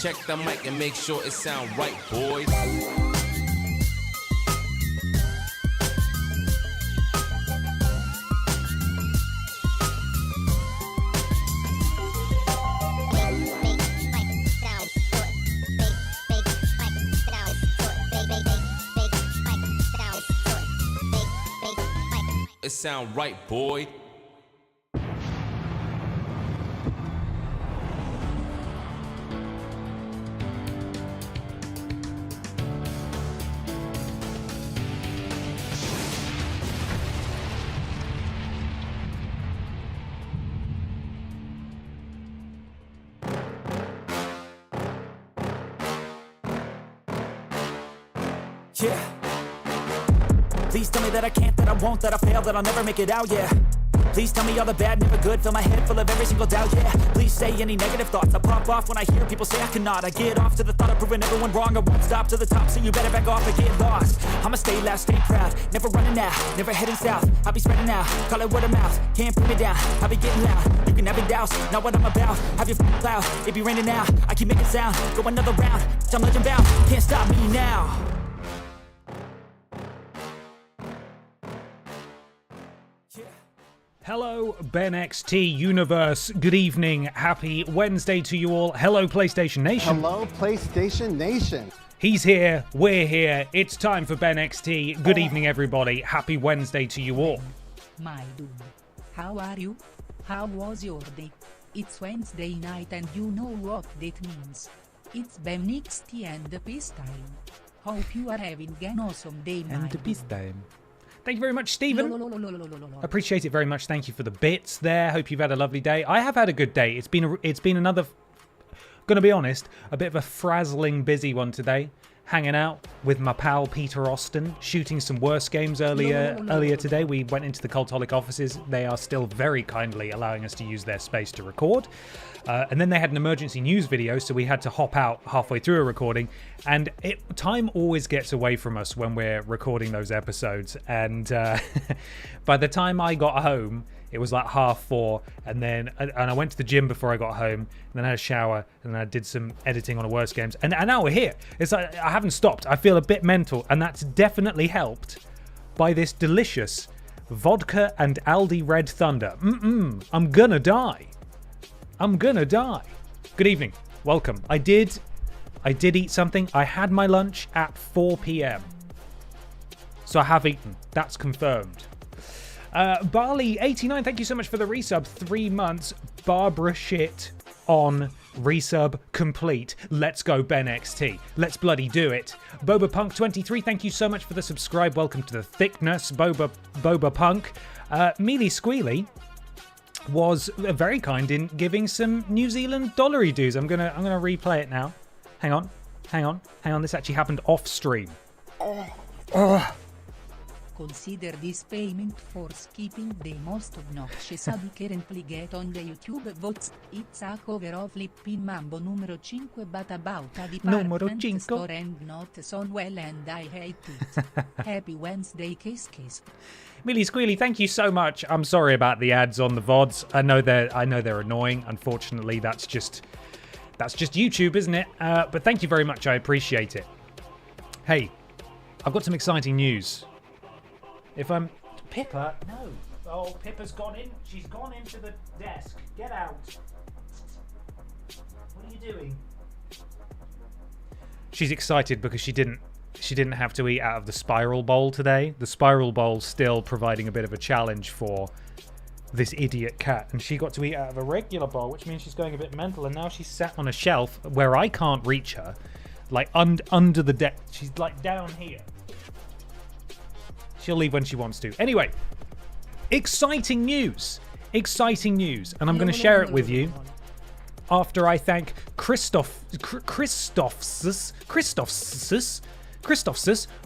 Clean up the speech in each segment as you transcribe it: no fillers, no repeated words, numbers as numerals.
Check the mic and make sure it sound right, boys. It sound right, boy. Yeah. Please tell me that I can't, that I won't, that I fail, that I'll never make it out, yeah. Please tell me all the bad, never good, fill my head full of every single doubt, yeah. Please say any negative thoughts, I pop off when I hear people say I cannot. I get off to the thought of proving everyone wrong, I won't stop to the top, so you better back off and get lost. I'ma stay loud, stay proud, never running out, never heading south. I'll be spreading out, call it word of mouth, can't put me down, I'll be getting loud. You can have your doubts, not what I'm about, have your cloud, it be raining now. I keep making sound, go another round, I'm legend bound, can't stop me now. Hello, BENXT universe. Good evening. Happy Wednesday to you all. Hello, PlayStation Nation. Hello, PlayStation Nation. He's here. We're here. It's time for BENXT. Good evening, everybody. Happy Wednesday to you all. My dude, how are you? How was your day? It's Wednesday night and you know what that means. It's BENXT and peace time. Hope you are having an awesome day, my dude. Time. Thank you very much, Stephen. Appreciate it very much. Thank you for the bits there. Hope you've had a lovely day. I have had a good day. It's been another, gonna be honest, a bit of a frazzling busy one today. Hanging out with my pal Peter Austin, shooting some worse games earlier today. We went into the Cultaholic offices. They are still very kindly allowing us to use their space to record. And then they had an emergency news video, so we had to hop out halfway through a recording. And time always gets away from us when we're recording those episodes. And by the time I got home, it was like 4:30, and I went to the gym before I got home, and then I had a shower, and then I did some editing on a worse games, and now we're here. It's like I haven't stopped. I feel a bit mental, and that's definitely helped by this delicious vodka and Aldi Red Thunder. I'm gonna die. I'm gonna die. Good evening. Welcome. I did eat something. I had my lunch at 4 p.m. So I have eaten. That's confirmed. Barley89, thank you so much for the resub. 3 months. Barbara shit on resub complete. Let's go, BENXT. Let's bloody do it. Boba Punk 23, thank you so much for the subscribe. Welcome to the thickness, Boba Punk. Mealy Squealy was very kind in giving some New Zealand dollary dues. I'm gonna replay it now. Hang on. This actually happened off stream. Consider this payment for skipping the most obnoxious ad we currently get on the YouTube VODs. It's a cover of Flippin' Mambo numero 5 but about a department store and not so well and I hate it. Happy Wednesday, kiss. Millie Squealy, thank you so much. I'm sorry about the ads on the VODs. I know they're annoying. Unfortunately, that's just YouTube, isn't it? But thank you very much. I appreciate it. Hey, I've got some exciting news. Pippa? No. Oh, Pippa's gone in. She's gone into the desk. Get out. What are you doing? She's excited because she didn't have to eat out of the spiral bowl today. The spiral bowl still providing a bit of a challenge for this idiot cat, and she got to eat out of a regular bowl, which means she's going a bit mental, and now she's sat on a shelf where I can't reach her, like under the deck. She's like down here. She'll leave when she wants to. Anyway, exciting news, and I'm going to share it with you after I thank Christophsis.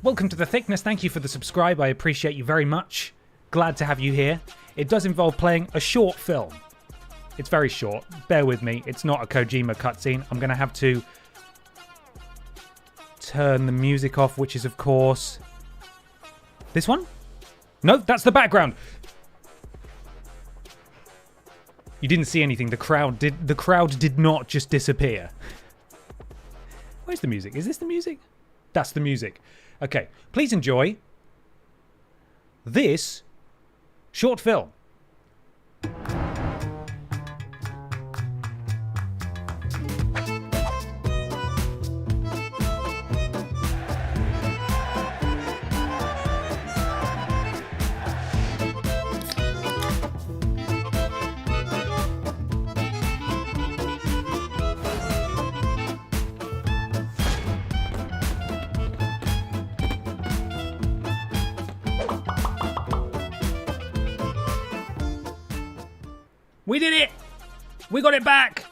Welcome to the thickness. Thank you for the subscribe. I appreciate you very much. Glad to have you here. It does involve playing a short film. It's very short. Bear with me. It's not a Kojima cutscene. I'm going to have to turn the music off, which is, of course, this one? No, that's the background. You didn't see anything. The crowd did not just disappear. Where's the music? Is this the music? That's the music. Okay, please enjoy this short film. We did it! We got it back!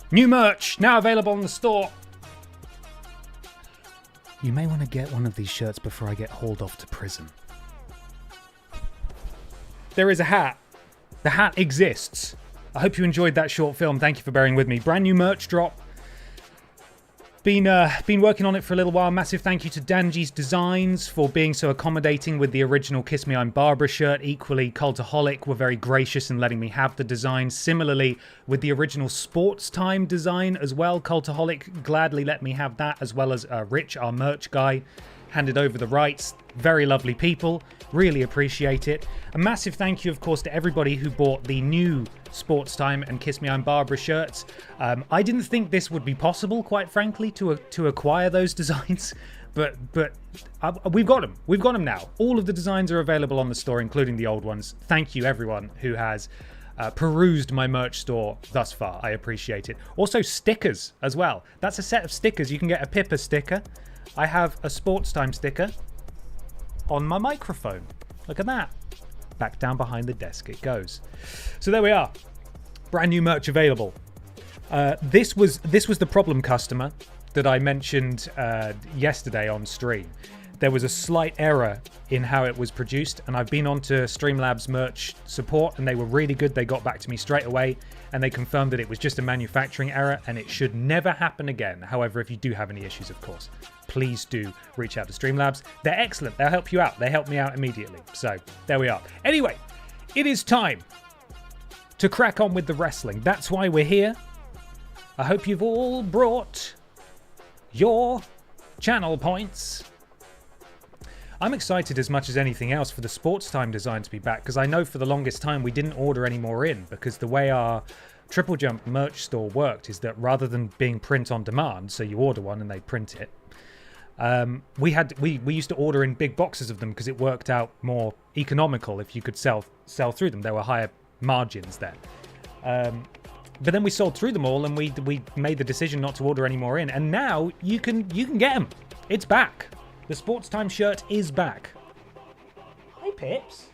New merch, now available on the store. You may want to get one of these shirts before I get hauled off to prison. There is a hat. The hat exists. I hope you enjoyed that short film. Thank you for bearing with me. Brand new merch drop. Been working on it for a little while. Massive thank you to Danji's Designs for being so accommodating with the original Kiss Me I'm Barbara shirt. Equally, Cultaholic were very gracious in letting me have the design. Similarly, with the original Sports Time design as well, Cultaholic gladly let me have that, as well as Rich, our merch guy, handed over the rights. Very lovely people. Really appreciate it. A massive thank you, of course, to everybody who bought the new Sports Time and Kiss Me I'm Barbara shirts. I didn't think this would be possible, quite frankly, to acquire those designs, but we've got them. We've got them now. All of the designs are available on the store, including the old ones. Thank you, everyone who has perused my merch store thus far. I appreciate it. Also, stickers as well. That's a set of stickers. You can get a Pippa sticker. I have a Sports Time sticker on my microphone. Look at that. Back down behind the desk it goes. So there we are. Brand new merch available. This was the problem customer that I mentioned yesterday on stream. There was a slight error in how it was produced, and I've been on to Streamlabs merch support, and they were really good. They got back to me straight away, and they confirmed that it was just a manufacturing error, and it should never happen again. However, if you do have any issues, of course, please do reach out to Streamlabs. They're excellent. They'll help you out. They helped me out immediately. So there we are. Anyway, it is time to crack on with the wrestling. That's why we're here. I hope you've all brought your channel points. I'm excited as much as anything else for the Sports Time design to be back, because I know for the longest time we didn't order any more in, because the way our TripleJump merch store worked is that rather than being print on demand, so you order one and they print it, we used to order in big boxes of them because it worked out more economical if you could sell through them. There were higher margins there. But then we sold through them all, and we made the decision not to order any more in, and now you can get them. It's back. The Sports Time shirt is back. Hi, Pips.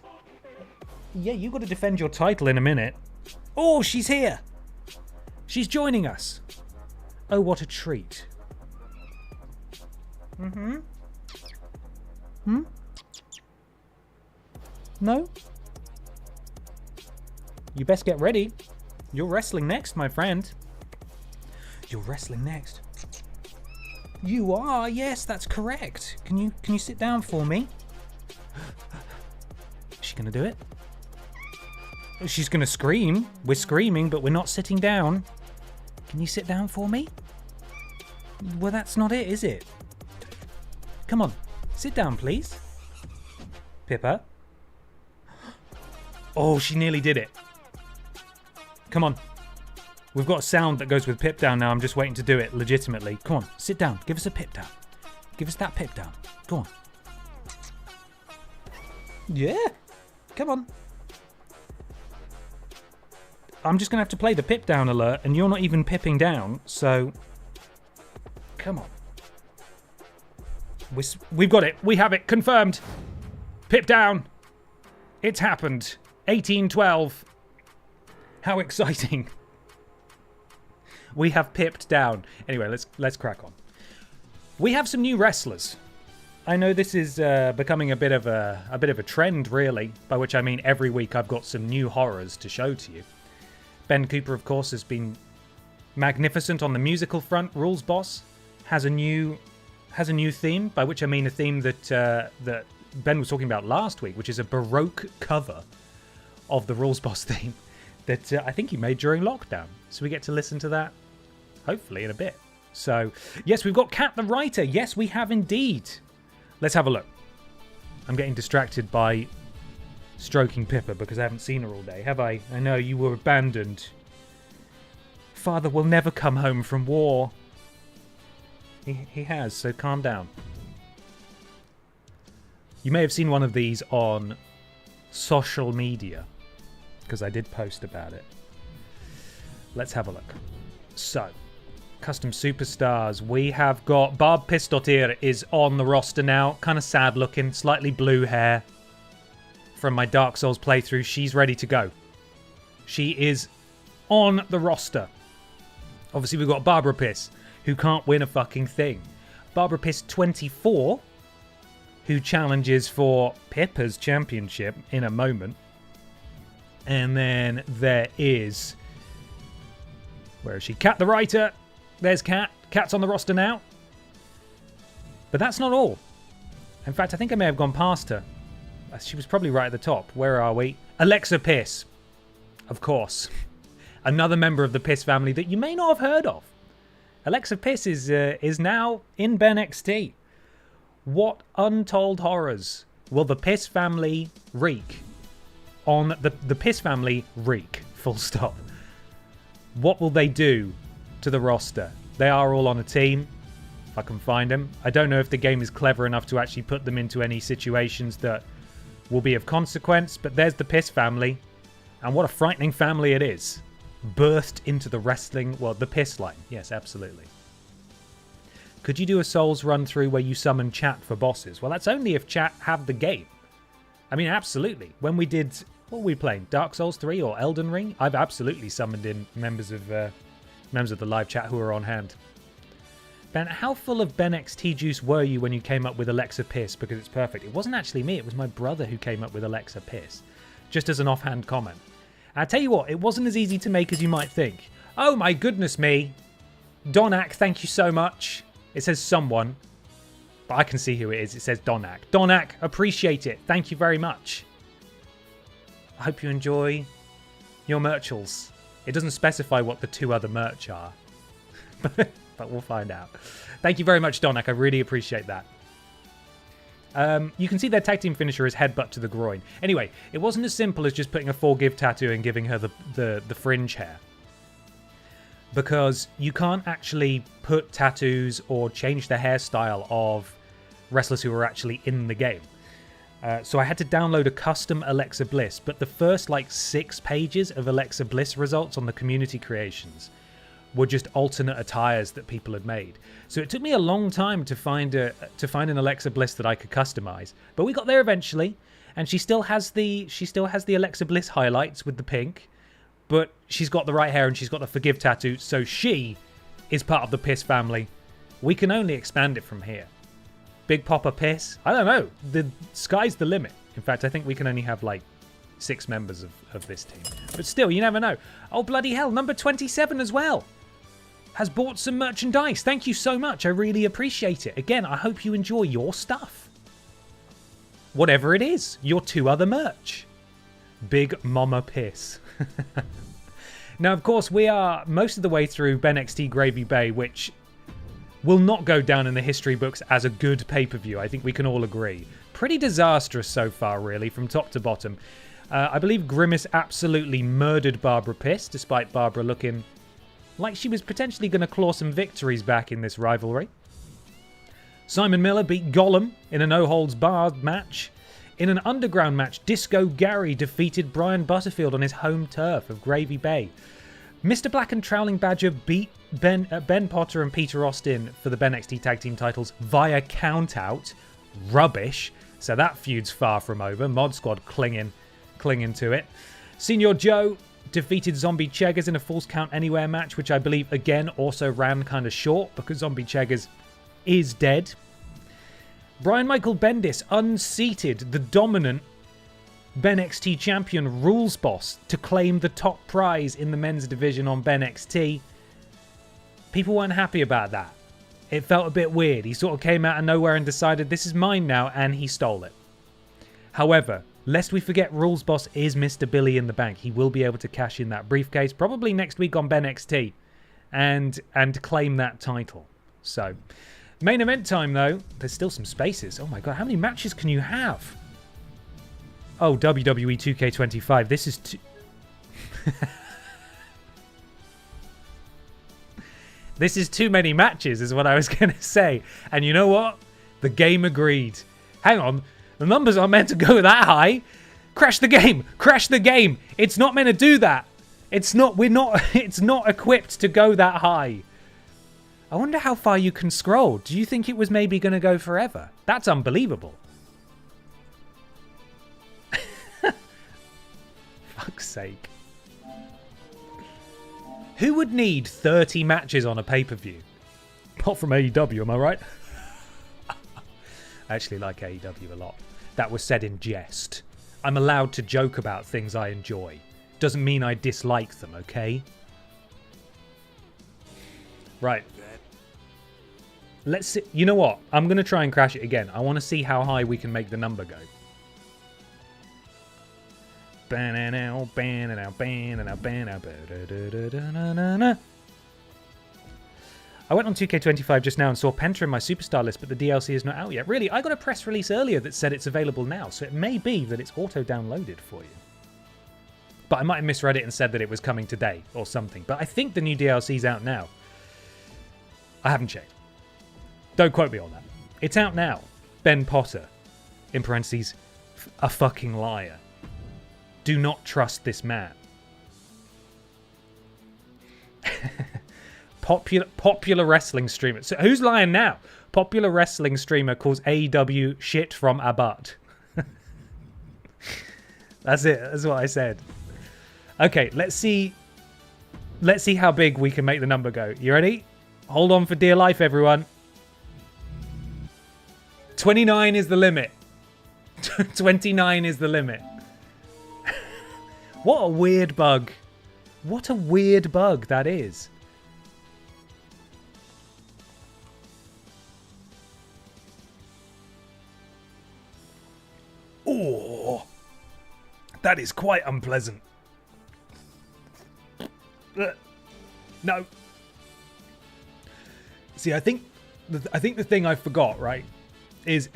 Yeah, you got to defend your title in a minute. Oh, she's here. She's joining us. Oh, what a treat. Mm-hmm. Hmm? No? You best get ready. You're wrestling next, my friend. You're wrestling next. You are, yes, that's correct. Can you sit down for me? Is she gonna do it? She's gonna scream. We're screaming, but we're not sitting down. Can you sit down for me? Well, that's not it, is it? Come on, sit down, please. Pippa. Oh, she nearly did it. Come on. We've got a sound that goes with pip down now. I'm just waiting to do it legitimately. Come on, sit down. Give us a pip down. Give us that pip down. Go on. Yeah. Come on. I'm just going to have to play the pip down alert, and you're not even pipping down, so... Come on. We've got it. We have it. Confirmed. Pip down. It's happened. 1812. How exciting. We have pipped down. Anyway, let's crack on. We have some new wrestlers. I know this is becoming a bit of a trend, really, by which I mean every week I've got some new horrors to show to you. Ben Cooper, of course, has been magnificent on the musical front. Rules Boss has a new theme, by which I mean a theme that Ben was talking about last week, which is a Baroque cover of the Rules Boss theme that I think he made during lockdown. So we get to listen to that. hopefully in a bit. So, yes, we've got Kat the writer. Yes, we have indeed. Let's have a look. I'm getting distracted by stroking Pippa because I haven't seen her all day, have I? I know, you were abandoned. Father will never come home from war. He has, so calm down. You may have seen one of these on social media because I did post about it. Let's have a look. So, custom superstars. We have got Barb Pistotir is on the roster now. Kind of sad looking, slightly blue hair. From my Dark Souls playthrough, she's ready to go. She is on the roster. Obviously, we've got Barbara Piss, who can't win a fucking thing. Barbara Piss 24, who challenges for Pippa's championship in a moment. And then there is... Where is she? Kat the writer. There's Kat. Kat's on the roster now. But that's not all. In fact, I think I may have gone past her. She was probably right at the top. Where are we? Alexa Piss. Of course. Another member of the Piss family that you may not have heard of. Alexa Piss is now in BENXT. What untold horrors will the Piss family wreak on the Piss family wreak? Full stop. What will they do to the roster? They are all on a team. If I can find them. I don't know if the game is clever enough to actually put them into any situations that will be of consequence, but there's the Piss family. And what a frightening family it is. Birthed into the wrestling, well, the Piss line. Yes, absolutely. Could you do a Souls run through where you summon chat for bosses? Well, that's only if chat have the game. I mean, absolutely. When we did, what were we playing? Dark Souls 3 or Elden Ring? I've absolutely summoned in members of the live chat who are on hand. Ben, how full of BENXT juice were you when you came up with Alexa Piss? Because it's perfect. It wasn't actually me. It was my brother who came up with Alexa Piss. Just as an offhand comment. I tell you what, it wasn't as easy to make as you might think. Oh my goodness me. Donak, thank you so much. It says someone, but I can see who it is. It says Donak. Donak, appreciate it. Thank you very much. I hope you enjoy your merchals. It doesn't specify what the two other merch are, but we'll find out. Thank you very much, Donak. I really appreciate that. You can see their tag team finisher is headbutt to the groin. Anyway, it wasn't as simple as just putting a forgive tattoo and giving her the fringe hair. Because you can't actually put tattoos or change the hairstyle of wrestlers who are actually in the game. So I had to download a custom Alexa Bliss, but the first 6 pages of Alexa Bliss results on the community creations were just alternate attires that people had made. So it took me a long time to find an Alexa Bliss that I could customize, but we got there eventually, and she still has the Alexa Bliss highlights with the pink, but she's got the right hair and she's got the forgive tattoo, so she is part of the Piss family. We can only expand it from here. Big Papa Piss? I don't know. The sky's the limit. In fact, I think we can only have 6 members of this team. But still, you never know. Oh, bloody hell. Number 27 as well has bought some merchandise. Thank you so much. I really appreciate it. Again, I hope you enjoy your stuff. Whatever it is. Your 2 other merch. Big Mama Piss. Now, of course, we are most of the way through BENXT Gravy Bay, which will not go down in the history books as a good pay-per-view. I think we can all agree. Pretty disastrous so far, really, from top to bottom. I believe Grimace absolutely murdered Barbara Piss, despite Barbara looking like she was potentially going to claw some victories back in this rivalry. Simon Miller beat Gollum in a no-holds-barred match. In an underground match, Disco Gary defeated Brian Butterfield on his home turf of Gravy Bay. Mr. Black and Trowling Badger beat Ben Potter and Peter Austin for the BENXT Tag Team titles via countout. Rubbish. So that feud's far from over. Mod Squad clinging to it. Senior Joe defeated Zombie Cheggers in a Falls Count Anywhere match, which I believe, again, also ran kind of short because Zombie Cheggers is dead. Brian Michael Bendis unseated the dominant BENXT champion Rules Boss to claim the top prize in the men's division on BENXT. People weren't happy about that. It felt a bit weird. He sort of came out of nowhere and decided this is mine now, and he stole it. However, lest we forget, Rules Boss is Mr. Billy in the Bank. He will be able to cash in that briefcase probably next week on BENXT. and claim that title. So, main event time though. There's still some spaces. Oh my god, how many matches can you have? Oh, WWE 2K25. This is this is too many matches, is what I was going to say. And you know what? The game agreed. Hang on. The numbers aren't meant to go that high. Crash the game. Crash the game. It's not meant to do that. It's not equipped to go that high. I wonder how far you can scroll. Do you think it was maybe going to go forever? That's unbelievable. Fuck's sake. Who would need 30 matches on a pay-per-view? Not from AEW, am I right? I actually like AEW a lot. That was said in jest. I'm allowed to joke about things I enjoy. Doesn't mean I dislike them, okay? Right. Let's see. You know what? I'm going to try and crash it again. I want to see how high we can make the number go. I went on 2K25 just now and saw Penta in my superstar list, but the DLC is not out yet. Really? I got a press release earlier that said it's available now, so it may be that it's auto-downloaded for you. But I might have misread it and said that it was coming today or something. But I think the new DLC's out now. I haven't checked. Don't quote me on that. It's out now. Ben Potter, in parentheses, a fucking liar. Do not trust this man. Popular wrestling streamer. So who's lying now? Popular wrestling streamer calls AEW shit from a butt. That's it. That's what I said. Okay, let's see how big we can make the number go. You ready? Hold on for dear life, everyone. 29 is the limit. 29 is the limit. What a weird bug. What a weird bug that is. Oh, that is quite unpleasant. No. See, I think the thing I forgot, right, is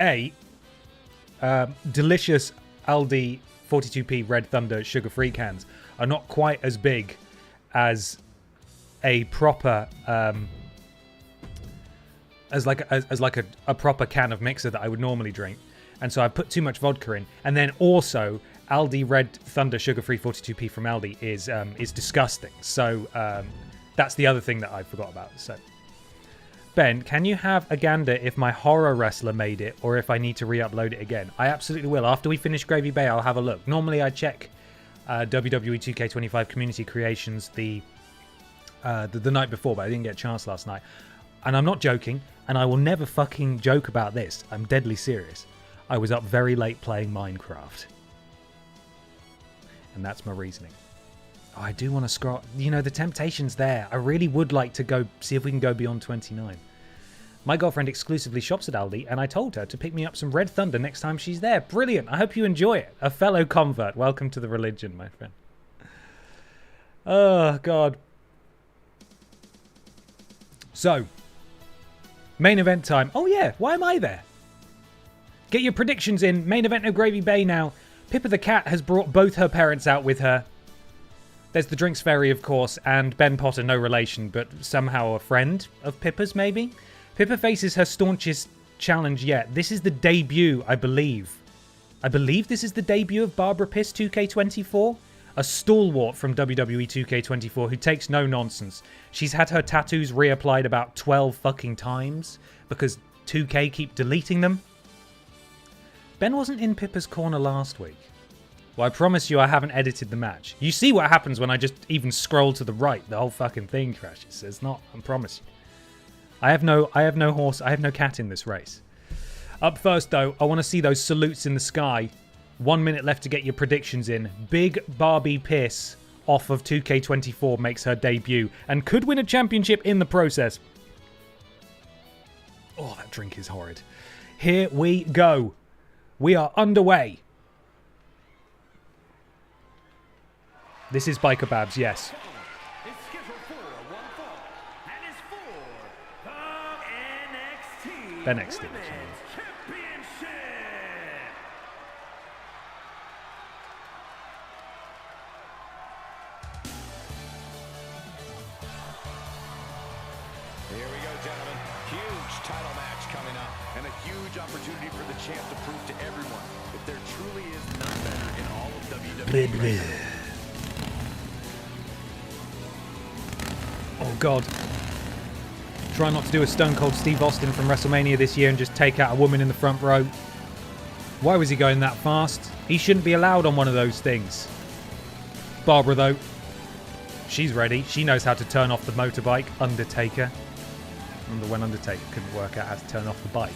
delicious Aldi 42p Red Thunder sugar-free cans are not quite as big as a proper as a proper can of mixer that I would normally drink, and so I put too much vodka in. And then also Aldi Red Thunder sugar-free 42p from Aldi is disgusting. So that's the other thing that I forgot about. So Ben, can you have a gander if my horror wrestler made it or if I need to re-upload it again? I absolutely will. After we finish Gravy Bay, I'll have a look. Normally I check WWE 2K25 Community Creations the night before, but I didn't get a chance last night. And I'm not joking, and I will never fucking joke about this. I'm deadly serious. I was up very late playing Minecraft. And that's my reasoning. Oh, I do want to scroll. You know, the temptation's there. I really would like to go see if we can go beyond 29. My girlfriend exclusively shops at Aldi, and I told her to pick me up some Red Thunder next time she's there. Brilliant. I hope you enjoy it. A fellow convert. Welcome to the religion, my friend. Oh, God. So, main event time. Oh, yeah. Why am I there? Get your predictions in. Main event of Gravy Bay now. Pippa the cat has brought both her parents out with her. There's the Drinks Fairy, of course, and Ben Potter, no relation, but somehow a friend of Pippa's, maybe? Pippa faces her staunchest challenge yet. This is the debut, I believe. I believe this is the debut of Barbara Piss 2K24? A stalwart from WWE 2K24 who takes no nonsense. She's had her tattoos reapplied about 12 fucking times because 2K keep deleting them. Ben wasn't in Pippa's corner last week. Well, I promise you I haven't edited the match. You see what happens when I just even scroll to the right. The whole fucking thing crashes. It's not, I promise you. I have no horse, I have no cat in this race. Up first, though, I want to see those salutes in the sky. 1 minute left to get your predictions in. Big Barbie Piss off of 2K24 makes her debut and could win a championship in the process. Oh, that drink is horrid. Here we go. We are underway. This is Biker Babs, yes. BENXT. Here we go, gentlemen. Huge title match coming up, and a huge opportunity for the champ to prove to everyone that there truly is none better in all of WWE. Oh, God. Try not to do a Stone Cold Steve Austin from WrestleMania this year and just take out a woman in the front row. Why was he going that fast? He shouldn't be allowed on one of those things. Barbara, though, she's ready. She knows how to turn off the motorbike. Undertaker. Remember when Undertaker couldn't work out how to turn off the bike?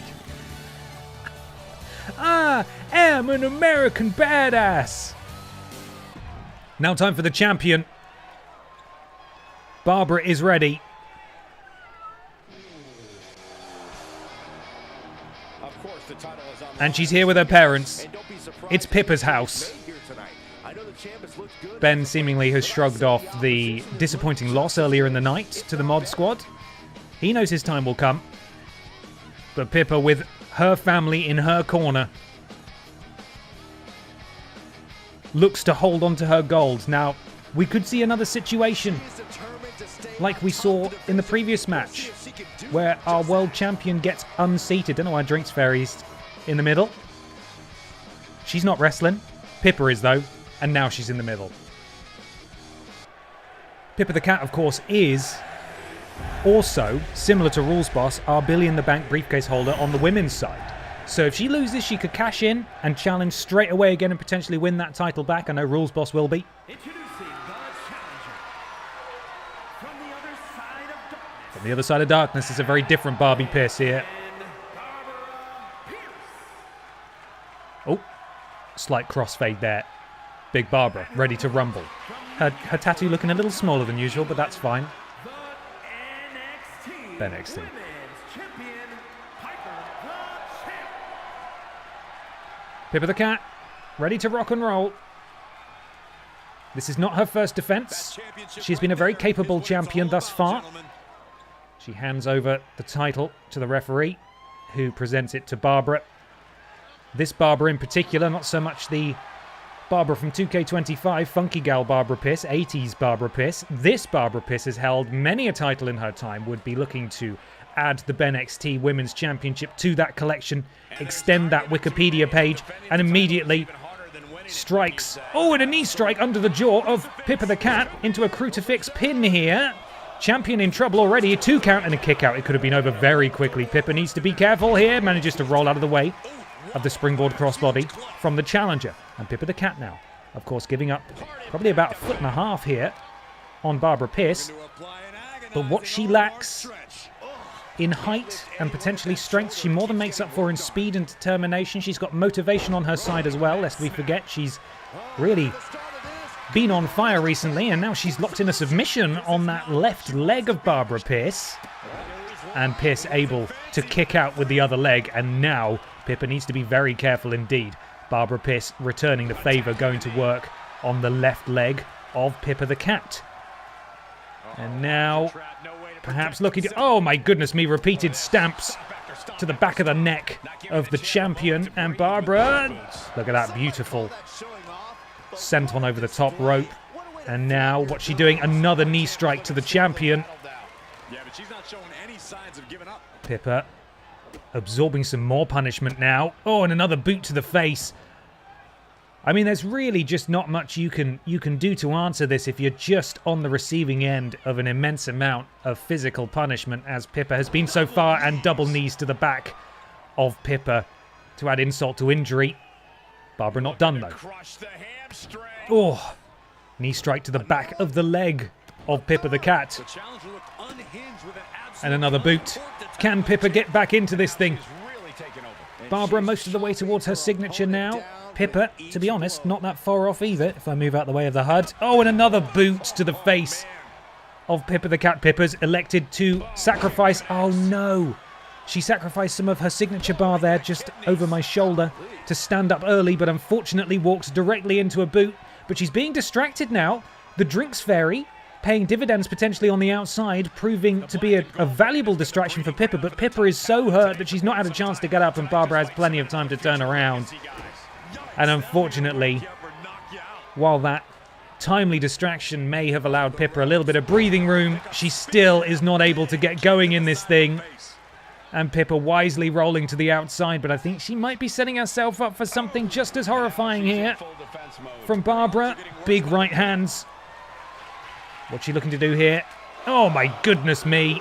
I am an American badass. Now time for the champion. Barbara is ready. Of course, the title is on the And she's here with her parents. And don't be surprised It's Pippa's house. here tonight. I know the champ has looked good. Ben seemingly has shrugged off the disappointing loss earlier in the night to the Mod Squad. He knows his time will come. But Pippa, with her family in her corner, looks to hold on to her gold. Now, we could see another situation like we saw in the previous match, where our world champion gets unseated. Don't know why Drinks Fairy's in the middle. She's not wrestling. Pippa is, though. And now she's in the middle. Pippa the Cat, of course, is also, similar to Rules Boss, our Billy in the Bank briefcase holder on the women's side. So if she loses, she could cash in and challenge straight away again and potentially win that title back. I know Rules Boss will be. From the other side of darkness is a very different Barbie Pierce here. Oh, slight crossfade there. Big Barbara, ready to rumble. Her tattoo looking a little smaller than usual, but that's fine. BENXT. Pippa the Cat, ready to rock and roll. This is not her first defense. She's been a very capable champion thus far. She hands over the title to the referee, who presents it to Barbara. This Barbara in particular, not so much the Barbara from 2K25, Funky Gal Barbara Pierce, 80s Barbara Pierce. This Barbara Pierce has held many a title in her time, would be looking to add the BENXT Women's Championship to that collection, extend that Wikipedia page, and immediately strikes, oh, and a knee strike under the jaw of Pippa the Cat into a crucifix pin here. Champion in trouble already, a 2 count and a kick out. It could have been over very quickly. Pippa needs to be careful here, manages to roll out of the way of the springboard crossbody from the challenger. And Pippa the Cat now, of course, giving up probably about 1.5 feet here on Barbara Pierce. But what she lacks in height and potentially strength, she more than makes up for in speed and determination. She's got motivation on her side as well, lest we forget she's really been on fire recently, and now she's locked in a submission on that left leg of Barbara Pierce. And Pierce able to kick out with the other leg, and now Pippa needs to be very careful indeed. Barbara Pierce returning the favour, going to work on the left leg of Pippa the Cat. And now, perhaps looking to... Oh my goodness me, repeated stamps to the back of the neck of the champion. And Barbara, look at that, beautiful senton over the top rope. And now, what's she doing? Another knee strike to the champion. Pippa absorbing some more punishment now. Oh, and another boot to the face. I mean, there's really just not much you can do to answer this if you're just on the receiving end of an immense amount of physical punishment, as Pippa has been so far, and double knees to the back of Pippa to add insult to injury. Barbara not done, though. Oh, knee strike to the back of the leg of Pippa the Cat. And another boot. Can Pippa get back into this thing? Barbara most of the way towards her signature now. Pippa, to be honest, not that far off either, if I move out the way of the HUD. Oh, and another boot to the face of Pippa the Cat. Pippa's elected to sacrifice... Oh, no. She sacrificed some of her signature bar there, just over my shoulder, to stand up early, but unfortunately walks directly into a boot. But she's being distracted now. The Drinks Fairy paying dividends potentially on the outside, proving to be a valuable distraction for Pippa, but Pippa is so hurt that she's not had a chance to get up, and Barbara has plenty of time to turn around. And unfortunately, while that timely distraction may have allowed Pippa a little bit of breathing room, she still is not able to get going in this thing. And Pippa wisely rolling to the outside, but I think she might be setting herself up for something just as horrifying here from Barbara. Big right hands. What's she looking to do here? Oh my goodness me.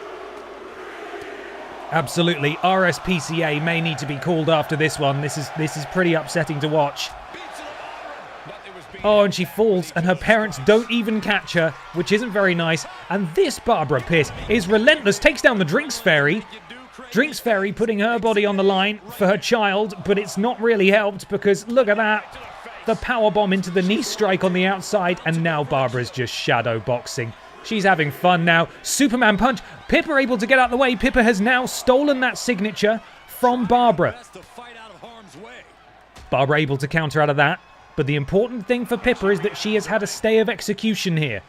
Absolutely, RSPCA may need to be called after this one. This is pretty upsetting to watch. Oh, and she falls, and her parents don't even catch her, which isn't very nice. And this Barbara Pitt is relentless, takes down the Drinks Fairy. Drinks Fairy putting her body on the line for her child, but it's not really helped because look at that. The powerbomb into the knee strike on the outside, and now Barbara's just shadow boxing. She's having fun now. Superman punch. Pippa able to get out of the way. Pippa has now stolen that signature from Barbara. Barbara able to counter out of that. But the important thing for Pippa is that she has had a stay of execution here.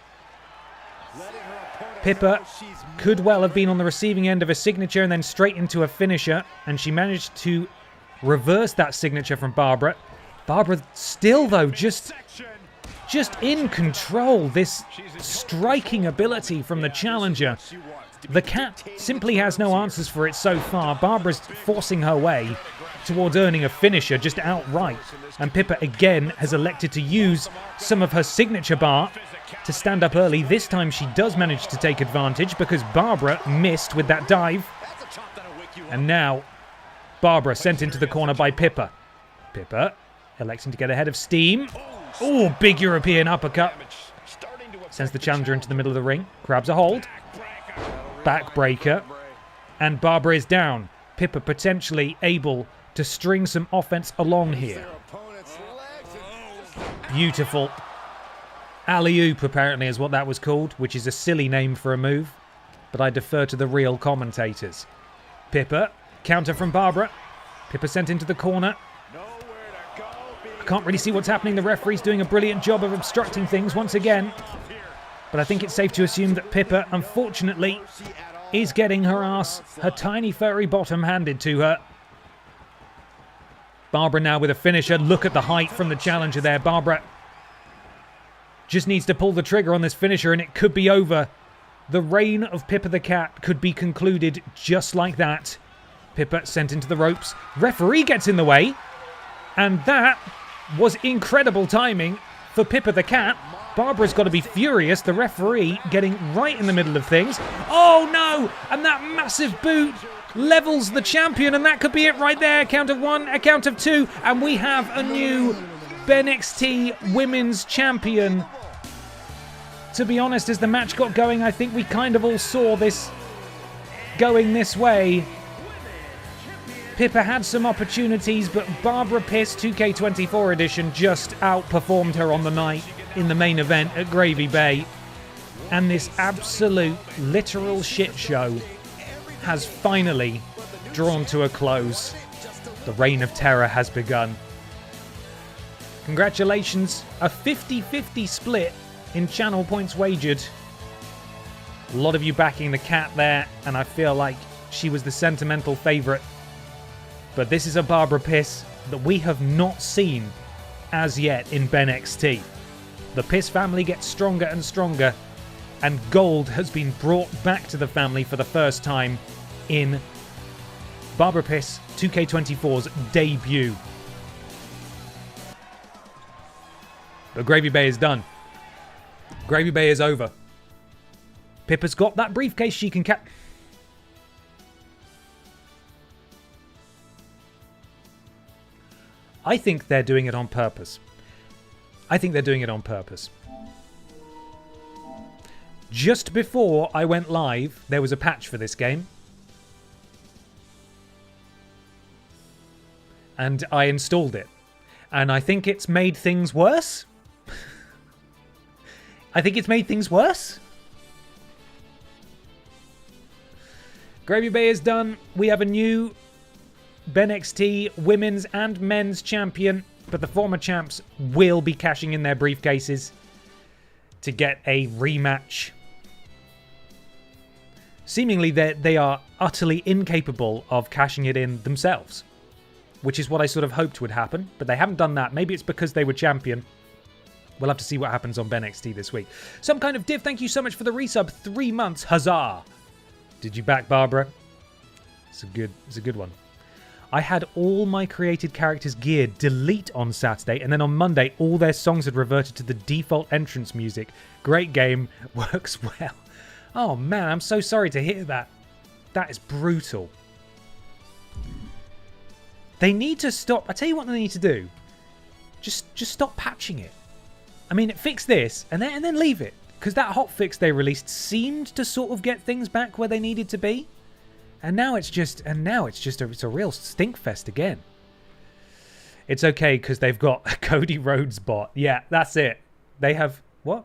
Pippa could well have been on the receiving end of a signature and then straight into a finisher, and she managed to reverse that signature from Barbara. Barbara still, though, just in control. This striking ability from the challenger. The cat simply has no answers for it so far. Barbara's forcing her way towards earning a finisher just outright. And Pippa again has elected to use some of her signature bar to stand up early. This time she does manage to take advantage because Barbara missed with that dive. And now Barbara sent into the corner by Pippa. Pippa electing to get ahead of steam. Oh, big European uppercut. Sends the challenger into the middle of the ring. Grabs a hold. Backbreaker. And Barbara is down. Pippa potentially able to string some offense along here. Beautiful. Alley-oop apparently is what that was called, which is a silly name for a move. But I defer to the real commentators. Pippa. Counter from Barbara. Pippa sent into the corner. Can't really see what's happening. The referee's doing a brilliant job of obstructing things once again. But I think it's safe to assume that Pippa, unfortunately, is getting her ass, her tiny furry bottom handed to her. Barbara now with a finisher. Look at the height from the challenger there. Barbara just needs to pull the trigger on this finisher and it could be over. The reign of Pippa the Cat could be concluded just like that. Pippa sent into the ropes. Referee gets in the way. And that was incredible timing for Pippa the Cat. Barbara's got to be furious. The referee getting right in the middle of things. Oh no! And that massive boot levels the champion, and that could be it right there. Count of one, a count of two, and we have a new BENXT Women's Champion. To be honest, as the match got going, I think we kind of all saw this going this way. Pippa had some opportunities, but Barbara Piss 2K24 edition just outperformed her on the night in the main event at Gravy Bay. And this absolute, literal shit show has finally drawn to a close. The reign of terror has begun. Congratulations, a 50-50 split in channel points wagered. A lot of you backing the cat there, and I feel like she was the sentimental favourite. But this is a Barbara Piss that we have not seen as yet in BENXT. The Piss family gets stronger and stronger, and gold has been brought back to the family for the first time in Barbara Piss 2K24's debut. But Gravy Bay is done. Gravy Bay is over. Pippa's got that briefcase she can I think they're doing it on purpose. Just before I went live, there was a patch for this game. And I installed it. And I think it's made things worse. Gravy Bay is done. We have a new BENXT Women's and Men's Champion, but the former champs will be cashing in their briefcases to get a rematch seemingly they are utterly incapable of cashing it in themselves, which is what I sort of hoped would happen, but they haven't done that. Maybe it's because they were champion. We'll have to see what happens on BENXT this week. Some Kind of Div, thank you so much for the resub. 3 months, huzzah! Did you back Barbara? It's a good one. I had all my created characters' gear delete on Saturday, and then on Monday, all their songs had reverted to the default entrance music. Great game, works well. Oh man, I'm so sorry to hear that. That is brutal. They need to stop. I tell you what they need to do. Just stop patching it. I mean, fix this and then leave it, because that hotfix they released seemed to sort of get things back where they needed to be, and now it's just a real stink fest again. It's okay because they've got a Cody Rhodes bot. Yeah, that's it. They have what?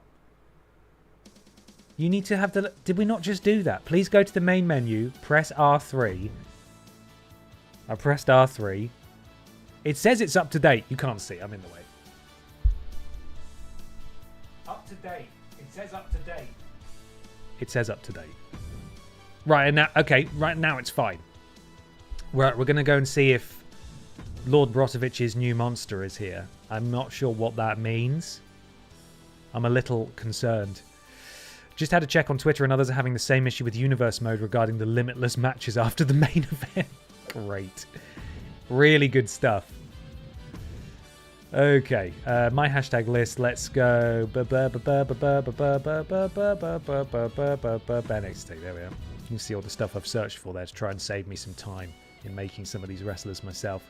You need to have the. Did we not just do that? Please go to the main menu. Press R3. I pressed R3. It says it's up to date. You can't see. I'm in the way. Up to date. It says up to date. It says up to date. Right, and now, okay, right now it's fine. We're going to go and see if Lord Brozovich's new monster is here. I'm not sure what that means. I'm a little concerned. Just had a check on Twitter, and others are having the same issue with Universe Mode regarding the limitless matches after the main event. Great. Really good stuff. Okay, my hashtag list. Let's go. BENXT. There we are. You can see all the stuff I've searched for there to try and save me some time in making some of these wrestlers myself.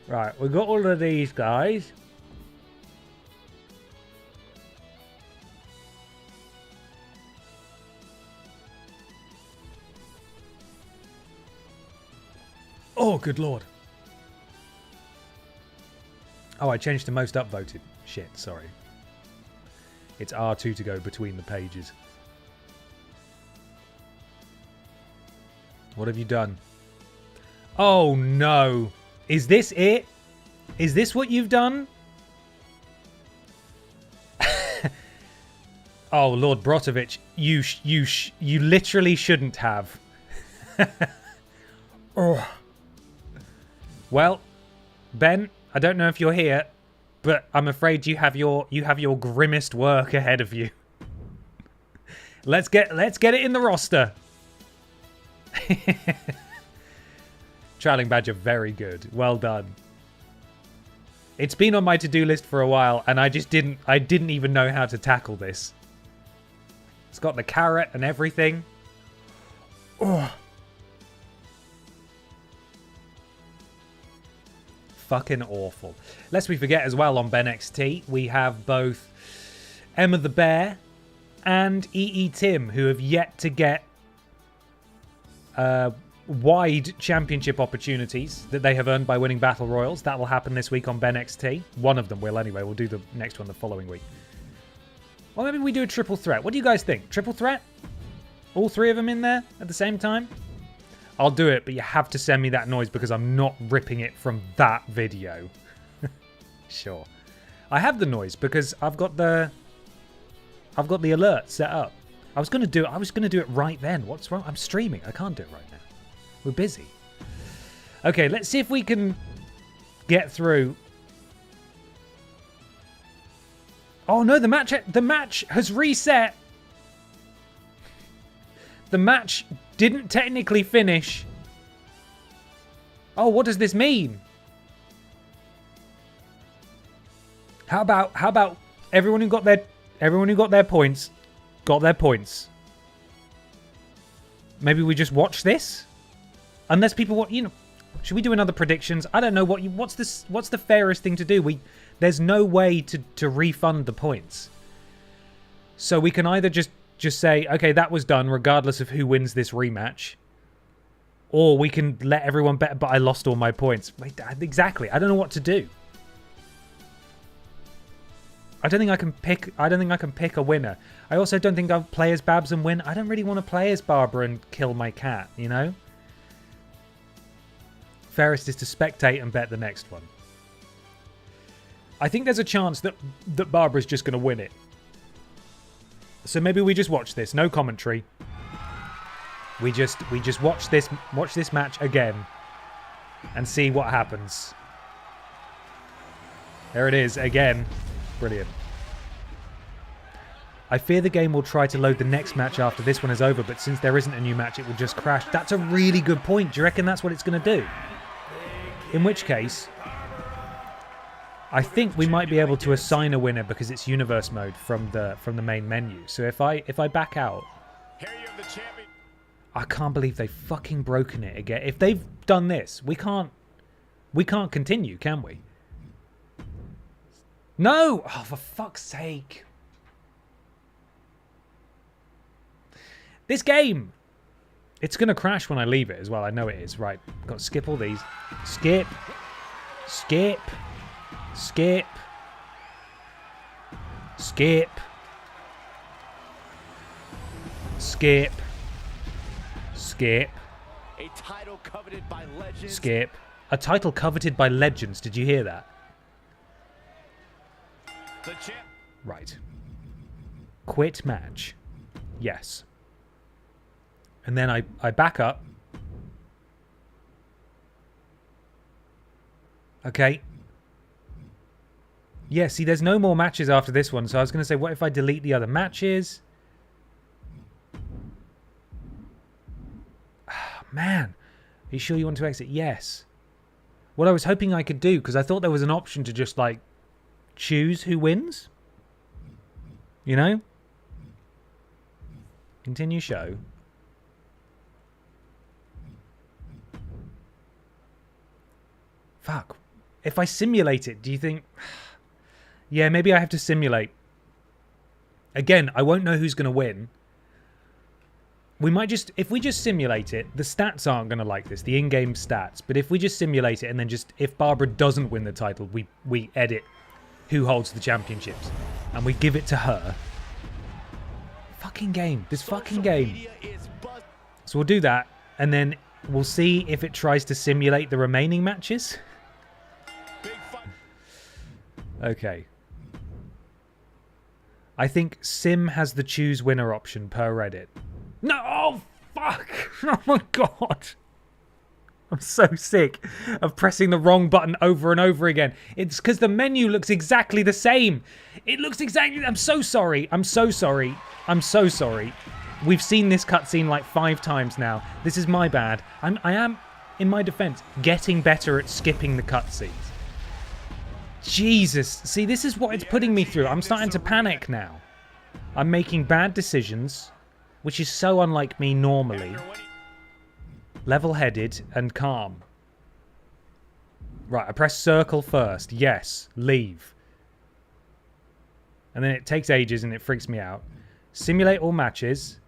Right, we've got all of these guys. Oh, good lord. Oh, I changed to most upvoted. Shit, sorry. It's R2 to go between the pages. What have you done? Oh, no. Is this it? Is this what you've done? Oh, Lord Brotovich, you literally shouldn't have. Oh. Well, Ben, I don't know if you're here, but I'm afraid you have your grimmest work ahead of you. Let's get it in the roster. Trailing Badger, very good. Well done. It's been on my to-do list for a while, and I didn't even know how to tackle this. It's got the carrot and everything. Oh. Fucking awful. Lest we forget as well, on BENXT, we have both Emma the Bear and EE Tim, who have yet to get wide championship opportunities that they have earned by winning Battle Royals. That will happen this week on BENXT. One of them will anyway. We'll do the next one the following week. Or maybe we do a triple threat. What do you guys think? Triple threat? All three of them in there at the same time? I'll do it, but you have to send me that noise because I'm not ripping it from that video. Sure. I have the noise because I've got the alert set up. I was gonna do it right then. What's wrong? I'm streaming. I can't do it right now. We're busy. Okay, let's see if we can get through. Oh no, the match has reset. The match didn't technically finish. Oh, what does this mean? How about everyone who got their points got their points? Maybe we just watch this? Unless people want, should we do another predictions? I don't know what's the fairest thing to do. There's no way to refund the points. So we can either just say, okay, that was done regardless of who wins this rematch. Or we can let everyone bet, but I lost all my points. Wait, exactly. I don't know what to do. I don't think I can pick a winner. I also don't think I'll play as Babs and win. I don't really want to play as Barbara and kill my cat, you know? Fairest is to spectate and bet the next one. I think there's a chance that Barbara's just going to win it. So maybe we just watch this. No commentary. We just watch this match again and see what happens. There it is again. Brilliant. I fear the game will try to load the next match after this one is over, but since there isn't a new match, it will just crash. That's a really good point. Do you reckon that's what it's going to do? In which case, I think we might be able to assign a winner because it's universe mode from the main menu. So if I back out, I can't believe they've fucking broken it again. If they've done this, we can't continue, can we? No! Oh, for fuck's sake. This game! It's going to crash when I leave it as well. I know it is. Right. Got to skip all these. Skip. Skip. Skip. Skip. Skip. Skip. A title coveted by legends. Skip. A title coveted by legends. Did you hear that? The champ. Right. Quit match. Yes. And then I back up. Okay. Yeah, see, there's no more matches after this one. So I was going to say, what if I delete the other matches? Oh, man. Are you sure you want to exit? Yes. What I was hoping I could do, because I thought there was an option to just, like, choose who wins. You know? Continue show. Fuck. If I simulate it, do you think... Yeah, maybe I have to simulate. Again, I won't know who's going to win. We might just... If we just simulate it, the stats aren't going to like this, the in-game stats. But if we just simulate it and then just... If Barbara doesn't win the title, we edit who holds the championships. And we give it to her. Fucking game. This fucking game. So we'll do that. And then we'll see if it tries to simulate the remaining matches. Okay. I think Sim has the choose winner option per Reddit. No! Oh, fuck! Oh my god! I'm so sick of pressing the wrong button over and over again. It's because the menu looks exactly the same. It looks exactly... I'm so sorry. I'm so sorry. I'm so sorry. We've seen this cutscene like 5 times now. This is my bad. I am, in my defense, getting better at skipping the cutscenes. Jesus. See, this is what it's putting me through. I'm starting to panic now. I'm making bad decisions, which is so unlike me normally. Level-headed and calm. Right, I press circle first. Yes. Leave. And then it takes ages and it freaks me out. Simulate all matches.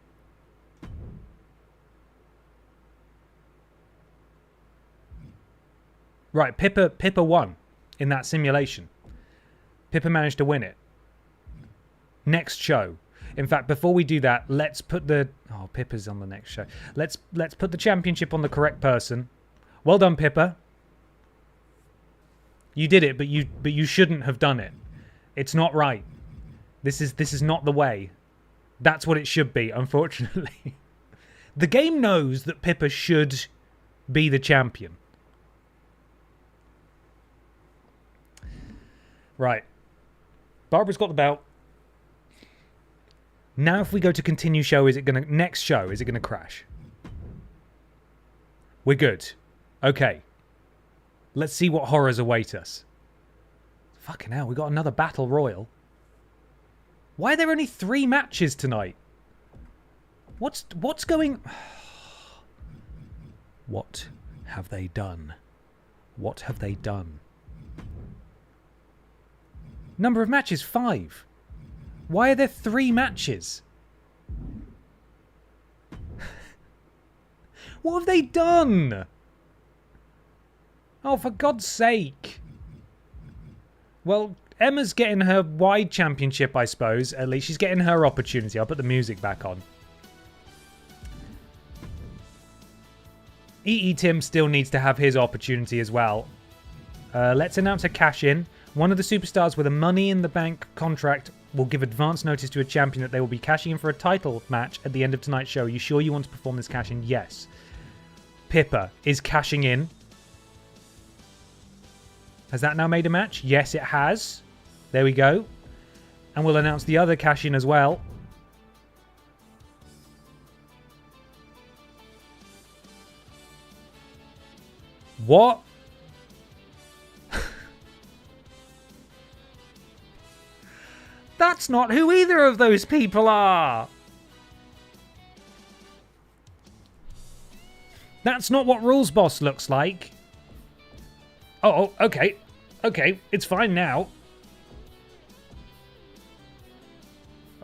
Right, Pippa won in that simulation. Pippa managed to win it. Next show. In fact, before we do that, let's put the... Oh, Pippa's on the next show. Let's put the championship on the correct person. Well done, Pippa. You did it, but you shouldn't have done it. It's not right. This is not the way. That's what it should be, unfortunately. The game knows that Pippa should be the champion. Right. Barbara's got the belt. Now if we go to continue show, next show, is it gonna crash? We're good. Okay. Let's see what horrors await us. Fucking hell, we got another battle royal. Why are there only 3 matches tonight? What's going... What have they done? What have they done? Number of matches, 5. Why are there 3 matches? What have they done? Oh, for God's sake. Well, Emma's getting her wide championship, I suppose. At least she's getting her opportunity. I'll put the music back on. EE Tim still needs to have his opportunity as well. Let's announce a cash-in. One of the superstars with a Money in the Bank contract will give advance notice to a champion that they will be cashing in for a title match at the end of tonight's show. Are you sure you want to perform this cash in? Yes. Pippa is cashing in. Has that now made a match? Yes, it has. There we go. And we'll announce the other cash in as well. What? That's not who either of those people are. That's not what Rules Boss looks like. Oh, okay. Okay, it's fine now.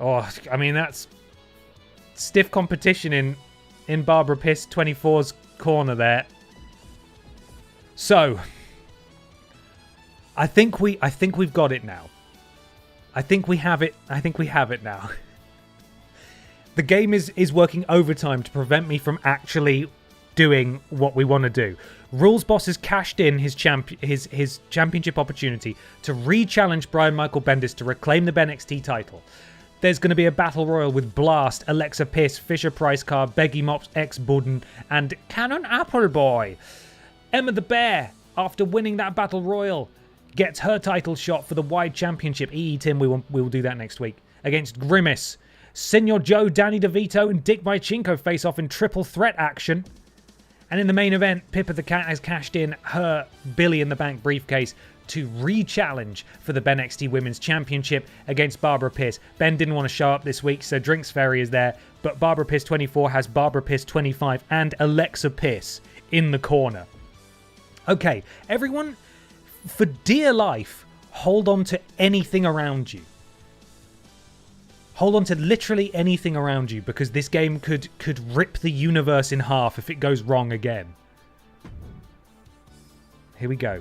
Oh, I mean, that's stiff competition in Barbara Piss 24's corner there. So, I think we've got it now. I think we have it. I think we have it now. The game is working overtime to prevent me from actually doing what we want to do. Rules Boss has cashed in his championship opportunity to re-challenge Brian Michael Bendis to reclaim the BENXT title. There's going to be a battle royal with Blast, Alexa Piss, Fisher Price Car, Beggy Mops, X Budden, and Cannon Appleboy. Emma the Bear, after winning that battle royal, gets her title shot for the wide championship. Tim, we will do that next week. Against Grimace. Senor Joe, Danny DeVito, and Dick Mychinko face off in triple threat action. And in the main event, Pippa the Cat has cashed in her Billy in the Bank briefcase to re-challenge for the BENXT Women's Championship against Barbara Piss. Ben didn't want to show up this week, so Drinks Fairy is there. But Barbara Piss 24 has Barbara Piss 25 and Alexa Piss in the corner. Okay, everyone, for dear life, hold on to anything around you. Hold on to literally anything around you, because this game could rip the universe in half if it goes wrong again. Here we go.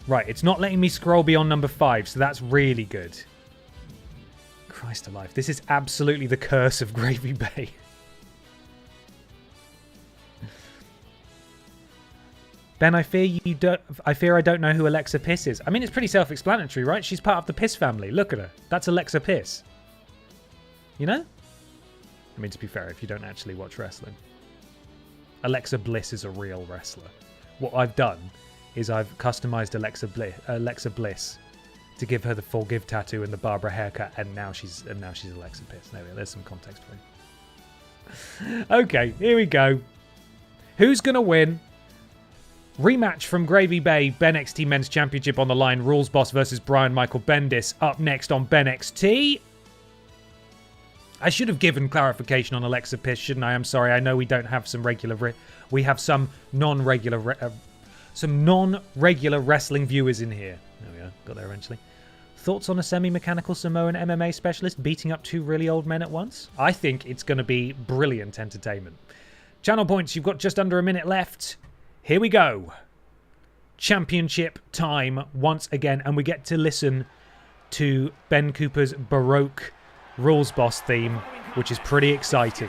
Right, it's not letting me scroll beyond number 5, so that's really good. Christ alive, this is absolutely the curse of Gravy Bay. Ben, I fear I don't know who Alexa Piss is. I mean, it's pretty self-explanatory, right? She's part of the Piss family. Look at her. That's Alexa Piss. You know? I mean, to be fair, if you don't actually watch wrestling. Alexa Bliss is a real wrestler. What I've done is I've customized Alexa Bliss to give her the Forgive tattoo and the Barbara haircut, and now she's Alexa Piss. There we go. There's some context for you. Okay, here we go. Who's gonna win? Rematch from Gravy Bay, BENXT Men's Championship on the line. Rules Boss versus Brian Michael Bendis. Up next on BENXT. I should have given clarification on Alexa Piss, shouldn't I? I'm sorry. I know we don't have some regular. We have some non-regular wrestling viewers in here. There we go. Got there eventually. Thoughts on a semi-mechanical Samoan MMA specialist beating up 2 really old men at once? I think it's going to be brilliant entertainment. Channel points. You've got just under a minute left. Here we go. Championship time once again, and we get to listen to Ben Cooper's Baroque Rules Boss theme, which is pretty exciting.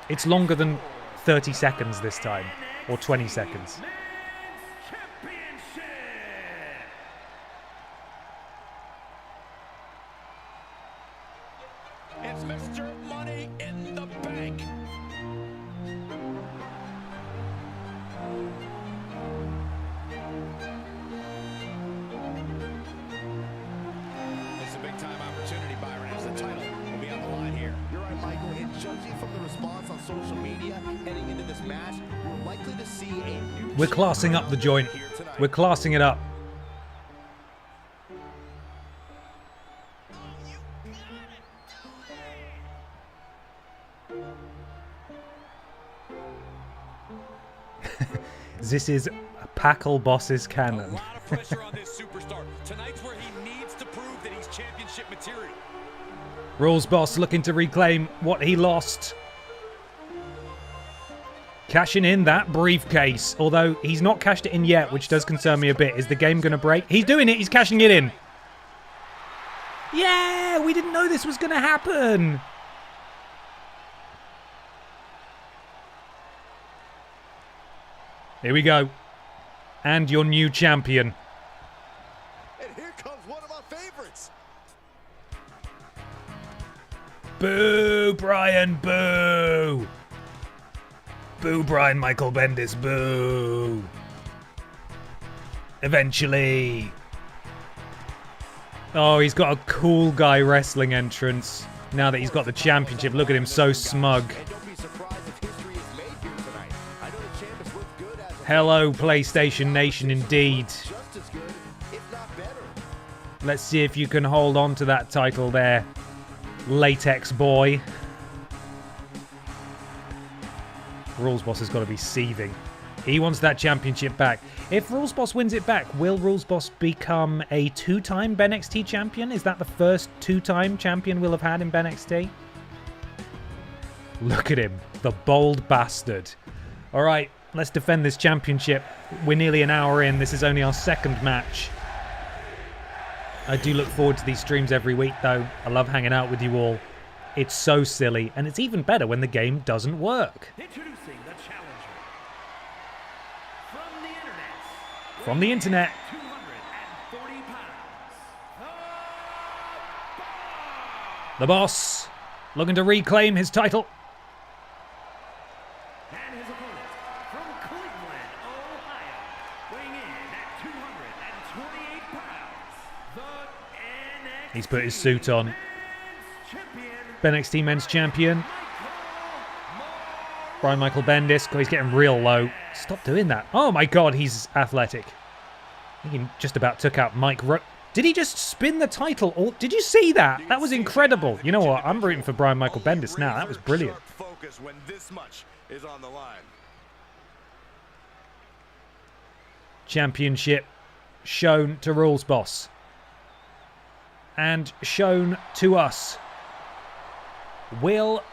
It's longer than 30 seconds this time, or 20 seconds. It's Mr. Money in the Bank. It's a big time opportunity, Byron, as the title will be on the line here. You're right, Michael. And judging from the response on social media heading into this match, we're likely to see a new... We're classing up the joint. We're classing it up. This is Packle Boss's canon. A lot of pressure on this superstar. Tonight's where he needs to prove that he's championship material. Rules Boss looking to reclaim what he lost. Cashing in that briefcase. Although he's not cashed it in yet, which does concern me a bit. Is the game going to break? He's doing it. He's cashing it in. Yeah, we didn't know this was going to happen. Here we go. And your new champion. And here comes one of my favorites. Boo, Brian, boo! Boo, Brian Michael Bendis, boo! Eventually. Oh, he's got a cool guy wrestling entrance. Now that he's got the championship, look at him, so smug. Hello, PlayStation Nation, indeed. Let's see if you can hold on to that title there, Latex Boy. Rules Boss has got to be seething. He wants that championship back. If Rules Boss wins it back, will Rules Boss become a two-time BENXT champion? Is that the first two-time champion we'll have had in BENXT? Look at him, the bold bastard. All right, let's defend this championship. We're nearly an hour in. This is only our second match. I do look forward to these streams every week, though. I love hanging out with you all. It's so silly, and it's even better when the game doesn't work. Introducing the challenger. From the internet. 240 pounds. The Boss, looking to reclaim his title. And his opponent from Cleveland, Ohio, weighing in at 228 pounds. The NXT He's put his suit on. champion, BENXT Men's Champion. Brian Michael Bendis. God, he's getting real low. Stop doing that. Oh my god, he's athletic. I think he just about took out Mike Did he just spin the title? Or did you see that? That was incredible. You know what? I'm rooting for Brian Michael Bendis now. That was brilliant. Focus when this much is on the line. Championship shown to Rules Boss. And shown to us. Will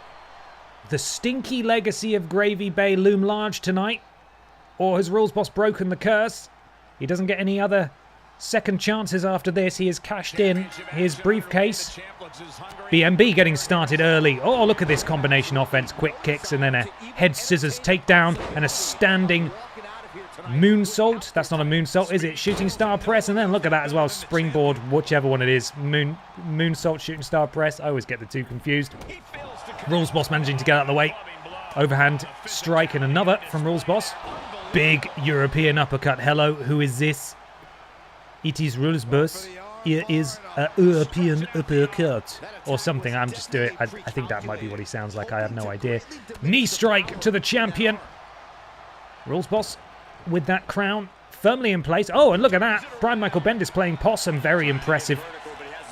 the stinky legacy of Gravy Bay loom large tonight? Or has Rules Boss broken the curse? He doesn't get any other second chances after this. He has cashed in his briefcase. BMB getting started early. Oh, look at this combination offense. Quick kicks and then a head scissors takedown and a standing moonsault. That's not a moonsault, is it? Shooting star press, and then look at that as well. Springboard, whichever one it is. Moonsault, shooting star press. I always get the two confused. Rules Boss managing to get out of the way. Overhand strike and another from Rules Boss. Big European uppercut. Hello, who is this? It is Rules Boss. Here is a European uppercut. Or something, I'm just doing I think that might be what he sounds like. I have no idea. Knee strike to the champion. Rules Boss with that crown firmly in place. Oh, and look at that. Brian Michael Bendis playing possum. Very impressive.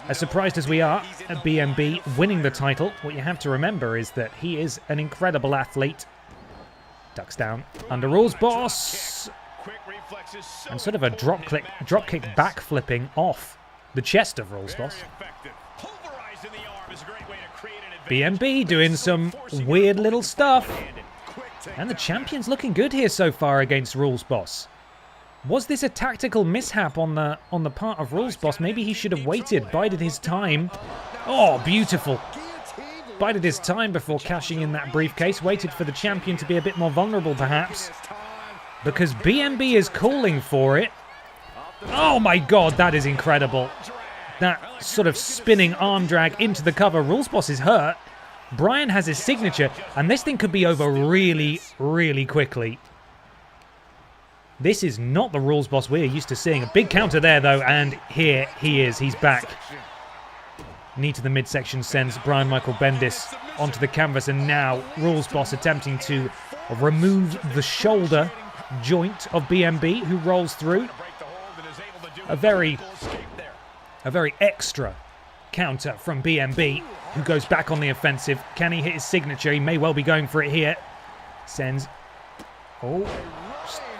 As surprised as we are at BMB winning the title, what you have to remember is that he is an incredible athlete. Ducks down under Rules Boss. And sort of a drop kick back flipping off the chest of Rules Boss. BMB doing some weird little stuff. And the champion's looking good here so far against Rules Boss. Was this a tactical mishap on the part of Rules Boss? Maybe he should have waited, bided his time. Oh, beautiful. Bided his time before cashing in that briefcase. Waited for the champion to be a bit more vulnerable, perhaps. Because BMB is calling for it. Oh my god, that is incredible. That sort of spinning arm drag into the cover. Rules Boss is hurt. Brian has his signature, and this thing could be over really, really quickly. This is not the Rules Boss we're used to seeing. A big counter there, though, and here he is. He's back. Knee to the midsection sends Brian Michael Bendis onto the canvas, and now Rules Boss attempting to remove the shoulder joint of BMB, who rolls through. A very extra counter from BMB, who goes back on the offensive. Can he hit his signature? He may well be going for it here. Sends... Oh...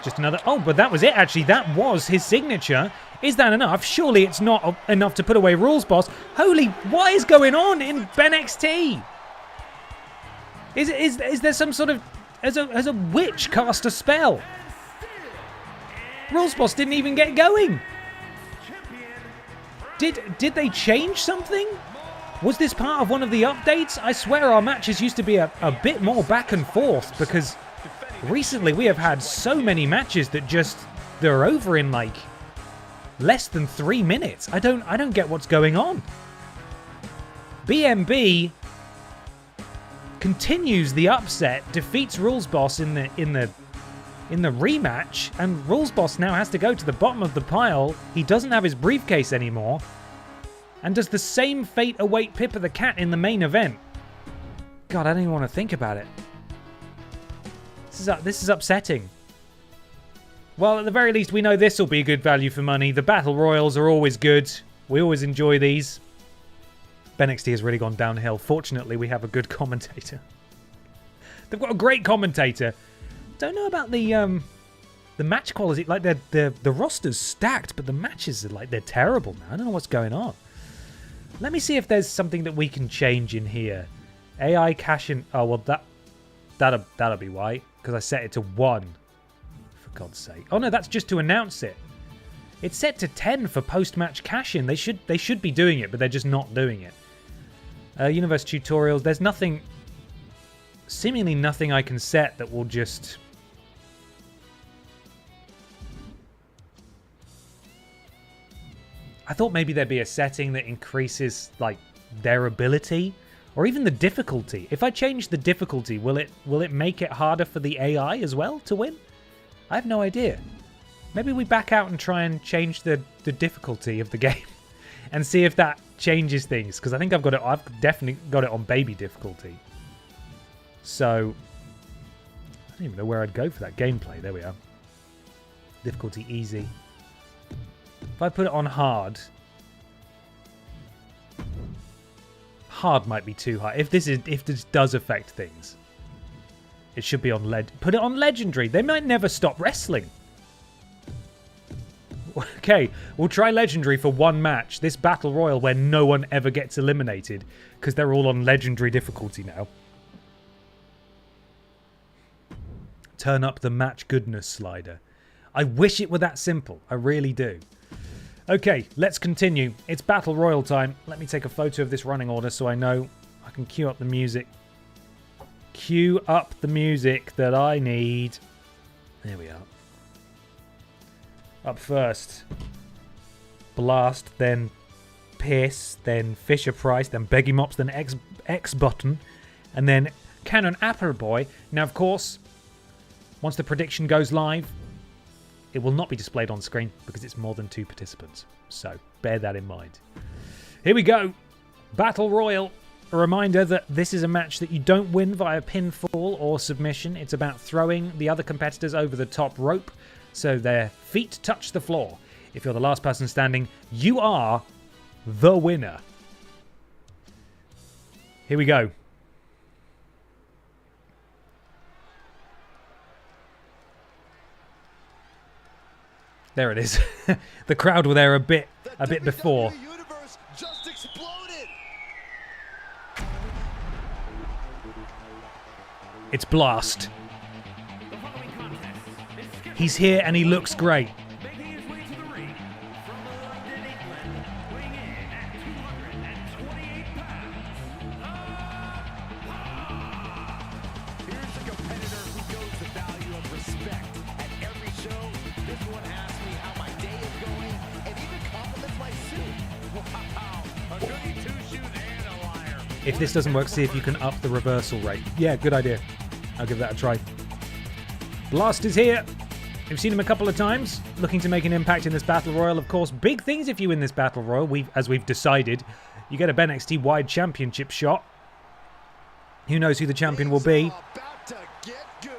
Just another... Oh, but that was it, actually. That was his signature. Is that enough? Surely it's not enough to put away Rules Boss. Holy... What is going on in BENXT? Is there some sort of... Has a witch cast a spell? Rules Boss didn't even get going. Did they change something? Was this part of one of the updates? I swear our matches used to be a bit more back and forth, because... recently, we have had so many matches that they're over in like less than 3 minutes. I don't get what's going on. BMB continues the upset, defeats Rules Boss in the rematch, and Rules Boss now has to go to the bottom of the pile. He doesn't have his briefcase anymore, and does the same fate await Pippa the Cat in the main event. God, I don't even want to think about it. This is upsetting. Well, at the very least, we know this will be good value for money. The Battle Royals are always good. We always enjoy these. BENXT has really gone downhill. Fortunately, we have a good commentator. They've got a great commentator. Don't know about the match quality. Like, the roster's stacked, but the matches are like they're terrible now. I don't know what's going on. Let me see if there's something that we can change in here. AI cash in. Oh well, that'll be why, because I set it to 1. For God's sake. Oh no, that's just to announce it. It's set to 10 for post-match cash-in. They should be doing it, but they're just not doing it. Universe tutorials. There's nothing, seemingly nothing I can set that will just. I thought maybe there'd be a setting that increases like their ability or even the difficulty. If I change the difficulty, will it make it harder for the AI as well to win? I have no idea. Maybe we back out and try and change the difficulty of the game and see if that changes things, because I think I've definitely got it on baby difficulty. So I don't even know where I'd go for that gameplay. There we are. Difficulty easy. If I put it on hard, hard might be too high. If this does affect things, it should be on put it on legendary. They might never stop wrestling. Okay, we'll try legendary for 1 match. This battle royal where no one ever gets eliminated because they're all on legendary difficulty now. Turn up the match goodness slider. I wish it were that simple. I really do. Okay, let's continue. It's battle royal time. Let me take a photo of this running order so I know I can cue up the music. Cue up the music that I need. There we are. Up first, Blast, then Piss, then Fisher Price, then Beggy Mops, then X Button, and then Cannon Appleboy. Now, of course, once the prediction goes live, it will not be displayed on screen because it's more than 2 participants. So bear that in mind. Here we go. Battle Royal. A reminder that this is a match that you don't win via pinfall or submission. It's about throwing the other competitors over the top rope so their feet touch the floor. If you're the last person standing, you are the winner. Here we go. There it is. The crowd were there a bit before. The universe just exploded. It's Blast. He's here and he looks great. Making his way to the ring from London, England, weighing in at 228 pounds. Here's a competitor who knows the value of respect. At every show, this one asks me how my day is going and even compliments my suit. Wow, a goody two-shoes and a liar. If this doesn't work, see if you can up the reversal rate. Yeah, good idea. I'll give that a try. Blast is here. We've seen him a couple of times, looking to make an impact in this Battle Royal. Of course, big things if you win this Battle Royal. As we've decided, you get a BENXT Wide Championship shot. Who knows who the champion will be? About to get good.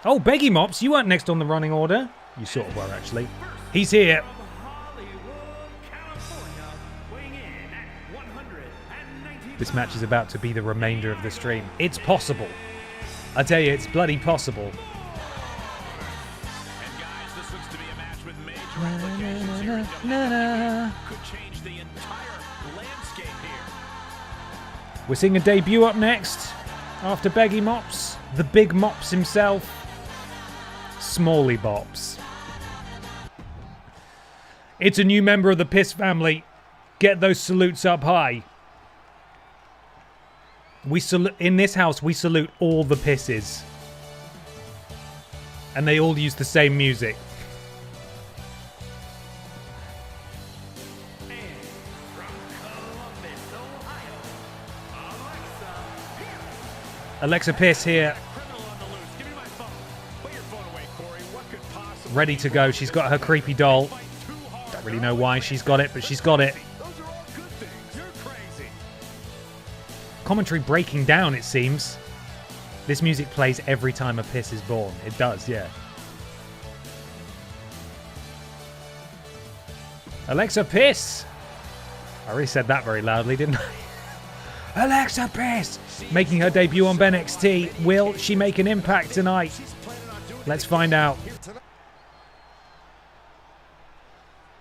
Oh, Beggy Mops, you weren't next on the running order. You sort of were, actually. He's here. From Hollywood, California, weighing in at 190 This match is about to be the remainder of the stream. It's possible. I tell you, it's bloody possible. And guys, this looks to be a match with major implications here in WWE. Could change the entire landscape here. We're seeing a debut up next. After Beggy Mops, the big Mops himself, Smalley Bops. It's a new member of the Piss family. Get those salutes up high. In this house, we salute all the Pisses. And they all use the same music. and from Columbus, Ohio, Alexa Pierce. Alexa Bliss here. Ready to go. She's got her creepy doll. Don't really know why she's got it, but she's got it. Commentary breaking down, it seems. This music plays every time a piss is born. It does, yeah. Alexa Bliss! I already said that very loudly, didn't I? Alexa Bliss! Making her debut on BENXT. Will she make an impact tonight? Let's find out.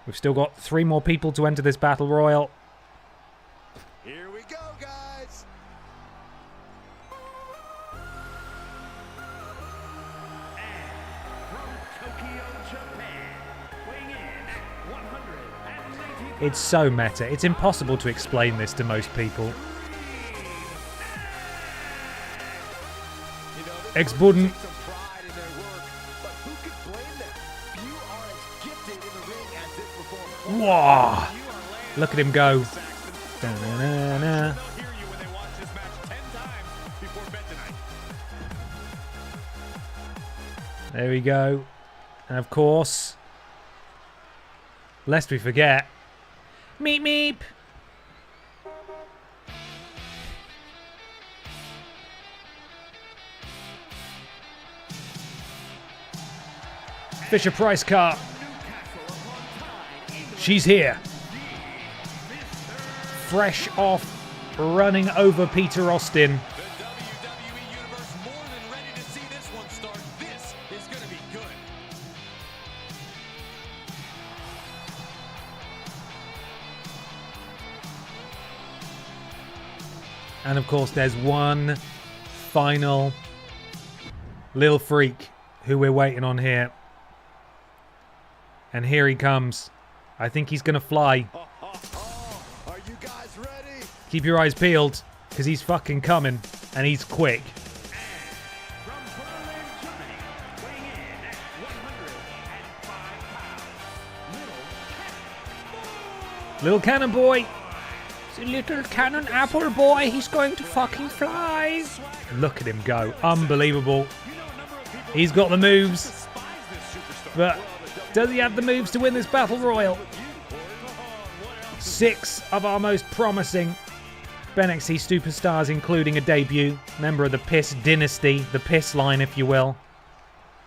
We've still got 3 more people to enter this battle royal. Here we go, guys. It's so meta. It's impossible to explain this to most people. Ex-Budden. Whoa! Look at him go. Da-na-na-na. There we go. And of course, lest we forget, meep meep. Fisher Price car. She's here. Fresh off running over Peter Austin. The WWE Universe more than ready to see this one start. This is going to be good. And of course, there's one final little freak who we're waiting on here. And here he comes. I think he's going to fly. Are you guys ready? Keep your eyes peeled, because he's fucking coming. And he's quick. Little cannon boy. It's a little cannon apple boy. He's going to fucking fly. Look at him go. Unbelievable. He's got the moves. But does he have the moves to win this battle royal? 6 of our most promising BENXT superstars, including a debut member of the Piss dynasty, the Piss line, if you will,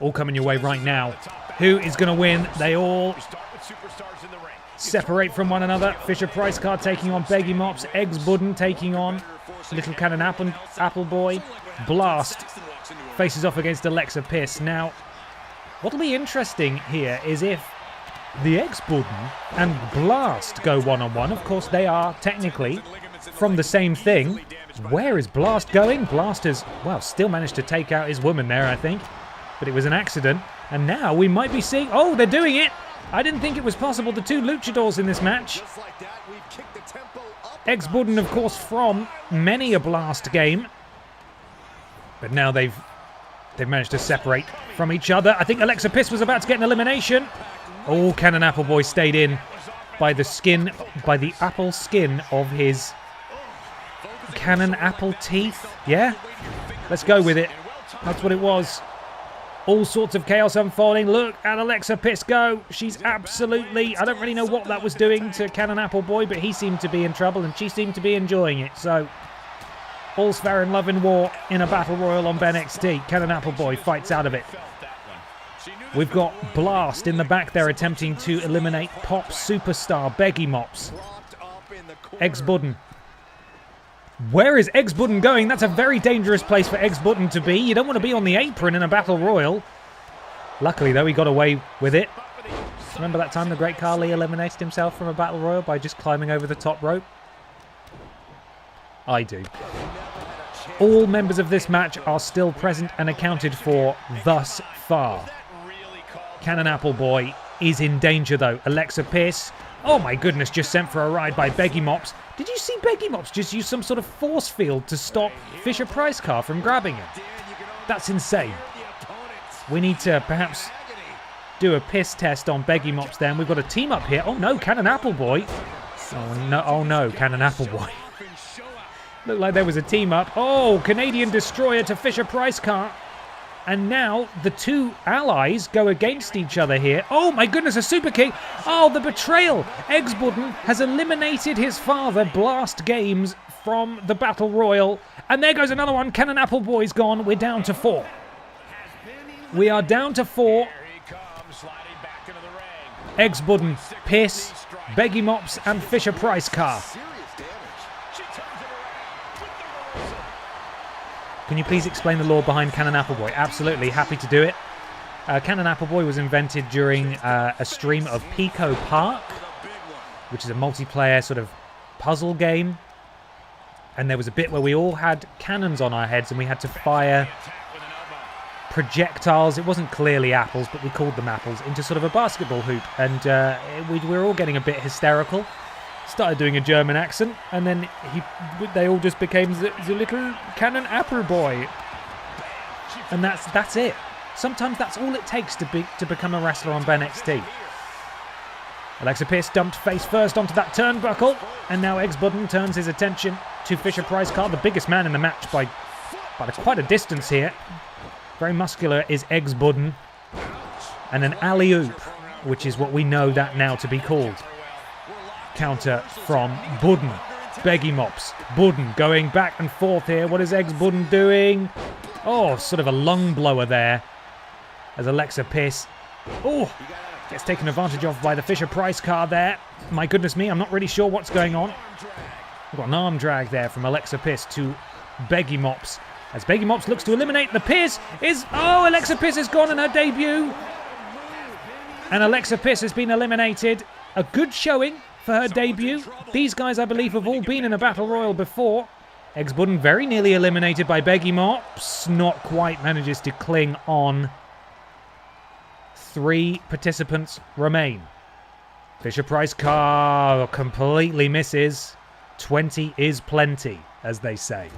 all coming your way right now. Who is going to win? They all separate from one another. Fisher Price card taking on Beggy Mops. Ex-Budden taking on Little Cannon Apple Boy. Blast faces off against Alexa Bliss. Now, what'll be interesting here is if the Ex-Budden and Blast go one-on-one. Of course, they are technically from the same thing. Where is Blast going? Blast has, well, still managed to take out his woman there, I think. But it was an accident. And now we might be seeing... Oh, they're doing it! I didn't think it was possible. The 2 luchadors in this match. Ex-Budden, of course, from many a Blast game. But now they've managed to separate from each other. I think Alexa Bliss was about to get an elimination. Oh, Cannon Apple Boy stayed in by the skin, by the apple skin of his Cannon Apple teeth. Yeah? Let's go with it. That's what it was. All sorts of chaos unfolding. Look at Alexa Bliss go. She's absolutely... I don't really know what that was doing to Cannon Apple Boy, but he seemed to be in trouble and she seemed to be enjoying it. So, all's fair in love and war in a battle royal on BENXT. Cannon Apple Boy fights out of it. We've got Blast in the back there attempting to eliminate pop superstar Beggy Mops. Ex-Budden. Where is Ex-Budden going? That's a very dangerous place for Ex-Budden to be. You don't want to be on the apron in a battle royal. Luckily, though, he got away with it. Remember that time the Great Khali eliminated himself from a battle royal by just climbing over the top rope? I do. All members of this match are still present and accounted for thus far. Cannon Apple Boy is in danger, though. Alexa Bliss, oh my goodness, just sent for a ride by Beggy Mops. Did you see Beggy Mops just use some sort of force field to stop Fisher Price car from grabbing him? That's insane. We need to perhaps do a piss test on Beggy Mops then. We've got a team up here. Oh no, Cannon Apple Boy. Oh no, Cannon Apple Boy. Looked like there was a team up. Oh, Canadian Destroyer to Fisher Price car. And now the two allies go against each other here. Oh my goodness, a super kick. Oh, the betrayal. Eggsbudden has eliminated his father, Blast Games, from the Battle Royal. And there goes another one. Cannon Apple Boy's gone. We're down to 4. We are down to 4. Eggsbudden, Piss, Beggy Mops, and Fisher Price car. Can you please explain the lore behind Cannon Appleboy? Absolutely, happy to do it. Cannon Appleboy was invented during a stream of Pico Park, which is a multiplayer sort of puzzle game. And there was a bit where we all had cannons on our heads and we had to fire projectiles. It wasn't clearly apples, but we called them apples, into sort of a basketball hoop. And we were all getting a bit hysterical. Started doing a German accent, and then they all just became the little Cannon Apple Boy. And that's it. Sometimes that's all it takes to become a wrestler on BENXT. Alexa Pierce dumped face first onto that turnbuckle, and now Eggsbudden turns his attention to Fisher Price car, the biggest man in the match by quite a distance here. Very muscular is Eggsbudden, and an alley-oop, which is what we know that now to be called. Counter from Budden. Beggy Mops. Budden going back and forth here. What is Eggsbudden doing? Oh, sort of a lung blower there. As Alexa Pierce. Oh, gets taken advantage of by the Fisher Price car there. My goodness me, I'm not really sure what's going on. We've got an arm drag there from Alexa Pierce to Beggy Mops. As Beggy Mops looks to eliminate the Pierce Oh, Alexa Pierce has gone in her debut. And Alexa Pierce has been eliminated. A good showing for her debut. These guys, I believe, have all been in a Battle Royal before. Eggsbudden very nearly eliminated by Beggy Mops. Not quite manages to cling on. 3 participants remain. Fisher Price car completely misses. 20 is plenty, as they say.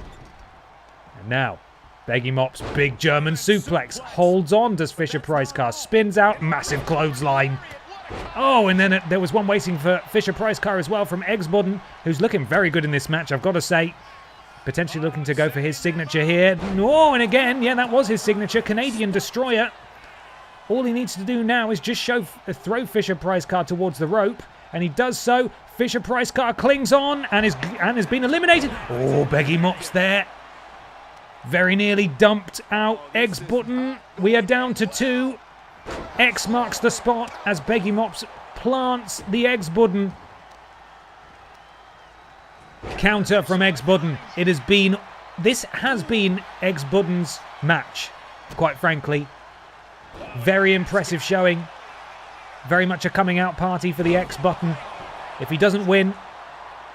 And now, Beggy Mops, big German suplex. Holds on, does Fisher Price car. Spins out, massive clothesline. Oh, and then there was one waiting for Fisher Price car as well from Eggsbudden, who's looking very good in this match, I've got to say. Potentially looking to go for his signature here. Oh, and again, yeah, that was his signature. Canadian Destroyer. All he needs to do now is just throw Fisher Price car towards the rope, and he does so. Fisher Price car clings on and has been eliminated. Oh, Beggy Mops there. Very nearly dumped out Eggsbudden. We are down to 2. X marks the spot as Beggy Mops plants the Eggsbudden. Counter from Eggsbudden. This has been Eggsbudden's match, quite frankly. Very impressive showing. Very much a coming out party for the X-Button. If he doesn't win,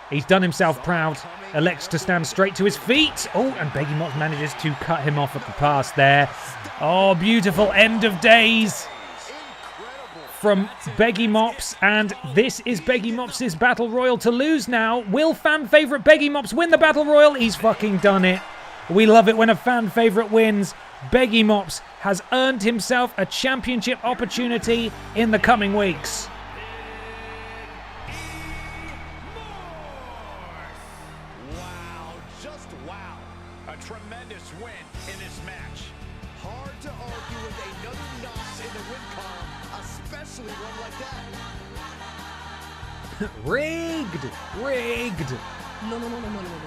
he's done himself proud. Elects to stand straight to his feet. Oh, and Beggy Mops manages to cut him off at the pass there. Oh, beautiful end of days from Beggy Mops. And this is Beggy Mops' Battle Royal to lose now. Will fan favourite Beggy Mops win the Battle Royal? He's fucking done it. We love it when a fan favourite wins. Beggy Mops has earned himself a championship opportunity in the coming weeks. Wow, just wow. A tremendous win in this match. Hard to argue with another notch in the win column, especially one like that. Rigged.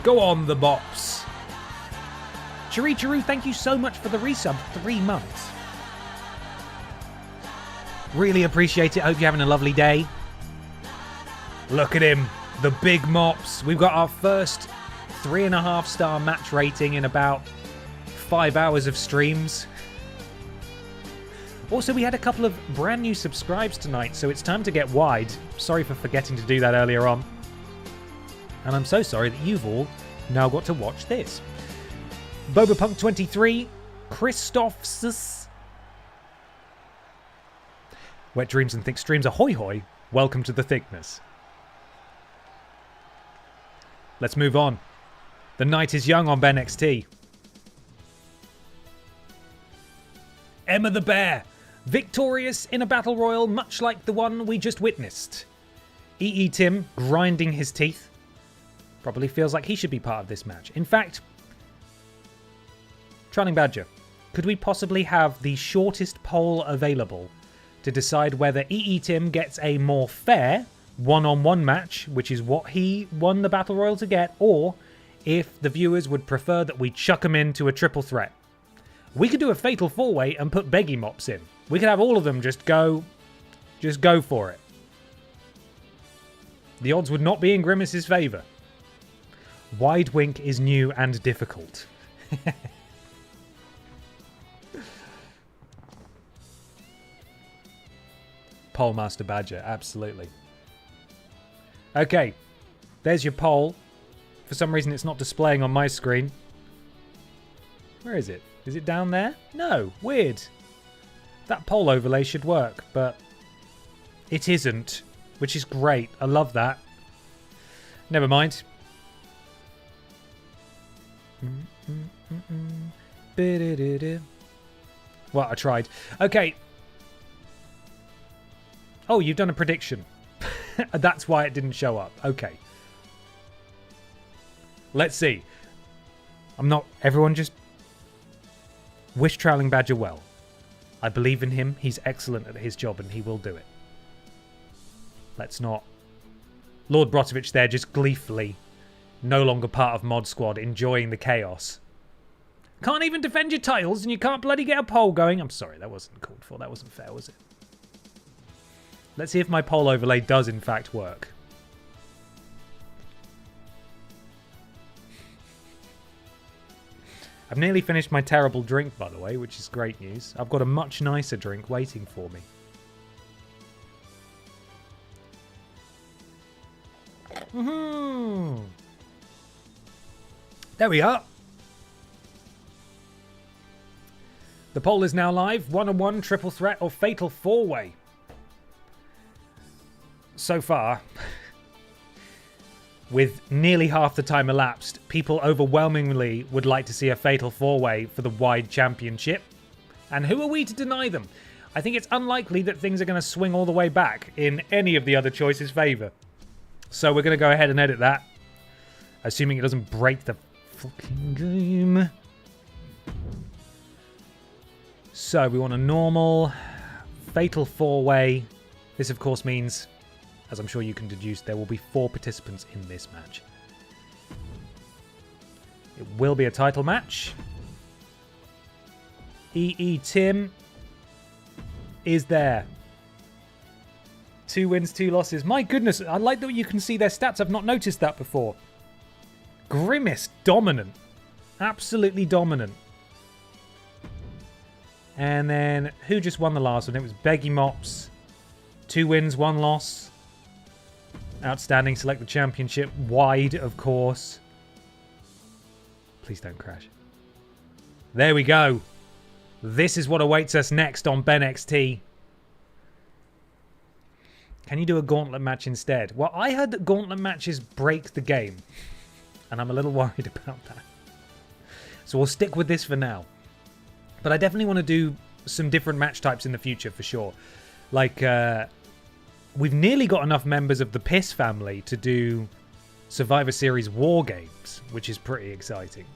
Go on, the Mops. Charicharu, thank you so much for the resub. 3 months. Really appreciate it. Hope you're having a lovely day. Look at him. The big Mops. We've got our first 3.5-star match rating in about 5 hours of streams. Also, we had a couple of brand new subscribes tonight, so it's time to get wide. Sorry for forgetting to do that earlier on. And I'm so sorry that you've all now got to watch this. Bobapunk23, Christophs, Wet Dreams and Thick Streams, ahoy hoy, welcome to the thickness. Let's move on. The night is young on BENXT. Emma the Bear, victorious in a battle royal much like the one we just witnessed. EE Tim grinding his teeth. Probably feels like he should be part of this match. In fact, Trolling Badger, could we possibly have the shortest poll available to decide whether EE Tim gets a more fair one-on-one match, which is what he won the Battle Royal to get, or if the viewers would prefer that we chuck him into a triple threat? We could do a fatal four-way and put Beggy Mops in. We could have all of them just go for it. The odds would not be in Grimace's favour. Wide Wink is new and difficult. Poll Master Badger, absolutely. Okay, there's your poll. For some reason it's not displaying on my screen. Where is it? Is it down there? No, weird. That poll overlay should work, but it isn't, which is great. I love that. Never mind. Well, I tried. Okay. Oh, you've done a prediction. That's why it didn't show up. Okay. Let's see. Everyone just wish Trowling Badger well. I believe in him. He's excellent at his job and he will do it. Let's not. Lord Brotovich there just gleefully, no longer part of Mod Squad, enjoying the chaos. Can't even defend your titles and you can't bloody get a poll going. I'm sorry, that wasn't called for. That wasn't fair, was it? Let's see if my poll overlay does in fact work. I've nearly finished my terrible drink, by the way, which is great news. I've got a much nicer drink waiting for me. Woohoo! There we are. The poll is now live. 1-on-1, triple threat, or fatal four-way. So far, with nearly half the time elapsed, people overwhelmingly would like to see a fatal four-way for the wide championship. And who are we to deny them? I think it's unlikely that things are going to swing all the way back in any of the other choices' favour. So we're going to go ahead and edit that, assuming it doesn't break the fucking game. So we want a normal fatal four-way. This, of course, means, as I'm sure you can deduce, there will be 4 participants in this match. It will be a title match. EE Tim is there. 2 wins, 2 losses. My goodness, I like that you can see their stats. I've not noticed that before. Grimace, dominant. Absolutely dominant. And then, who just won the last one? It was Beggy Mops. 2 wins, 1 loss. Outstanding, select the championship. Wide, of course. Please don't crash. There we go. This is what awaits us next on BENXT. Can you do a gauntlet match instead? Well, I heard that gauntlet matches break the game. And I'm a little worried about that. So we'll stick with this for now. But I definitely want to do some different match types in the future for sure. Like, we've nearly got enough members of the Piss family to do Survivor Series War Games, which is pretty exciting.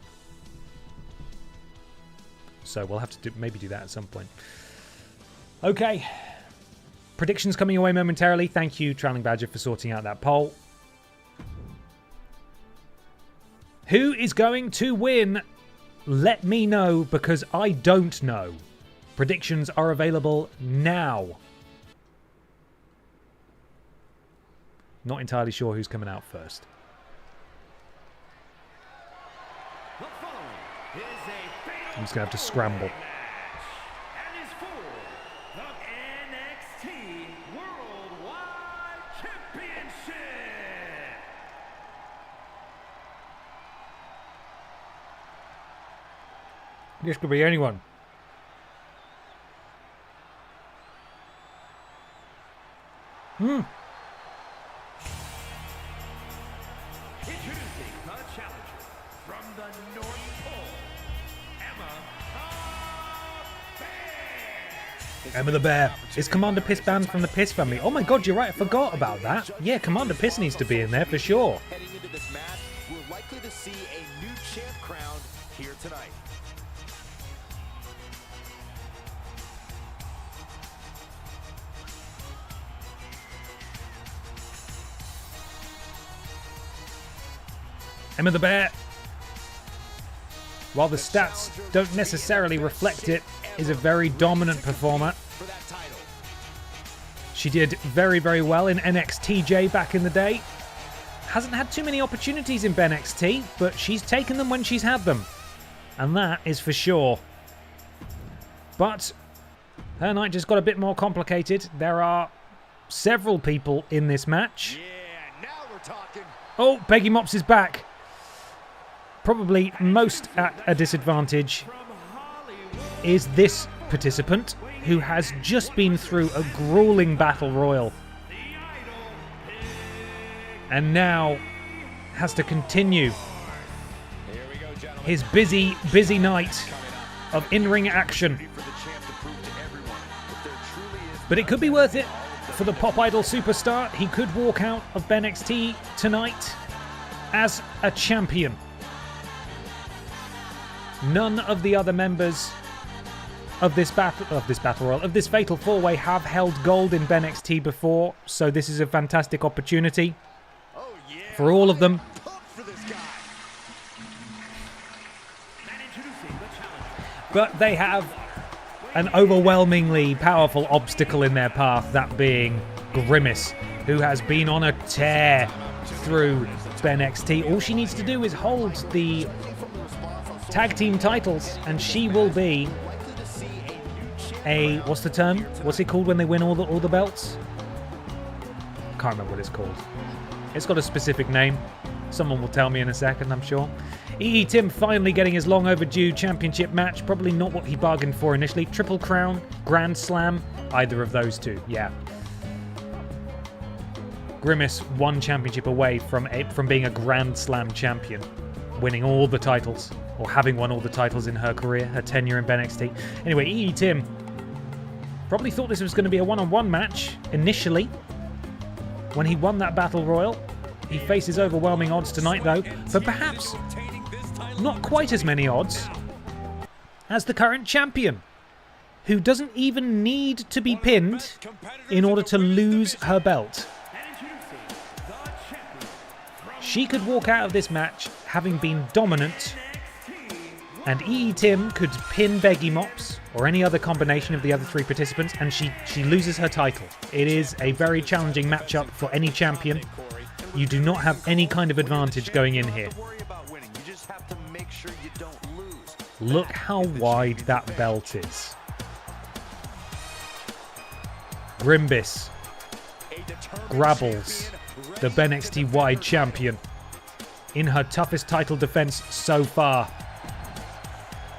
So we'll have to maybe do that at some point. Okay. Predictions coming away momentarily. Thank you, Trowling Badger, for sorting out that poll. Who is going to win? Let me know, because I don't know. Predictions are available now. Not entirely sure who's coming out first. I'm just going to have to scramble. And is for the NXT Worldwide Championship. This could be anyone. Introducing the challenger from the North Pole, Emma the Bear. Is Commander Piss banned from the Piss family? Oh my god, you're right. I forgot about that. Yeah, Commander Piss needs to be in there for sure. Heading into this match, to see a new champ crowned here tonight. Emma the Bear, while the stats don't necessarily reflect it, is a very dominant performer. For that title. She did very, very well in NXTJ back in the day. Hasn't had too many opportunities in BENXT, but she's taken them when she's had them. And that is for sure. But her night just got a bit more complicated. There are several people in this match. Yeah, now we're talking. Oh, Peggy Mops is back. Probably most at a disadvantage is this participant, who has just been through a grueling battle royal and now has to continue his busy night of in-ring action. But it could be worth it for the Pop Idol superstar. He could walk out of BENXT tonight as a champion. None of the other members of this battle royal, of this fatal four-way, have held gold in BENXT before, so this is a fantastic opportunity for all of them. But they have an overwhelmingly powerful obstacle in their path, that being Grimace, who has been on a tear through BENXT. All she needs to do is hold the tag team titles, and she will be a, what's the term? What's it called when they win all the belts? Can't remember what it's called. It's got a specific name. Someone will tell me in a second, I'm sure. EE Tim finally getting his long overdue championship match. Probably not what he bargained for initially. Triple Crown, Grand Slam, either of those two, yeah. Grimace one championship away from being a Grand Slam champion, winning all the titles, or having won all the titles in her career, her tenure in BENXT. Anyway, EE Tim probably thought this was going to be a one-on-one match initially when he won that Battle Royal. He faces overwhelming odds tonight, though, but perhaps not quite as many odds as the current champion, who doesn't even need to be pinned in order to lose her belt. She could walk out of this match having been dominant, and EE Tim could pin Beggy Mops or any other combination of the other three participants, and she loses her title. It is a very challenging matchup for any champion. You do not have any kind of advantage going in here. Look how wide that belt is. Grimace grabbles the BENXT wide champion in her toughest title defense so far.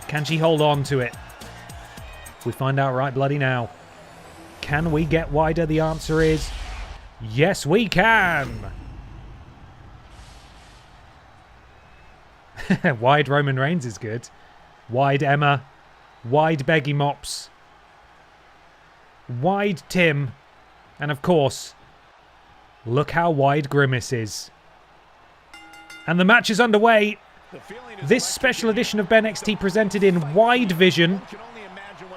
Can she hold on to it? We find out right bloody now. Can we get wider? The answer is yes, we can. Wide Roman Reigns is good. Wide Emma. Wide Beggy Mops. Wide Tim. And of course, look how wide Grimace is. And the match is underway. This special edition of BENXT presented in wide vision.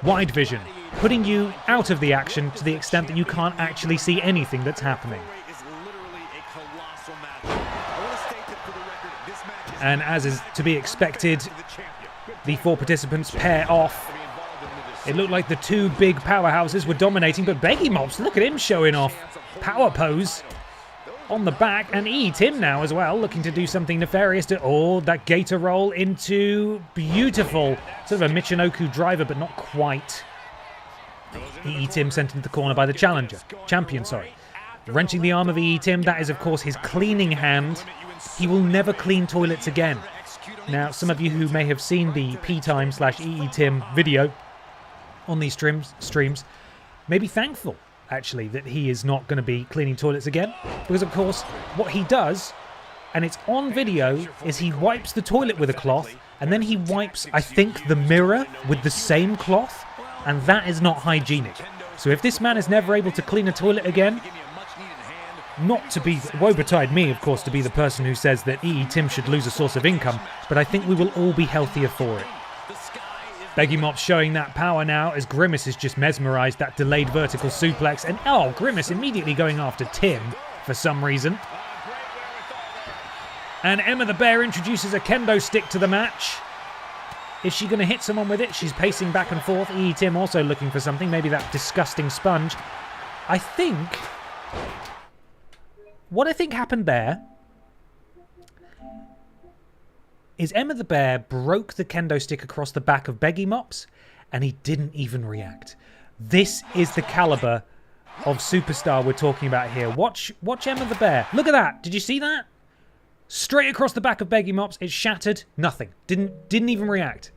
Wide vision. Putting you out of the action to the extent that you can't actually see anything that's happening. And as is to be expected, the four participants pair off. It looked like the two big powerhouses were dominating, but Beggy Mops, look at him showing off. Power pose on the back, and EE Tim now as well, looking to do something nefarious. That gator roll into beautiful, sort of a Michinoku driver, but not quite. EE Tim sent into the corner by the champion. Wrenching the arm of EE Tim, that is of course his cleaning hand. He will never clean toilets again. Now, some of you who may have seen the P-Time/EE Tim video on these streams may be thankful, actually, that he is not going to be cleaning toilets again. Because, of course, what he does, and it's on video, is he wipes the toilet with a cloth, and then he wipes, I think, the mirror with the same cloth, and that is not hygienic. So if this man is never able to clean a toilet again, not to be... Woe betide me, of course, to be the person who says that EE Tim should lose a source of income, but I think we will all be healthier for it. Beggy Mops showing that power now as Grimace is just mesmerised, that delayed vertical suplex. And, oh, Grimace immediately going after Tim for some reason. And Emma the Bear introduces a kendo stick to the match. Is she going to hit someone with it? She's pacing back and forth. EE Tim also looking for something, maybe that disgusting sponge. I think... What I think happened there is Emma the Bear broke the kendo stick across the back of Beggy Mops, and he didn't even react. This is the caliber of superstar we're talking about here. Watch Emma the Bear. Look at that. Did you see that? Straight across the back of Beggy Mops. It shattered. Nothing. Didn't even react.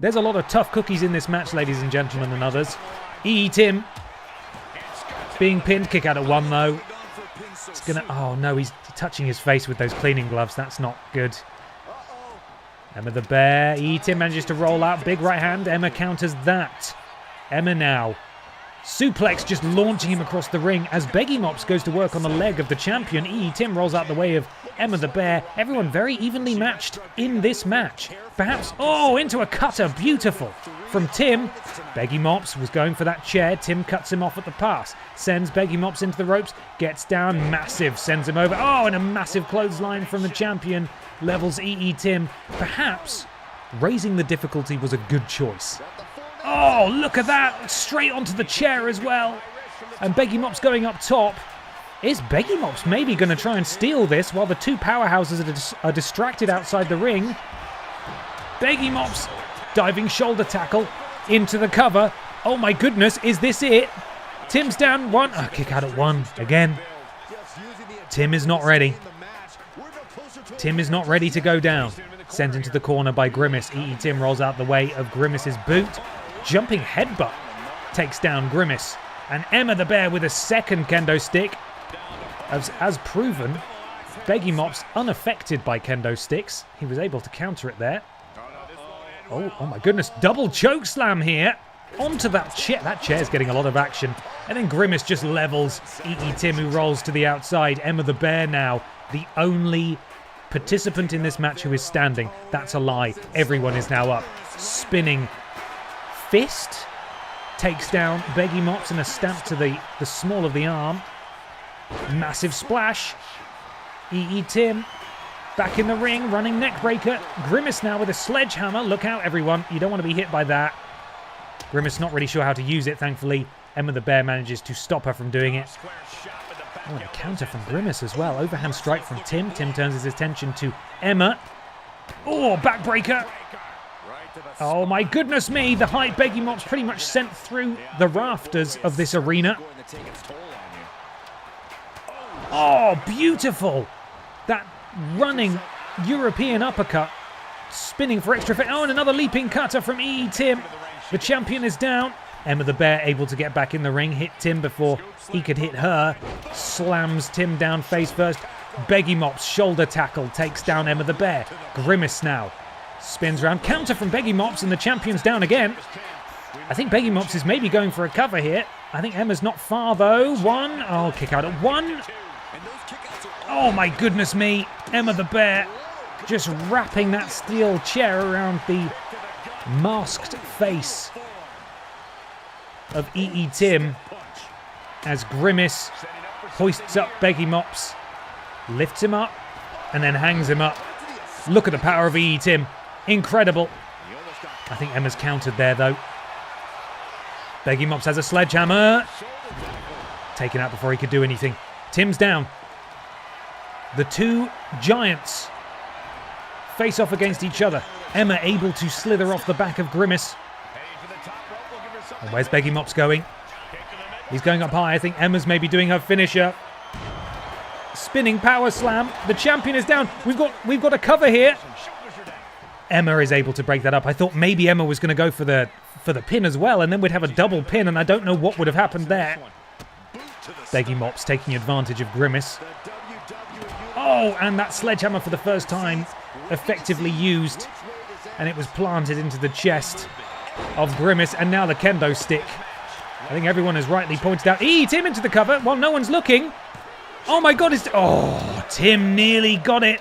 There's a lot of tough cookies in this match, ladies and gentlemen, and others. EE Tim being pinned. Kick out at 1, though. It's gonna... Oh, no, he's touching his face with those cleaning gloves. That's not good. Emma the Bear. EE Tim manages to roll out. Big right hand. Emma counters that. Emma now. Suplex just launching him across the ring as Beggy Mops goes to work on the leg of the champion. EE Tim rolls out the way of Emma the Bear. Everyone very evenly matched in this match. Perhaps... Oh, into a cutter. Beautiful. From Tim. Beggy Mops was going for that chair. Tim cuts him off at the pass. Sends Beggy Mops into the ropes. Gets down. Massive. Sends him over. Oh, and a massive clothesline from the champion. Levels EE Tim. Perhaps raising the difficulty was a good choice. Oh, look at that. Straight onto the chair as well. And Beggy Mops going up top. Is Beggy Mops maybe going to try and steal this while the two powerhouses are distracted outside the ring? Beggy Mops diving shoulder tackle into the cover. Oh my goodness, is this it? Tim's down 1. Oh, kick out at 1 again. Tim is not ready. Tim is not ready to go down. Sent into the corner by Grimace. EE Tim rolls out the way of Grimace's boot. Jumping headbutt takes down Grimace. And Emma the Bear with a second kendo stick. As proven, Beggy Mops unaffected by kendo sticks. He was able to counter it there. Oh my goodness. Double choke slam here. Onto that chair. That chair's getting a lot of action. And then Grimace just levels EE Tim, who rolls to the outside. Emma the Bear now, the only participant in this match who is standing. That's a lie. Everyone is now up. Spinning fist takes down Beggy Mops and a stamp to the small of the arm. Massive splash. EE Tim back in the ring, running neck breaker. Grimace now with a sledgehammer. Look out, everyone. You don't want to be hit by that. Grimace not really sure how to use it, thankfully. Emma the Bear manages to stop her from doing it. Oh, and a counter from Grimace as well. Overhand strike from Tim. Tim turns his attention to Emma. Oh, backbreaker. Oh my goodness me. The high Beggy Mops pretty much sent through the rafters of this arena. Oh, beautiful. That running European uppercut. Spinning for extra effect. Oh, and another leaping cutter from EE Tim. The champion is down. Emma the Bear able to get back in the ring. Hit Tim before he could hit her. Slams Tim down face first. Beggy Mops shoulder tackle takes down Emma the Bear. Grimace now spins around. Counter from Beggy Mops and the champion's down again. I think Beggy Mops is maybe going for a cover here. I think Emma's not far though. 1. Oh, kick out at 1. Oh my goodness me. Emma the Bear just wrapping that steel chair around the masked face of EE Tim as Grimace hoists up Beggy Mops, lifts him up, and then hangs him up. Look at the power of EE Tim. Incredible. I think Emma's countered there, though. Beggy Mops has a sledgehammer. Taken out before he could do anything. Tim's down. The two giants face off against each other. Emma able to slither off the back of Grimace. And where's Beggy Mops going? He's going up high. I think Emma's maybe doing her finisher. Spinning power slam. The champion is down. We've got a cover here. Emma is able to break that up. I thought maybe Emma was going to go for the pin as well, and then we'd have a double pin, and I don't know what would have happened there. Beggy Mops taking advantage of Grimace. Oh, and that sledgehammer for the first time effectively used, and it was planted into the chest of Grimace, and now the kendo stick. I think everyone has rightly pointed out. EE Tim into the cover while no one's looking. Oh my God, Tim nearly got it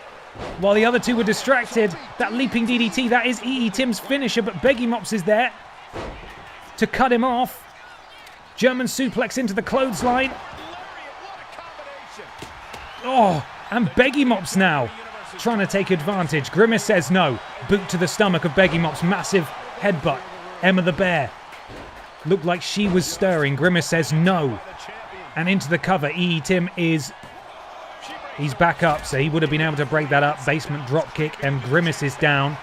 while the other two were distracted. That leaping DDT, that is EE Tim's finisher, but Beggy Mops is there to cut him off. German suplex into the clothesline. Oh, and Beggy Mops now trying to take advantage. Grimace says no. Boot to the stomach of Beggy Mops. Massive headbutt. Emma the Bear looked like she was stirring. Grimace says no. And into the cover. EE Tim he's back up, so he would have been able to break that up. Basement dropkick, and Grimace is down.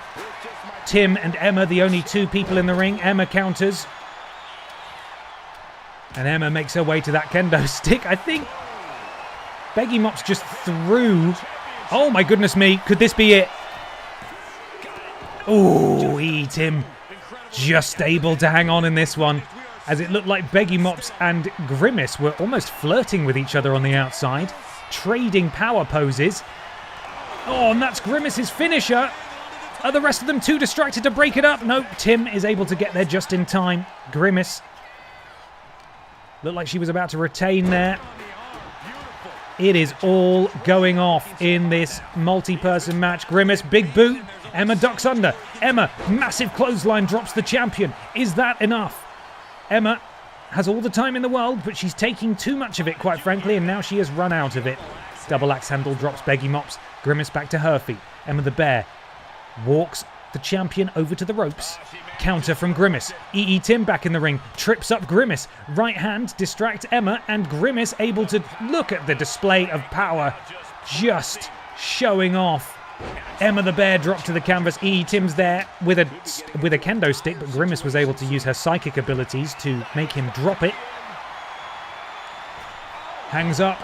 Tim and Emma, the only two people in the ring. Emma counters. And Emma makes her way to that kendo stick. I think Beggy Mops just threw. Oh my goodness me, could this be it? Oh, EE Tim just able to hang on in this one, as it looked like Beggy Mops and Grimace were almost flirting with each other on the outside, trading power poses. Oh, and that's Grimace's finisher. Are the rest of them too distracted to break it up? No, Tim is able to get there just in time. Grimace looked like she was about to retain there. It is all going off in this multi-person match. Grimace, big boot. Emma ducks under. Emma, massive clothesline, drops the champion. Is that enough? Emma has all the time in the world, but she's taking too much of it, quite frankly, and now she has run out of it. Double axe handle drops Beggy Mops. Grimace back to her feet. Emma the Bear walks the champion over to the ropes. Counter from Grimace. EE Tim back in the ring. Trips up Grimace. Right hand distracts Emma, and Grimace able to look at the display of power. Just showing off. Emma the Bear dropped to the canvas. EE Tim's there with a kendo stick, but Grimace was able to use her psychic abilities to make him drop it. Hangs up.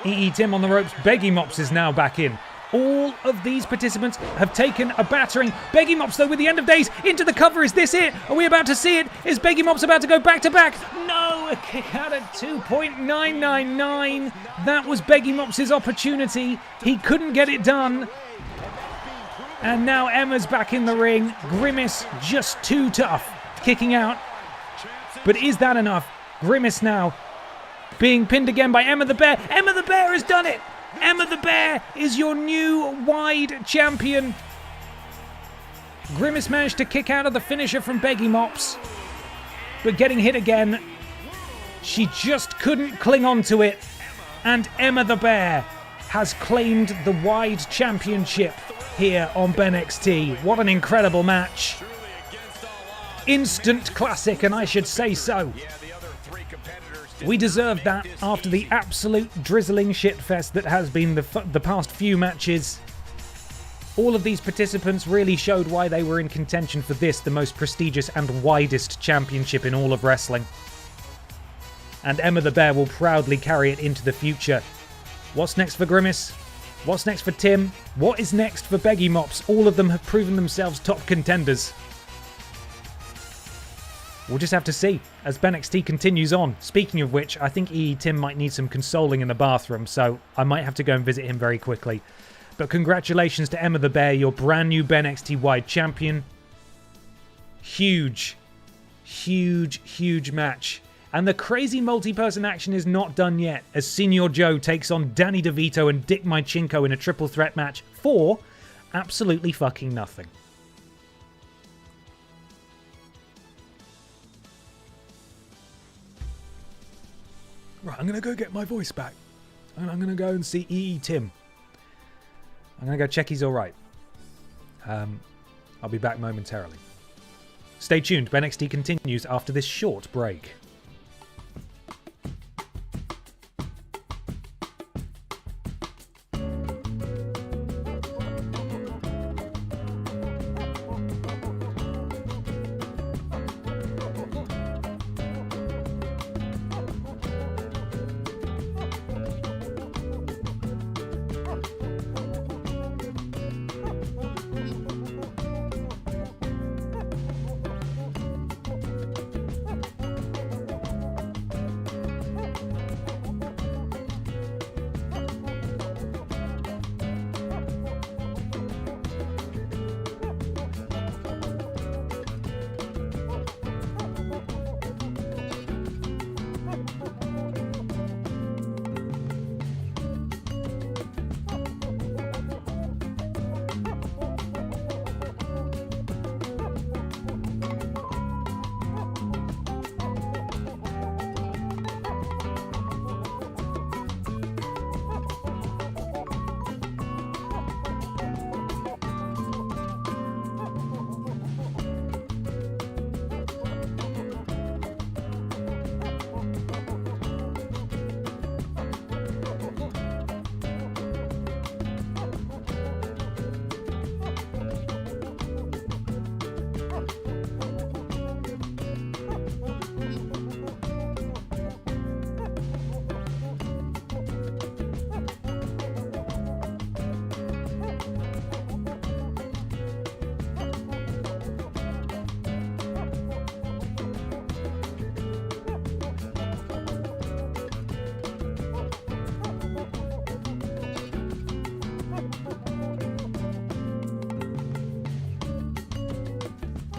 EE Tim on the ropes. Beggy Mops is now back in. All of these participants have taken a battering. Beggy Mops, though, with the end of days, into the cover. Is this it? Are we about to see it? Is Beggy Mops about to go back to back? No, a kick out at 2.999. That was Beggy Mops' opportunity. He couldn't get it done. And now Emma's back in the ring. Grimace just too tough, kicking out. But is that enough? Grimace now being pinned again by Emma the Bear. Emma the Bear has done it. Emma the Bear is your new wide champion. Grimace managed to kick out of the finisher from Beggy Mops, but getting hit again, she just couldn't cling on to it. And Emma the Bear has claimed the wide championship here on BENXT. What an incredible match. Instant classic, and I should say so. We deserved that after the absolute drizzling shitfest that has been the past few matches. All of these participants really showed why they were in contention for this, the most prestigious and widest championship in all of wrestling. And Emma the Bear will proudly carry it into the future. What's next for Grimace? What's next for Tim? What is next for Beggy Mops? All of them have proven themselves top contenders. We'll just have to see as BENXT continues on. Speaking of which, I think EE Tim might need some consoling in the bathroom, so I might have to go and visit him very quickly. But congratulations to Emma the Bear, your brand new BENXT Wide Champion. Huge, huge, huge match. And the crazy multi-person action is not done yet, as Senior Joe takes on Danny DeVito and Dick Mychinko in a triple threat match for absolutely fucking nothing. Right, I'm going to go get my voice back. And I'm going to go and see EE Tim. I'm going to go check he's alright. I'll be back momentarily. Stay tuned, BENXT continues after this short break.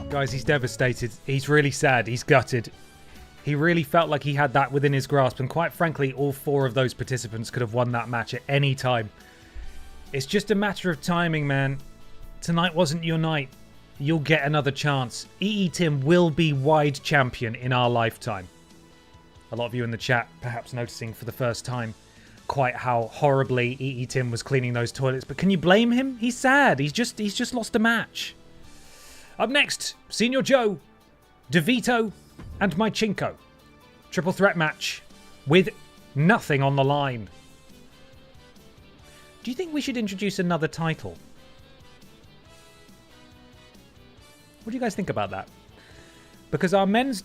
Guys, he's devastated. He's really sad. He's gutted. He really felt like he had that within his grasp. And quite frankly, all 4 of those participants could have won that match at any time. It's just a matter of timing, man. Tonight wasn't your night. You'll get another chance. EE Tim will be wide champion in our lifetime. A lot of you in the chat perhaps noticing for the first time quite how horribly EE Tim was cleaning those toilets. But can you blame him? He's sad. He's just lost a match. Up next, Senior Joe, DeVito, and Mychinko. Triple threat match with nothing on the line. Do you think we should introduce another title? What do you guys think about that? Because our men's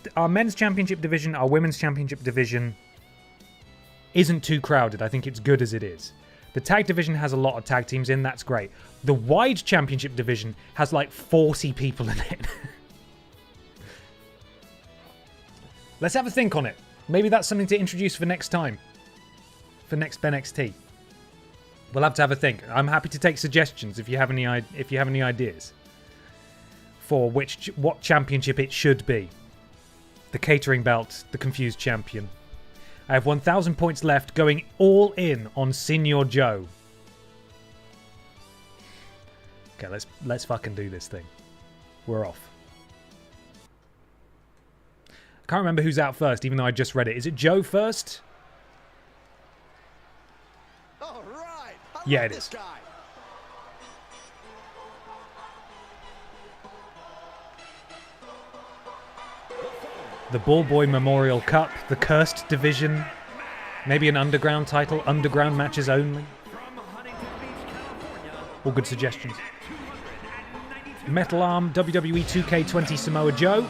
championship division, our women's championship division isn't too crowded. I think it's good as it is. The tag division has a lot of tag teams in. That's great. The wide championship division has like 40 people in it. Let's have a think on it. Maybe that's something to introduce for next time. For next BENXT. We'll have to have a think. I'm happy to take suggestions if you have any ideas for what championship it should be. The catering belt, the confused champion. I have 1,000 points left, going all in on Senior Joe. Okay, let's fucking do this thing. We're off. I can't remember who's out first, even though I just read it. Is it Joe first? All right. Yeah, it is. Guy. The Ball Boy Memorial Cup, the Cursed Division, maybe an underground title, underground matches only. All good suggestions. Metal Arm, WWE 2K20 Samoa Joe.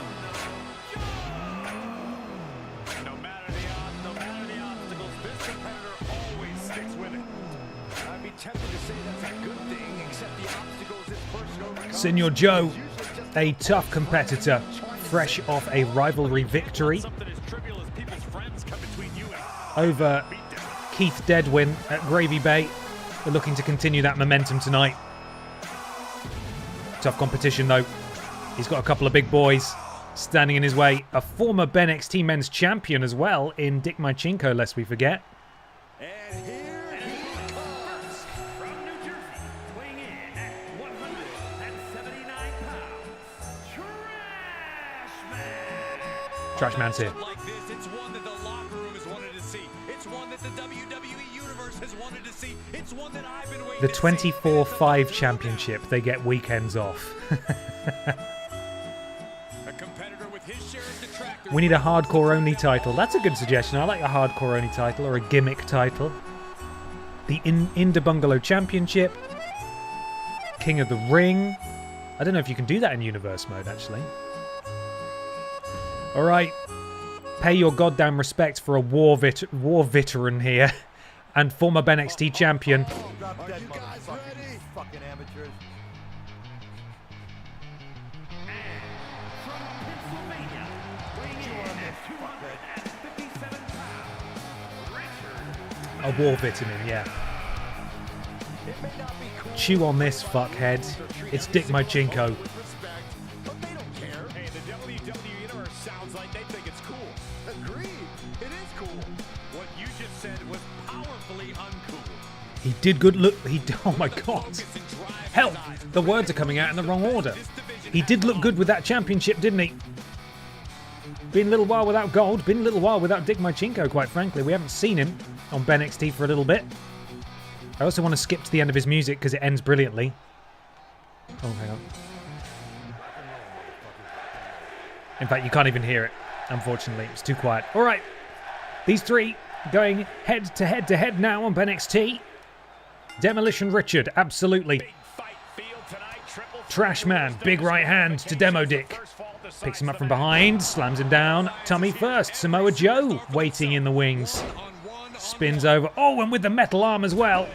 No matter the odds, no matter the obstacles, this competitor always sticks with it. I'd be tempted to say that's a good thing, except the obstacles this person overcomes. Senior Joe, a tough competitor, fresh off a rivalry victory over Keith Deadwin at Gravy Bay. We're looking to continue that momentum tonight. Tough competition though. He's got a couple of big boys standing in his way. A former BENXT men's champion as well in Dick Mychinko, lest we forget. And here he comes From New Jersey, weighing in at 179 pounds, Trash Man's here. like this, it's one that the locker room has wanted to see. It's one that the WWE universe has wanted to see. It's one that I've been waiting The to see. 24-5 championship. They get weekends off. A competitor with his share of detractors. We need a hardcore only title. That's a good suggestion. I like a hardcore only title or a gimmick title. The Inda Bungalow Championship. King of the Ring. I don't know if you can do that in universe mode, actually. All right. Pay your goddamn respect for a war veteran here. And former BENXT champion. Are you guys ready? Fucking amateurs. From Pennsylvania, weighing in at 257 pounds, Richard A war vitamin, yeah. It may not be cool. Chew on this, fuckhead. It's Dick Mychinko. With respect, but they don't care. Hey, the WWE universe sounds like they think it's cool. Agreed. It is cool. What you just said was powerfully uncool. He did good look. Oh my god. Help! The words are coming out in the wrong order. He did look good with that championship, didn't he? Been a little while without gold. Been a little while without Dick Mychinko, quite frankly. We haven't seen him on BENXT for a little bit. I also want to skip to the end of his music because it ends brilliantly. Oh, hang on. In fact, you can't even hear it, unfortunately. It's too quiet. All right. These three going head to head now on BENXT. Demolition Richard, absolutely. Trash Man, big right hand to Demo Dick. Picks him up from behind, slams him down. Tummy first, Samoa Joe waiting in the wings. Spins over. Oh, and with the metal arm as well.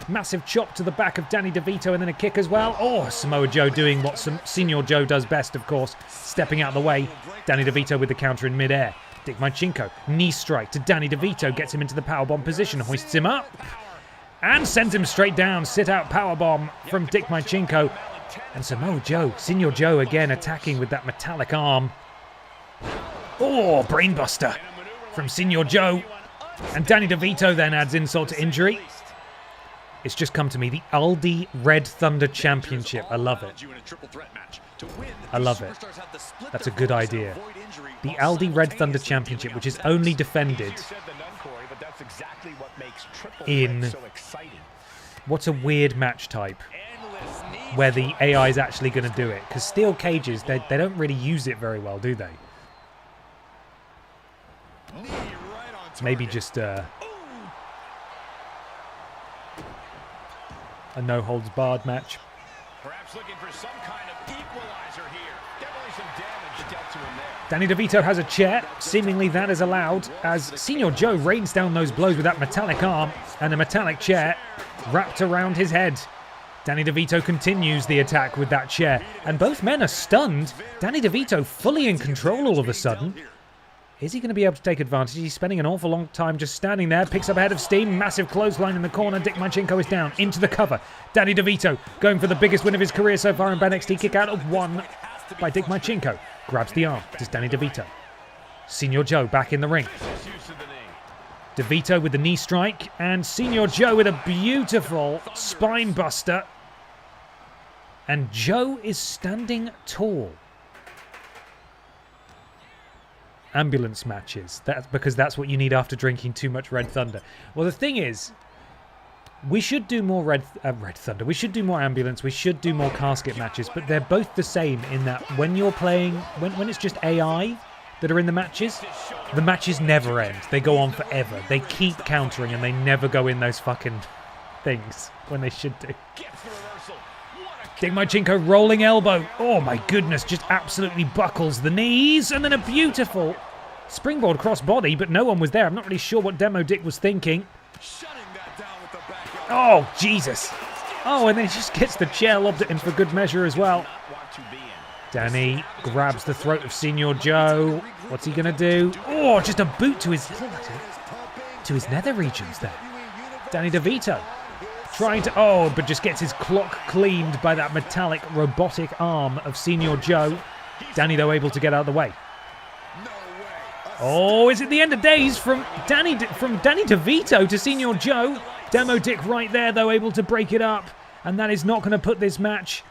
Massive chop to the back of Danny DeVito and then a kick as well. Oh, Samoa Joe doing what Senior Joe does best, of course. Stepping out of the way. Danny DeVito with the counter in midair. Dick Mychinko, knee strike to Danny DeVito. Gets him into the powerbomb position. Hoists him up. And sends him straight down. Sit out powerbomb from Dick Mychinko. And Samoa Joe, Senior Joe again attacking with that metallic arm. Oh, brainbuster from Senior Joe. And Danny DeVito then adds insult to injury. It's just come to me, the Aldi Red Thunder Championship. I love it. I love it. That's a good idea. The Aldi Red Thunder Championship, which is only defended in... What's a weird match type where the AI is actually going to do it? Because steel cages, they don't really use it very well, do they? Maybe just a no-holds-barred match. Perhaps looking for some kind of equalizer here. Definitely some damage dealt to him there. Danny DeVito has a chair. Seemingly that is allowed as Senior Joe rains down those blows with that metallic arm and a metallic chair wrapped around his head. Danny DeVito continues the attack with that chair, and both men are stunned. Danny DeVito fully in control all of a sudden. Is he going to be able to take advantage? He's spending an awful long time just standing there. Picks up a head of steam. Massive clothesline in the corner. Dick Manchenko is down. Into the cover. Danny DeVito going for the biggest win of his career so far in BENXT. Kick out of one by Dick Manchenko. Grabs the arm. Does Danny DeVito. Senior Joe back in the ring. DeVito with the knee strike. And Senior Joe with a beautiful spine buster. And Joe is standing tall. Ambulance matches. That's because that's what you need after drinking too much Red Thunder. Well, the thing is, we should do more Red Thunder. We should do more ambulance. We should do more casket matches. But they're both the same in that when you're playing, when it's just AI that are in the matches never end. They go on forever. They keep countering and they never go in those fucking things when they should do. Dick Manchenko rolling elbow. Oh my goodness, just absolutely buckles the knees. And then a beautiful springboard crossbody, but no one was there. I'm not really sure what Demo Dick was thinking. Oh, Jesus. Oh, and then he just gets the chair lobbed at him for good measure as well. Danny grabs the throat of Senior Joe. What's he going to do? Oh, just a boot to his nether regions there. Danny DeVito. Trying to, but just gets his clock cleaned by that metallic robotic arm of Senior Joe. Danny, though, able to get out of the way. Oh, is it the end of days from Danny DeVito to Senior Joe? Demo Dick right there, though, able to break it up. And that is not going to put this match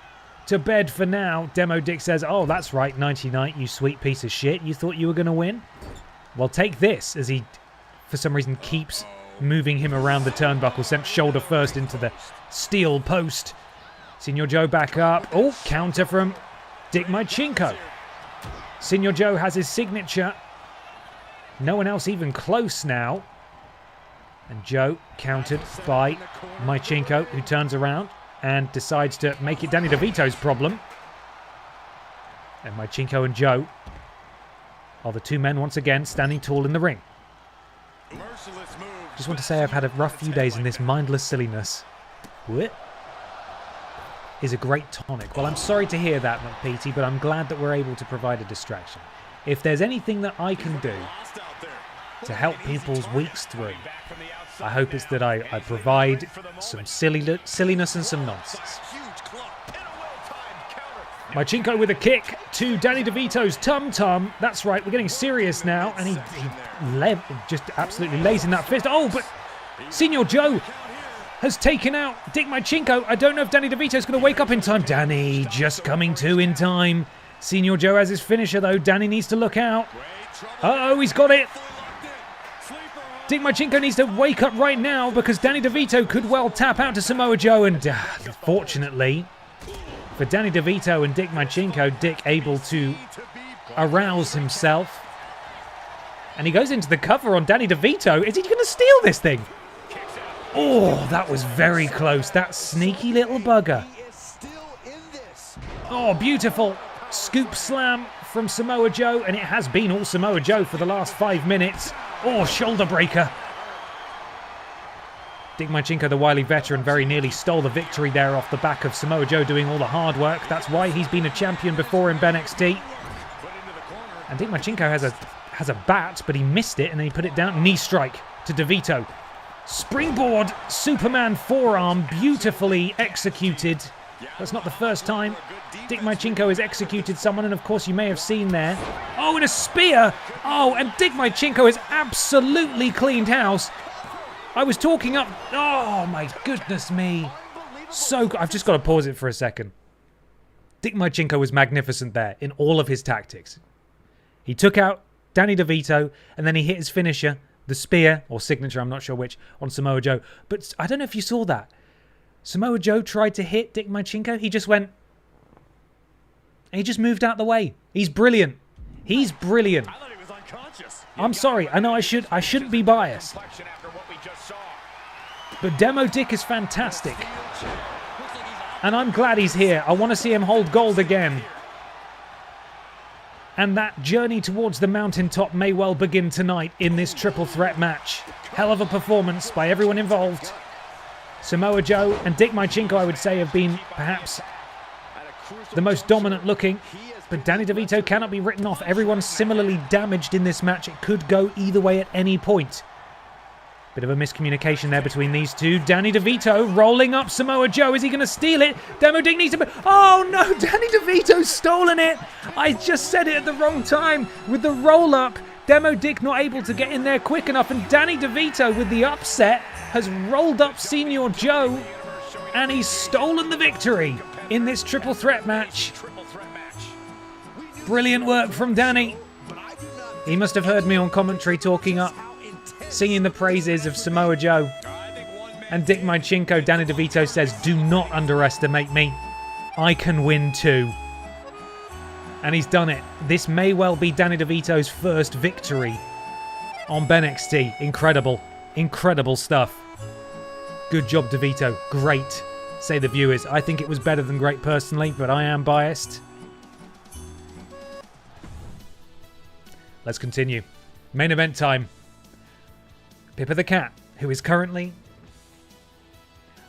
to bed for now. Demo Dick says, oh, that's right, 99, you sweet piece of shit. You thought you were going to win? Well, take this, as he, for some reason, keeps moving him around the turnbuckle, sent shoulder first into the steel post. Senior Joe back up. Oh, counter from Dick Manchenko. Senior Joe has his signature. No one else even close now. And Joe countered by Manchenko, who turns around and decides to make it Danny DeVito's problem. And Manchenko and Joe are the two men once again standing tall in the ring. Just want to say I've had a rough few days and this mindless silliness is a great tonic. Well, I'm sorry to hear that, McPeety, but I'm glad that we're able to provide a distraction. If there's anything that I can do to help people's weeks through, I hope it's that I provide some silliness and some nonsense. Manchenko with a kick to Danny DeVito's tum-tum. That's right, we're getting serious now. And he just absolutely lays in that fist. Oh, but Senior Joe has taken out Dick Manchenko. I don't know if Danny DeVito's going to wake up in time. Danny just coming to in time. Senior Joe has his finisher, though. Danny needs to look out. Uh-oh, he's got it. Dick Manchenko needs to wake up right now because Danny DeVito could well tap out to Samoa Joe. And fortunately for Danny DeVito and Dick Manchenko, Dick able to arouse himself. And he goes into the cover on Danny DeVito. Is he going to steal this thing? Oh, that was very close. That sneaky little bugger. Oh, beautiful scoop slam from Samoa Joe. And it has been all Samoa Joe for the last 5 minutes. Oh, shoulder breaker. Dick Manchenko, the wily veteran, very nearly stole the victory there off the back of Samoa Joe doing all the hard work. That's why he's been a champion before in BENXT. And Dick Manchenko has a bat, but he missed it and then he put it down. Knee strike to DeVito. Springboard Superman forearm, beautifully executed That's not the first time Dick Mychinko has executed someone, and of course you may have seen there. Oh, and a spear! Oh, and Dick Mychinko has absolutely cleaned house. I was talking up... Oh, my goodness me. So... I've just got to pause it for a second. Dick Mychinko was magnificent there in all of his tactics. He took out Danny DeVito, and then he hit his finisher, the spear, or signature, I'm not sure which, on Samoa Joe. But I don't know if you saw that. Samoa Joe tried to hit Dick Mychinko. He just went... He just moved out the way. He's brilliant. He's brilliant. I'm sorry. I know I shouldn't be biased. But Demo Dick is fantastic. And I'm glad he's here. I want to see him hold gold again. And that journey towards the mountaintop may well begin tonight in this triple threat match. Hell of a performance by everyone involved. Samoa Joe and Dick Mychinko, I would say, have been perhaps the most dominant looking. But Danny DeVito cannot be written off. Everyone's similarly damaged in this match. It could go either way at any point. Bit of a miscommunication there between these two. Danny DeVito rolling up Samoa Joe. Is he going to steal it? Demo Dick needs to... Oh no, Danny DeVito's stolen it. I just said it at the wrong time. With the roll up, Demo Dick not able to get in there quick enough. And Danny DeVito with the upset has rolled up Senior Joe. And he's stolen the victory in this triple threat match. Brilliant work from Danny. He must have heard me on commentary talking up, singing the praises of Samoa Joe. And Dick Mychinko, Danny DeVito says, do not underestimate me. I can win too. And he's done it. This may well be Danny DeVito's first victory on BENXT. Incredible. Incredible stuff. Good job, DeVito. Great, say the viewers. I think it was better than great personally, but I am biased. Let's continue. Main event time. Pippa the Cat, who is currently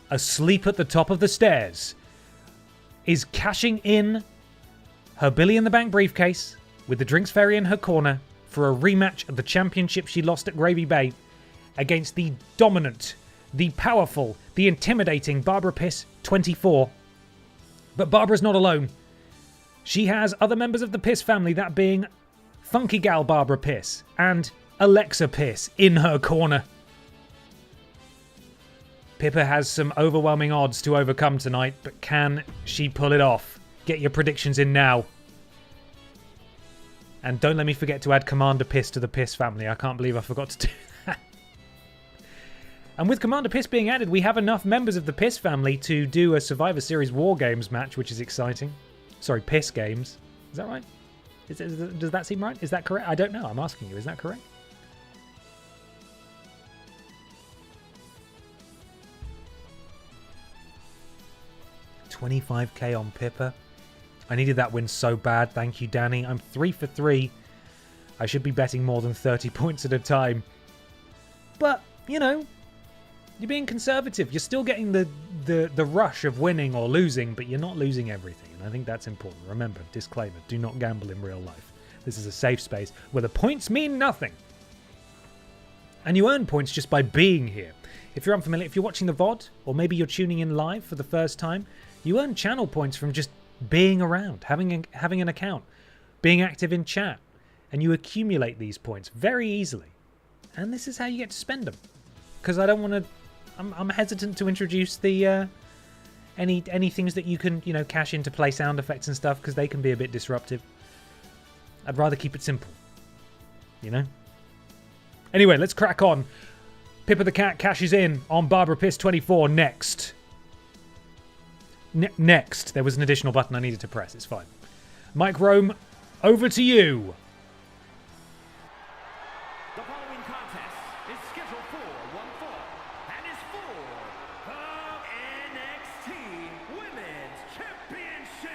asleep at the top of the stairs, is cashing in her Billy in the Bank briefcase with the Drinks Fairy in her corner for a rematch of the championship she lost at Gravy Bay against the dominant, the powerful, the intimidating Barbara Piss 24. But Barbara's not alone. She has other members of the Piss family, that being Funky Gal Barbara Piss and Alexa Piss in her corner. Pippa has some overwhelming odds to overcome tonight, but can she pull it off? Get your predictions in now. And don't let me forget to add Commander Piss to the Piss family. I can't believe I forgot to do that. And with Commander Piss being added, we have enough members of the Piss family to do a Survivor Series War Games match, which is exciting. Sorry, Piss Games. Is that right? Does that seem right? Is that correct? I don't know. I'm asking you. Is that correct? $25k on Pippa. I needed that win so bad. Thank you, Danny. I'm 3 for 3. I should be betting more than 30 points at a time. But, you know, you're being conservative. You're still getting the rush of winning or losing, but you're not losing everything. And I think that's important. Remember, disclaimer, do not gamble in real life. This is a safe space where the points mean nothing. And you earn points just by being here. If you're unfamiliar, if you're watching the VOD, or maybe you're tuning in live for the first time, you earn channel points from just being around, having an account, being active in chat, and you accumulate these points very easily. And this is how you get to spend them. Because I don't want to... I'm hesitant to introduce the any things that you can, you know, cash in to play sound effects and stuff, because they can be a bit disruptive. I'd rather keep it simple, you know? Anyway, let's crack on. Pippa the Cat cashes in on Barbara Piss 24 next. Next. There was an additional button I needed to press. It's fine. Mike Rome, over to you. The following contest is scheduled for one fall and is for the NXT Women's Championship.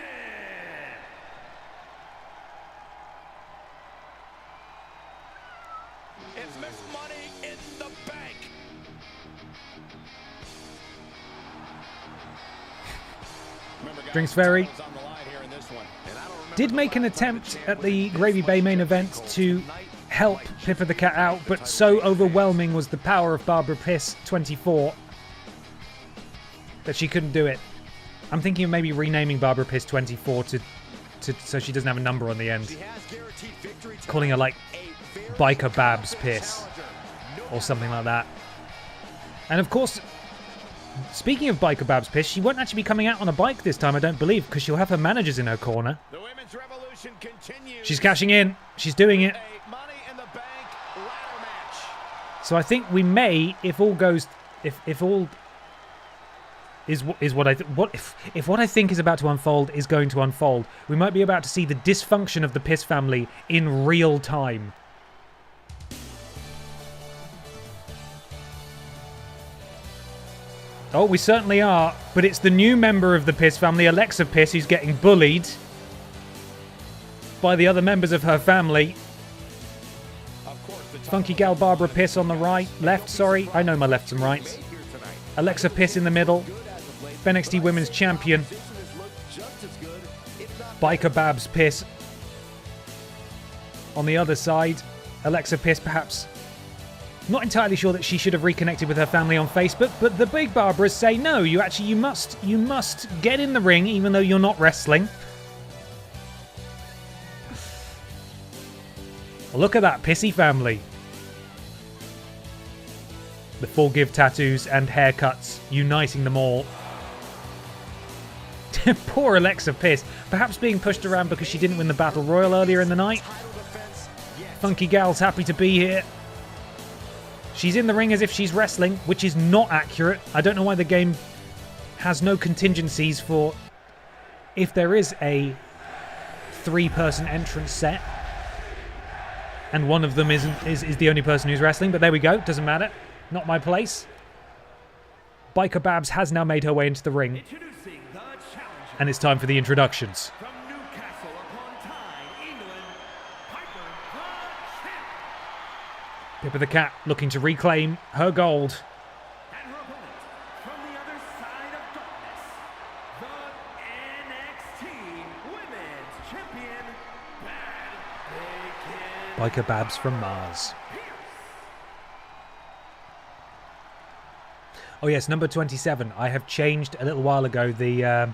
It's Miss Money in the Bank. Drinks Fairy did make an attempt at the Gravy Bay main event to help Pippa the Cat out, but so overwhelming was the power of Barbara Piss 24 that she couldn't do it. I'm thinking of maybe renaming Barbara Piss 24 to so she doesn't have a number on the end. Calling her like Biker Babs Piss or something like that. And of course, speaking of Biker Babs Piss, she won't actually be coming out on a bike this time, I don't believe, because she'll have her managers in her corner. The women's revolution continues. She's cashing in. She's doing it. A Money in the Bank ladder match. So I think we may, if all goes, if all is what I if what I think is about to unfold is going to unfold, we might be about to see the dysfunction of the Piss family in real time. Oh, we certainly are, but it's the new member of the Piss family, Alexa Piss, who's getting bullied by the other members of her family. Funky gal Barbara Piss on the left, sorry. I know my lefts and rights. Alexa Piss in the middle. BENXT Women's Champion. Biker Babs Piss on the other side. Alexa Piss perhaps not entirely sure that she should have reconnected with her family on Facebook, but the big Barbaras say no, you must get in the ring even though you're not wrestling. Look at that pissy family. The forgive tattoos and haircuts uniting them all. Poor Alexa Piss, perhaps being pushed around because she didn't win the Battle Royal earlier in the night. Funky gal's happy to be here. She's in the ring as if she's wrestling, which is not accurate. I don't know why the game has no contingencies for if there is a 3-person entrance set and one of them is the only person who's wrestling, but there we go, doesn't matter. Not my place. Biker Babs has now made her way into the ring. And it's time for the introductions. From Newcastle upon Tyne, England, Piper the Champ. Pippa the Cat looking to reclaim her gold. And her opponent, from the other side of darkness, the NXT Women's Champion, Bad Big Kid Biker Babs from Mars. Oh yes, number 27. I have changed a little while ago the...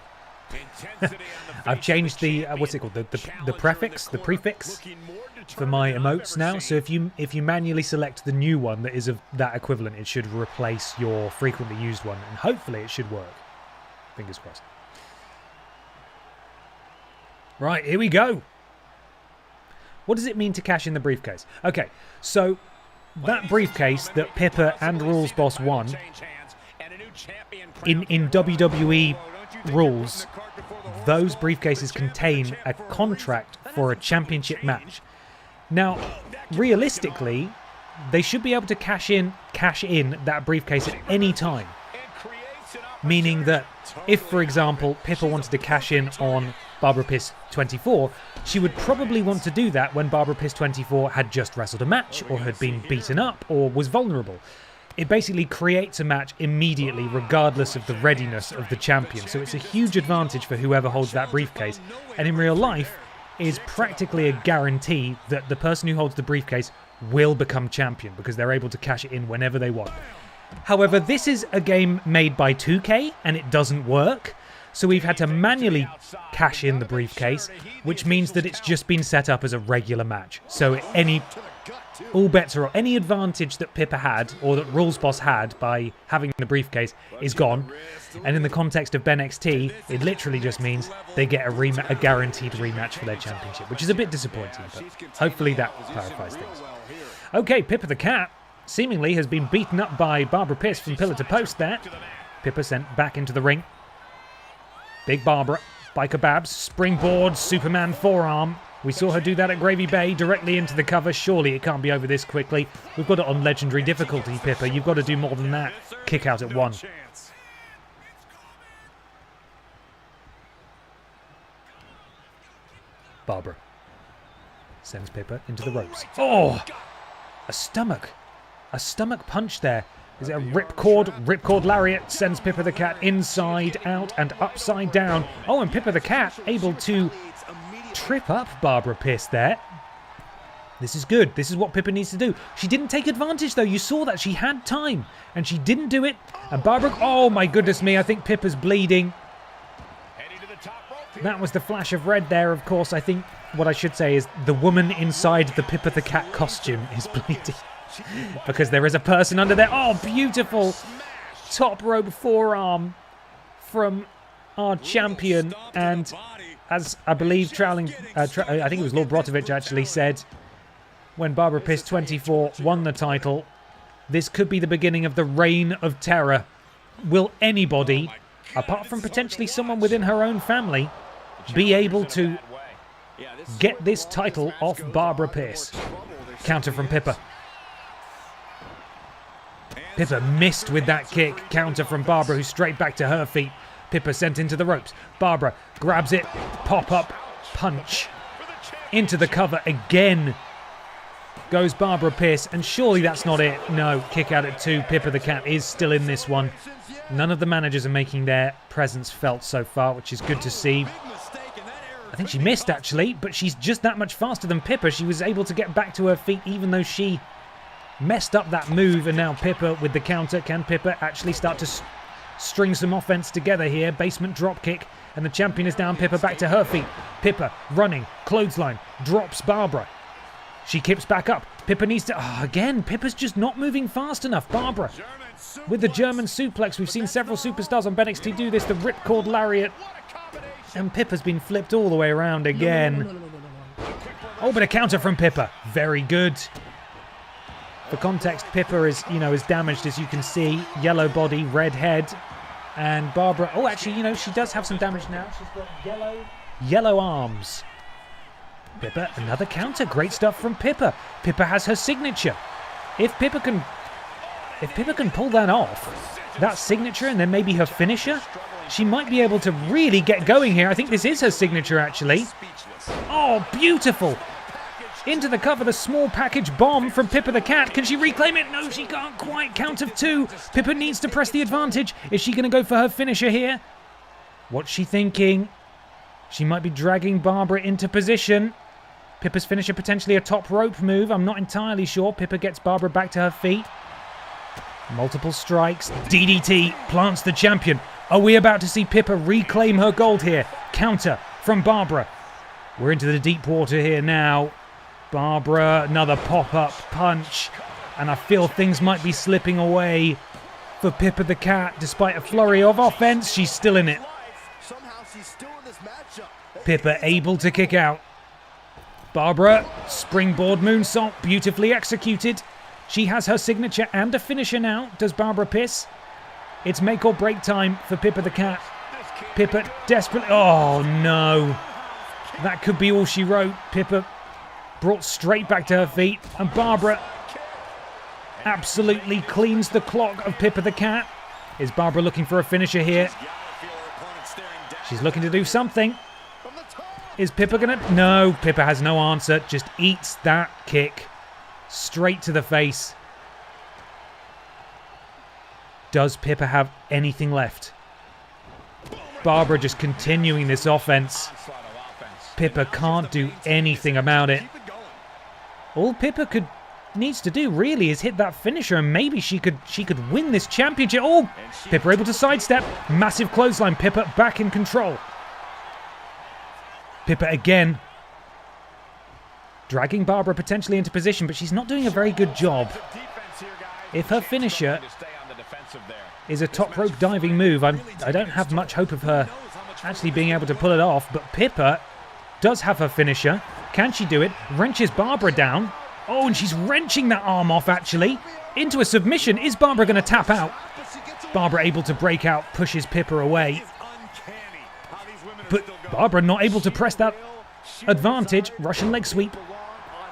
I've changed the what's it called, the prefix for my emotes now. So if you manually select the new one that is of that equivalent, it should replace your frequently used one, and hopefully it should work. Fingers crossed. Right, here we go. What does it mean to cash in the briefcase? Okay, so that briefcase that Pippa and Rules Boss won in WWE rules, those briefcases contain a contract for a championship match. Now, realistically, they should be able to cash in that briefcase at any time. Meaning that if, for example, Pippa wanted to cash in on Barbara Piss 24, she would probably want to do that when Barbara Piss 24 had just wrestled a match or had been beaten up or was vulnerable. It basically creates a match immediately, regardless of the readiness of the champion. So it's a huge advantage for whoever holds that briefcase. And in real life, is practically a guarantee that the person who holds the briefcase will become champion because they're able to cash it in whenever they want. However, this is a game made by 2K, and it doesn't work. So we've had to manually cash in the briefcase, which means that it's just been set up as a regular match. So all bets are off. Any advantage that Pippa had, or that Rules Boss had by having the briefcase, is gone. And in the context of BENXT, it literally just means they get a guaranteed rematch for their championship, which is a bit disappointing, but hopefully that clarifies things. Okay, Pippa the Cat seemingly has been beaten up by Barbara Piss from pillar to post there. Pippa sent back into the ring. Big Barbara, Biker Babs, springboard, Superman forearm. We saw her do that at Gravy Bay, directly into the cover. Surely it can't be over this quickly. We've got it on legendary difficulty, Pippa. You've got to do more than that. Kick out at 1. Barbara sends Pippa into the ropes. Oh! A stomach punch there. Is it a ripcord lariat sends Pippa the Cat inside, out, and upside down. Oh, and Pippa the Cat able to trip up Barbara Piss there. This is good. This is what Pippa needs to do. She didn't take advantage, though. You saw that. She had time, and she didn't do it. And Barbara... Oh, my goodness me. I think Pippa's bleeding. That was the flash of red there. Of course, I think what I should say is the woman inside the Pippa the Cat costume is bleeding. Because there is a person under there. Oh, beautiful top rope forearm from our champion. And as I believe I think it was Lord Brotovich actually said, when Barbara Piss 24 won the title, this could be the beginning of the reign of terror. Will anybody, apart from potentially someone within her own family, be able to get this title off Barbara Pierce? Counter from Pippa. Pippa missed with that kick. Counter from Barbara, who's straight back to her feet. Pippa sent into the ropes. Barbara grabs it. Pop-up punch. Into the cover again goes Barbara Pierce, and surely that's not it. No, kick out at 2. Pippa the Cat is still in this one. None of the managers are making their presence felt so far, which is good to see. I think she missed, actually, but she's just that much faster than Pippa. She was able to get back to her feet, even though she messed up that move, and now Pippa with the counter. Can Pippa actually start to string some offense together here? Basement drop kick, and the champion is down. Pippa back to her feet. Pippa running, clothesline, drops Barbara. She kips back up. Pippa needs to... Oh, again, Pippa's just not moving fast enough. Barbara with the German suplex. We've seen several superstars on BENXT do this. The ripcord lariat. And Pippa's been flipped all the way around again. Oh, but a counter from Pippa. Very good. For context, Pippa is, is damaged, as you can see. Yellow body, red head. And Barbara... Oh, actually, she does have some damage now. She's got yellow arms. Pippa, another counter. Great stuff from Pippa. Pippa has her signature. If Pippa can pull that off, that signature, and then maybe her finisher, she might be able to really get going here. I think this is her signature, actually. Oh, beautiful. Into the cover, the small package bomb from Pippa the Cat. Can she reclaim it? No, she can't quite. Count of 2. Pippa needs to press the advantage. Is she going to go for her finisher here? What's she thinking? She might be dragging Barbara into position. Pippa's finisher potentially a top rope move. I'm not entirely sure. Pippa gets Barbara back to her feet. Multiple strikes. DDT plants the champion. Are we about to see Pippa reclaim her gold here? Counter from Barbara. We're into the deep water here now. Barbara, another pop-up punch. And I feel things might be slipping away for Pippa the Cat. Despite a flurry of offense, she's still in it. Pippa able to kick out. Barbara, springboard moonsault, beautifully executed. She has her signature and a finisher now. Does Barbara Piss? It's make or break time for Pippa the Cat. Pippa desperately... Oh, no. That could be all she wrote. Pippa brought straight back to her feet. And Barbara absolutely cleans the clock of Pippa the Cat. Is Barbara looking for a finisher here? She's looking to do something. Is Pippa going to... No, Pippa has no answer. Just eats that kick straight to the face. Does Pippa have anything left? Barbara just continuing this offense. Pippa can't do anything about it. All Pippa needs to do really is hit that finisher, and maybe she could win this championship. Oh, Pippa able to sidestep. Massive clothesline. Pippa back in control. Pippa again. Dragging Barbara potentially into position, but she's not doing a very good job. If her finisher is a top rope diving move, I don't have much hope of her actually being able to pull it off, but Pippa does have her finisher. Can she do it? Wrenches Barbara down. Oh, and she's wrenching that arm off, actually. Into a submission. Is Barbara going to tap out? Barbara able to break out, pushes Pippa away. But Barbara not able to press that advantage. Russian leg sweep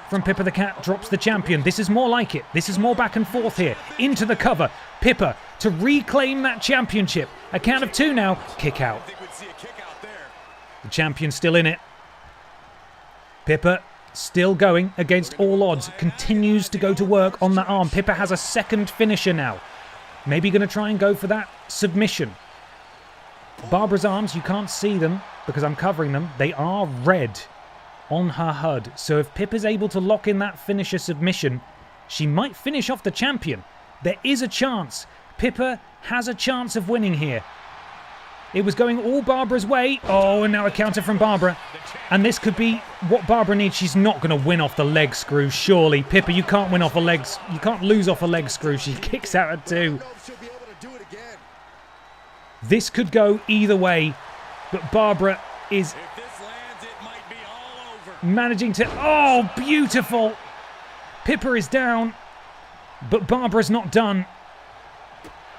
from Pippa the Cat drops the champion. This is more like it. This is more back and forth here. Into the cover. Pippa to reclaim that championship. A count of 2 now. Kick out. The champion's still in it. Pippa still going against all odds. Continues to go to work on that arm. Pippa has a second finisher now. Maybe going to try and go for that submission. Barbara's arms, you can't see them because I'm covering them. They are red on her HUD. So if Pippa's able to lock in that finisher submission, she might finish off the champion. There is a chance. Pippa has a chance of winning here. It was going all Barbara's way. Oh, and now a counter from Barbara. And this could be what Barbara needs. She's not going to win off the leg screw, surely. Pippa, you can't win off a leg... You can't lose off a leg screw. She kicks out at 2. This could go either way. But Barbara is managing to... Oh, beautiful. Pippa is down. But Barbara's not done.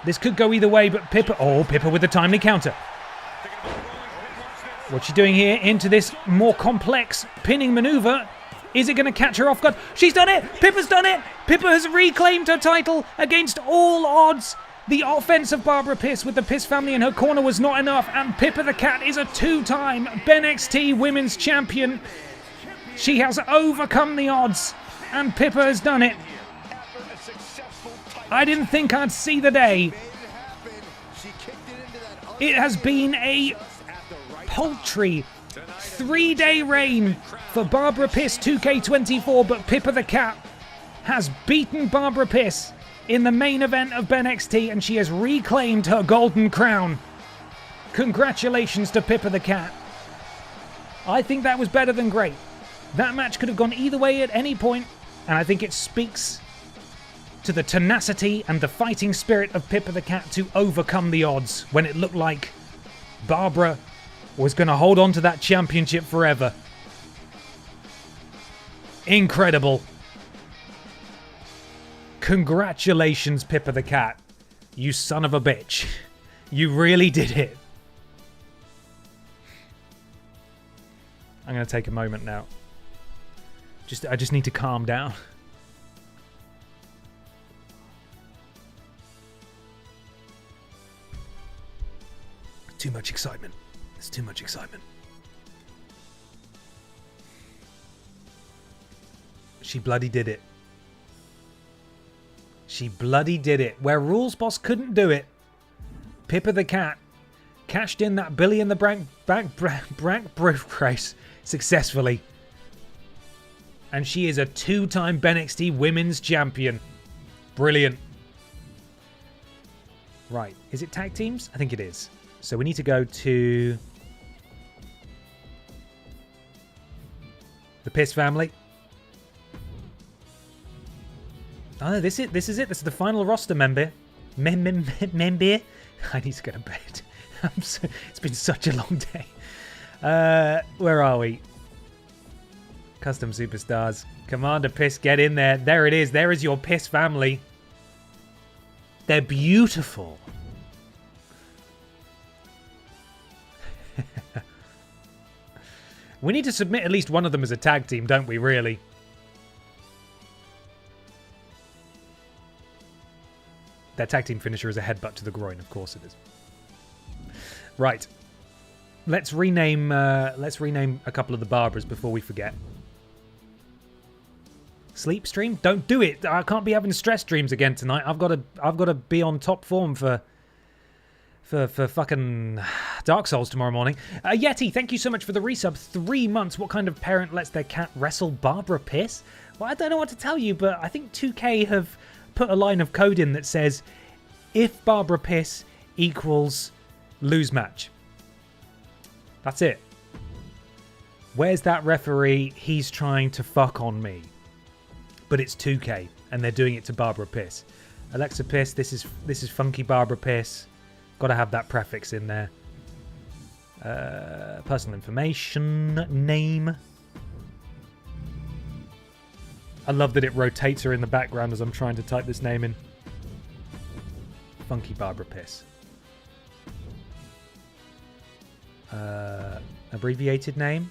This could go either way, but Pippa... Oh, Pippa with the timely counter. What's she doing here into this more complex pinning maneuver? Is it going to catch her off guard? She's done it! Pippa's done it! Pippa has reclaimed her title against all odds. The offense of Barbara Pierce with the Pierce family in her corner was not enough, and Pippa the Cat is a 2-time BENXT Women's Champion. She has overcome the odds, and Pippa has done it. I didn't think I'd see the day. It has been a paltry 3-day reign for Barbara Pierce 2K24, but Pippa the Cat has beaten Barbara Pierce in the main event of BENXT, and she has reclaimed her golden crown. Congratulations to Pippa the Cat. I think that was better than great. That match could have gone either way at any point, and I think it speaks to the tenacity and the fighting spirit of Pippa the Cat to overcome the odds when it looked like Barbara was going to hold on to that championship forever. Incredible. Congratulations, Pippa the Cat. You son of a bitch. You really did it. I'm going to take a moment now. I just need to calm down. Too much excitement. There's too much excitement. She bloody did it. She bloody did it. Where Rules Boss couldn't do it, Pippa the Cat cashed in that Billy and the Brank race successfully. And she is a 2-time BENXT Women's Champion. Brilliant. Right. Is it tag teams? I think it is. So we need to go to the Pierce family. Oh, no, this is it. This is the final roster member. Member. I need to go to bed. It's been such a long day. Where are we? Custom Superstars. Commander Piss, get in there. There it is. There is your Piss family. They're beautiful. We need to submit at least one of them as a tag team, don't we, really? Their tag team finisher is a headbutt to the groin, of course it is. Right. Let's rename a couple of the Barbaras before we forget. Sleep stream? Don't do it. I can't be having stress dreams again tonight. I've got to be on top form for fucking Dark Souls tomorrow morning. Yeti, thank you so much for the resub. 3 months. What kind of parent lets their cat wrestle Barbara Pierce? Well, I don't know what to tell you, but I think 2K have put a line of code in that says, if Barbara Pierce equals lose match. That's it. Where's that referee? He's trying to fuck on me. But it's 2K, and they're doing it to Barbara Pierce. Alexa Pierce, this is Funky Barbara Pierce. Got to have that prefix in there. Personal information, name. I love that it rotates her in the background as I'm trying to type this name in. Funky Barbara Pierce. Abbreviated name.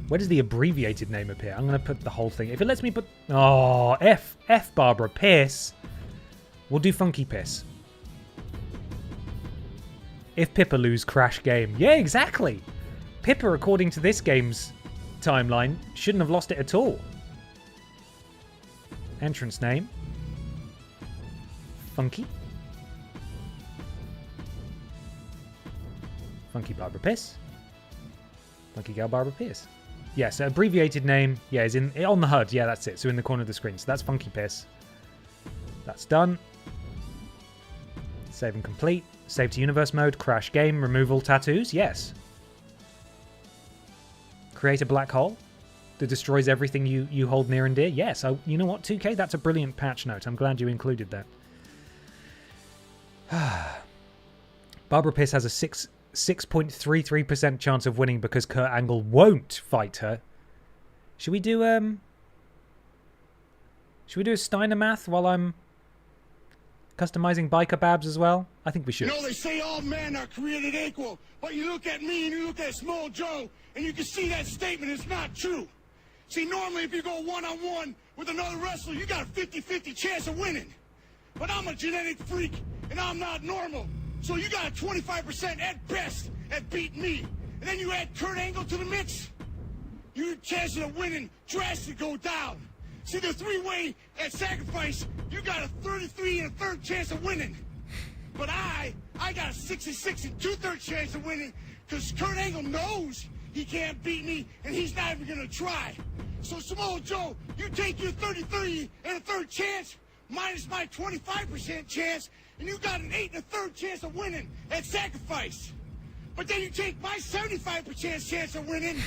Where does the abbreviated name appear? I'm going to put the whole thing. If it lets me put... Oh, F Barbara Pierce. We'll do Funky Piss. If Pippa lose crash game. Yeah, exactly. Pippa, according to this game's timeline, shouldn't have lost it at all. Entrance name. Funky. Funky Barbara Piss. Funky Gal Barbara Pierce. Yeah, so abbreviated name, yeah, is on the HUD. Yeah, that's it. So in the corner of the screen. So that's Funky Piss. That's done. Save and complete. Save to universe mode. Crash game. Remove all tattoos. Yes. Create a black hole that destroys everything you hold near and dear. Yes. You know what, 2K? That's a brilliant patch note. I'm glad you included that. Barbara Pierce has a 6.33% chance of winning because Kurt Angle won't fight her. Should we do a Steiner math while I'm customizing biker babs as well? I think we should. You know, they say all men are created equal, but you look at me and you look at Small Joe, and you can see that statement is not true. See, normally if you go one-on-one with another wrestler, you got a 50-50 chance of winning. But I'm a genetic freak, and I'm not normal. So you got a 25% at best at beating me. And then you add Kurt Angle to the mix, your chances of winning drastically go down. See, the three-way at sacrifice, you got a 33 and a third chance of winning. But I got a 66 and 2/3 chance of winning because Kurt Angle knows he can't beat me, and he's not even going to try. So, Samoa Joe, you take your 33 and a third chance minus my 25% chance, and you got an 8 and a third chance of winning at sacrifice. But then you take my 75% chance of winning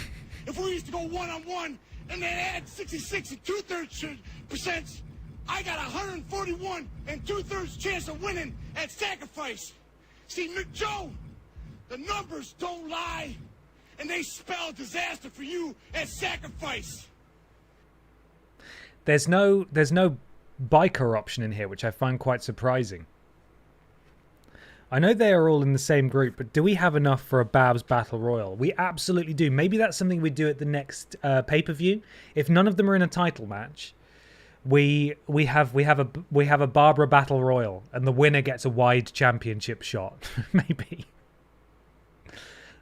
if we used to go one-on-one, and then add 66 and 2/3%, I got 141 and 2/3 chance of winning at sacrifice. See, Joe, the numbers don't lie, and they spell disaster for you at sacrifice. There's no biker option in here, which I find quite surprising. I know they are all in the same group, but do we have enough for a Babs Battle Royal? We absolutely do. Maybe that's something we do at the next pay-per-view. If none of them are in a title match, we have a Barbara Battle Royal, and the winner gets a wide championship shot. Maybe.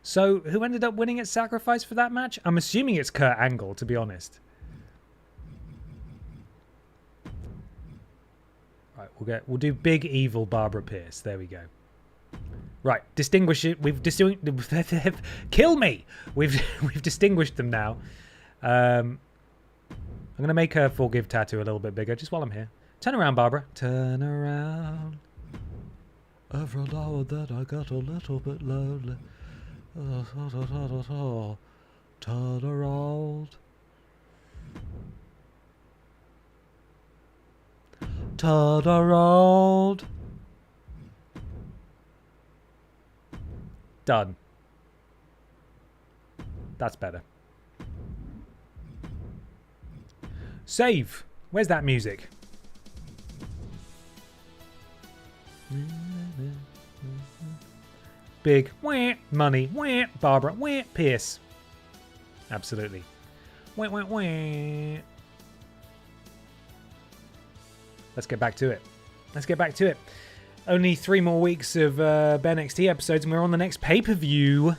So, who ended up winning at Sacrifice for that match? I'm assuming it's Kurt Angle, to be honest. Right, we'll do Big Evil Barbara Pierce. There we go. Right, distinguish it. Kill me. We've distinguished them now. I'm gonna make her forgive tattoo a little bit bigger, just while I'm here. Turn around, Barbara. Turn around. Every now and then I get a little bit lonely. Turn around. Turn around. Done. That's better. Save. Where's that music? Big wah, money, wah, Barbara, wah, Pierce. Absolutely. Wah, wah, wah. Let's get back to it. Let's get back to it. Only 3 more weeks of BENXT episodes, and we're on the next pay-per-view.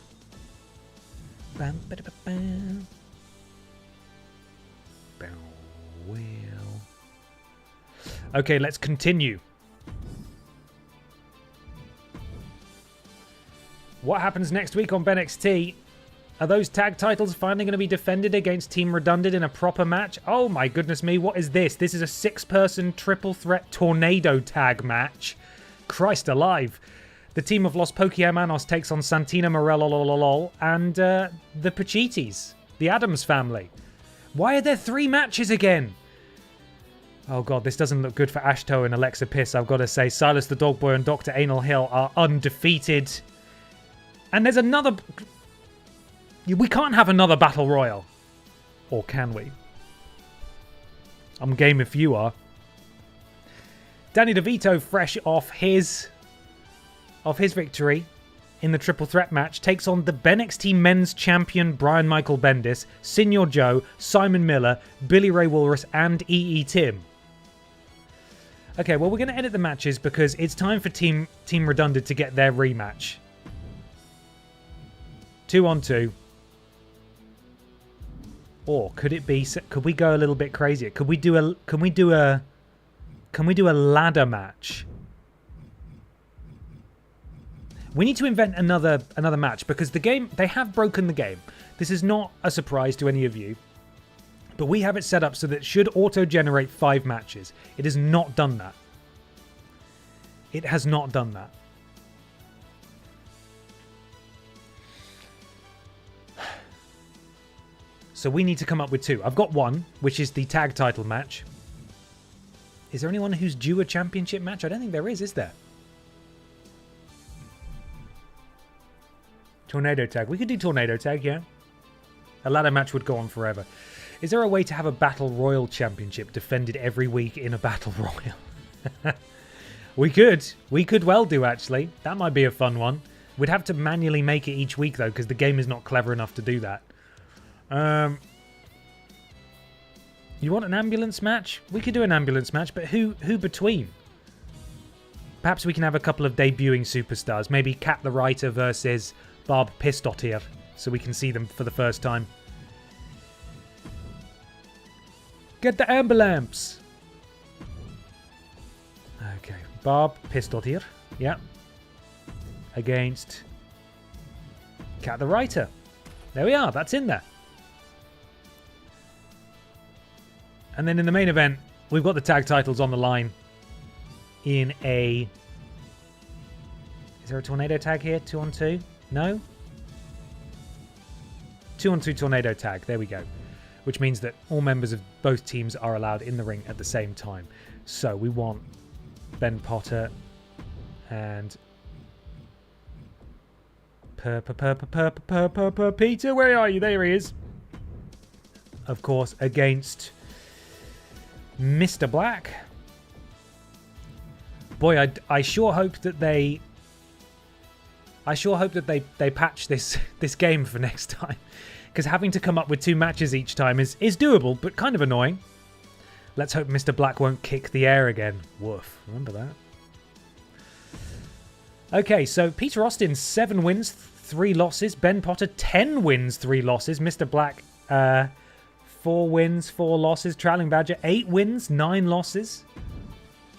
Okay, let's continue. What happens next week on BENXT? Are those tag titles finally going to be defended against Team Redundant in a proper match? Oh my goodness me, what is this? This is a 6-person triple threat tornado tag match. Christ alive. The team of Los Pokemanos takes on Santina Morello and the Pachitis, the Addams family. Why are there 3 matches again? Oh god, this doesn't look good for Ashto and Alexa Piss, I've got to say. Silas the Dog Boy and Dr. Anal Hill are undefeated. And there's another... We can't have another Battle Royal. Or can we? I'm game if you are. Danny DeVito, fresh off his victory in the triple threat match, takes on the BENXT men's champion Brian Michael Bendis, Senior Joe, Simon Miller, Billy Ray Walrus, and EE Tim. Okay, well, we're going to edit the matches because it's time for Team Redundant to get their rematch. 2-on-2. Or could it be? Could we go a little bit crazier? Could we do a ladder match? We need to invent another match because the game, they have broken the game. This is not a surprise to any of you, but we have it set up so that it should auto-generate 5 matches. It has not done that. It has not done that. So we need to come up with 2. I've got 1, which is the tag title match. Is there anyone who's due a championship match? I don't think there is there? Tornado tag. We could do tornado tag, yeah. A ladder match would go on forever. Is there a way to have a Battle Royal championship defended every week in a Battle Royal? We could well do, actually. That might be a fun one. We'd have to manually make it each week, though, because the game is not clever enough to do that. You want an ambulance match? We could do an ambulance match, but who between? Perhaps we can have a couple of debuting superstars. Maybe Kat the Writer versus Barb Pistottier, so we can see them for the first time. Get the ambulance! Okay, Barb Pistottier, yeah. Against Kat the Writer. There we are, that's in there. And then in the main event, we've got the tag titles on the line in a... Is there a tornado tag here? 2-on-2? No? 2-on-2 tornado tag. There we go. Which means that all members of both teams are allowed in the ring at the same time. So we want Ben Potter and... Peter, where are you? There he is. Of course, against... Mr. Black. Boy, I sure hope that they patch this game for next time, because having to come up with 2 matches each time is doable, but kind of annoying. Let's hope Mr. Black won't kick the air again. Woof. Remember that? Okay, so Peter Austin 7 wins, 3 losses. Ben Potter 10 wins, 3 losses. Mr. Black 4 wins, 4 losses. Trailing Badger, 8 wins, 9 losses.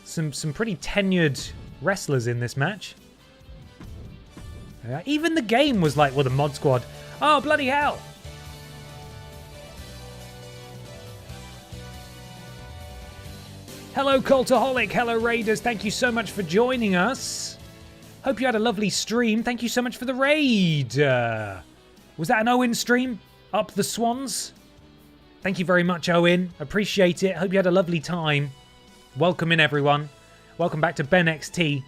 Some pretty tenured wrestlers in this match. Even the game was like, well, the mod squad. Oh, bloody hell. Hello, Cultaholic. Hello, Raiders. Thank you so much for joining us. Hope you had a lovely stream. Thank you so much for the raid. Was that an Owen stream? Up the Swans? Thank you very much, Owen. Appreciate it. Hope you had a lovely time. Welcome in, everyone. Welcome back to BENXT,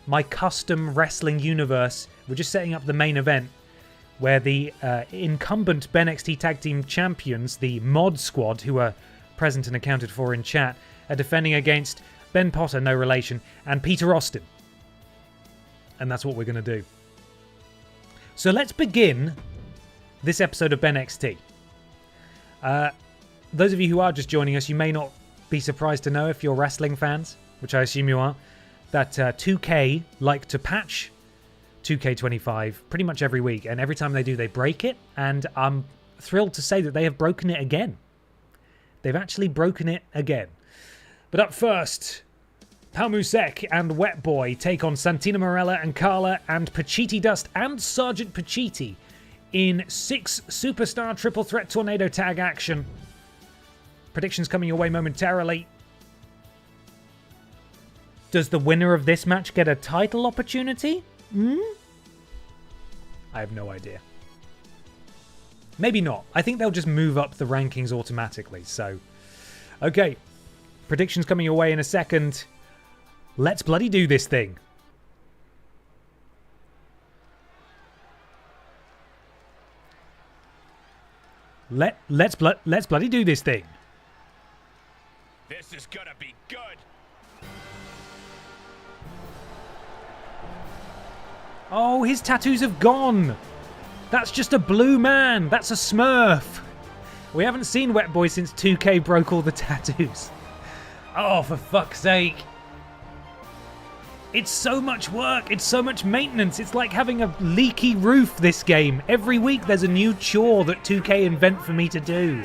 my custom wrestling universe. We're just setting up the main event where the incumbent BENXT Tag Team Champions, the Mod Squad, who are present and accounted for in chat, are defending against Ben Potter, no relation, and Peter Austin. And that's what we're going to do. So let's begin this episode of BENXT. Those of you who are just joining us, you may not be surprised to know, if you're wrestling fans, which I assume you are, that 2K like to patch 2K25 pretty much every week, and every time they do, they break it, and I'm thrilled to say that they have broken it again. They've actually broken it again. But up first, Palmusek and Wet Boy take on Santina Morella and Carla and Pachiti Dust and Sergeant Pachiti in 6 Superstar Triple Threat Tornado Tag action. Predictions coming your way momentarily. Does the winner of this match get a title opportunity? I have no idea. Maybe not. I think they'll just move up the rankings automatically. So, okay. Predictions coming your way in a second. Let's bloody do this thing. Let's bloody do this thing. This is gonna be good. Oh, his tattoos have gone. That's just a blue man. That's a Smurf. We haven't seen Wet Boy since 2K broke all the tattoos. Oh, for fuck's sake. It's so much work. It's so much maintenance. It's like having a leaky roof, this game. Every week there's a new chore that 2K invent for me to do.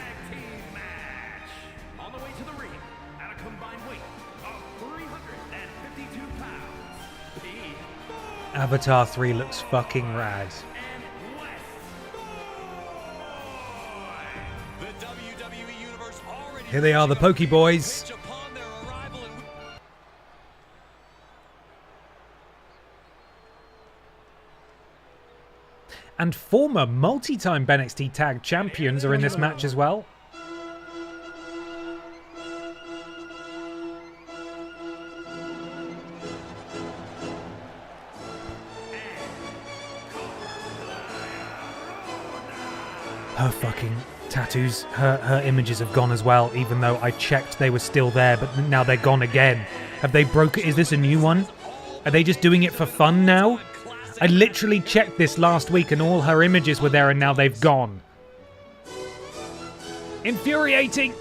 On the way to the ring, at a combined weight of 352 pounds, Avatar 3 looks fucking rad. The WWE Universe already Here they are, the Poke Boys. upon their arrival in... and former multi-time BENXT Tag Champions are in this match as well. Her fucking tattoos, her images have gone as well, even though I checked they were still there, but now they're gone again. Have they broken? Is this a new one? Are they just doing it for fun now? I literally checked this last week and all her images were there and now they've gone. Infuriating!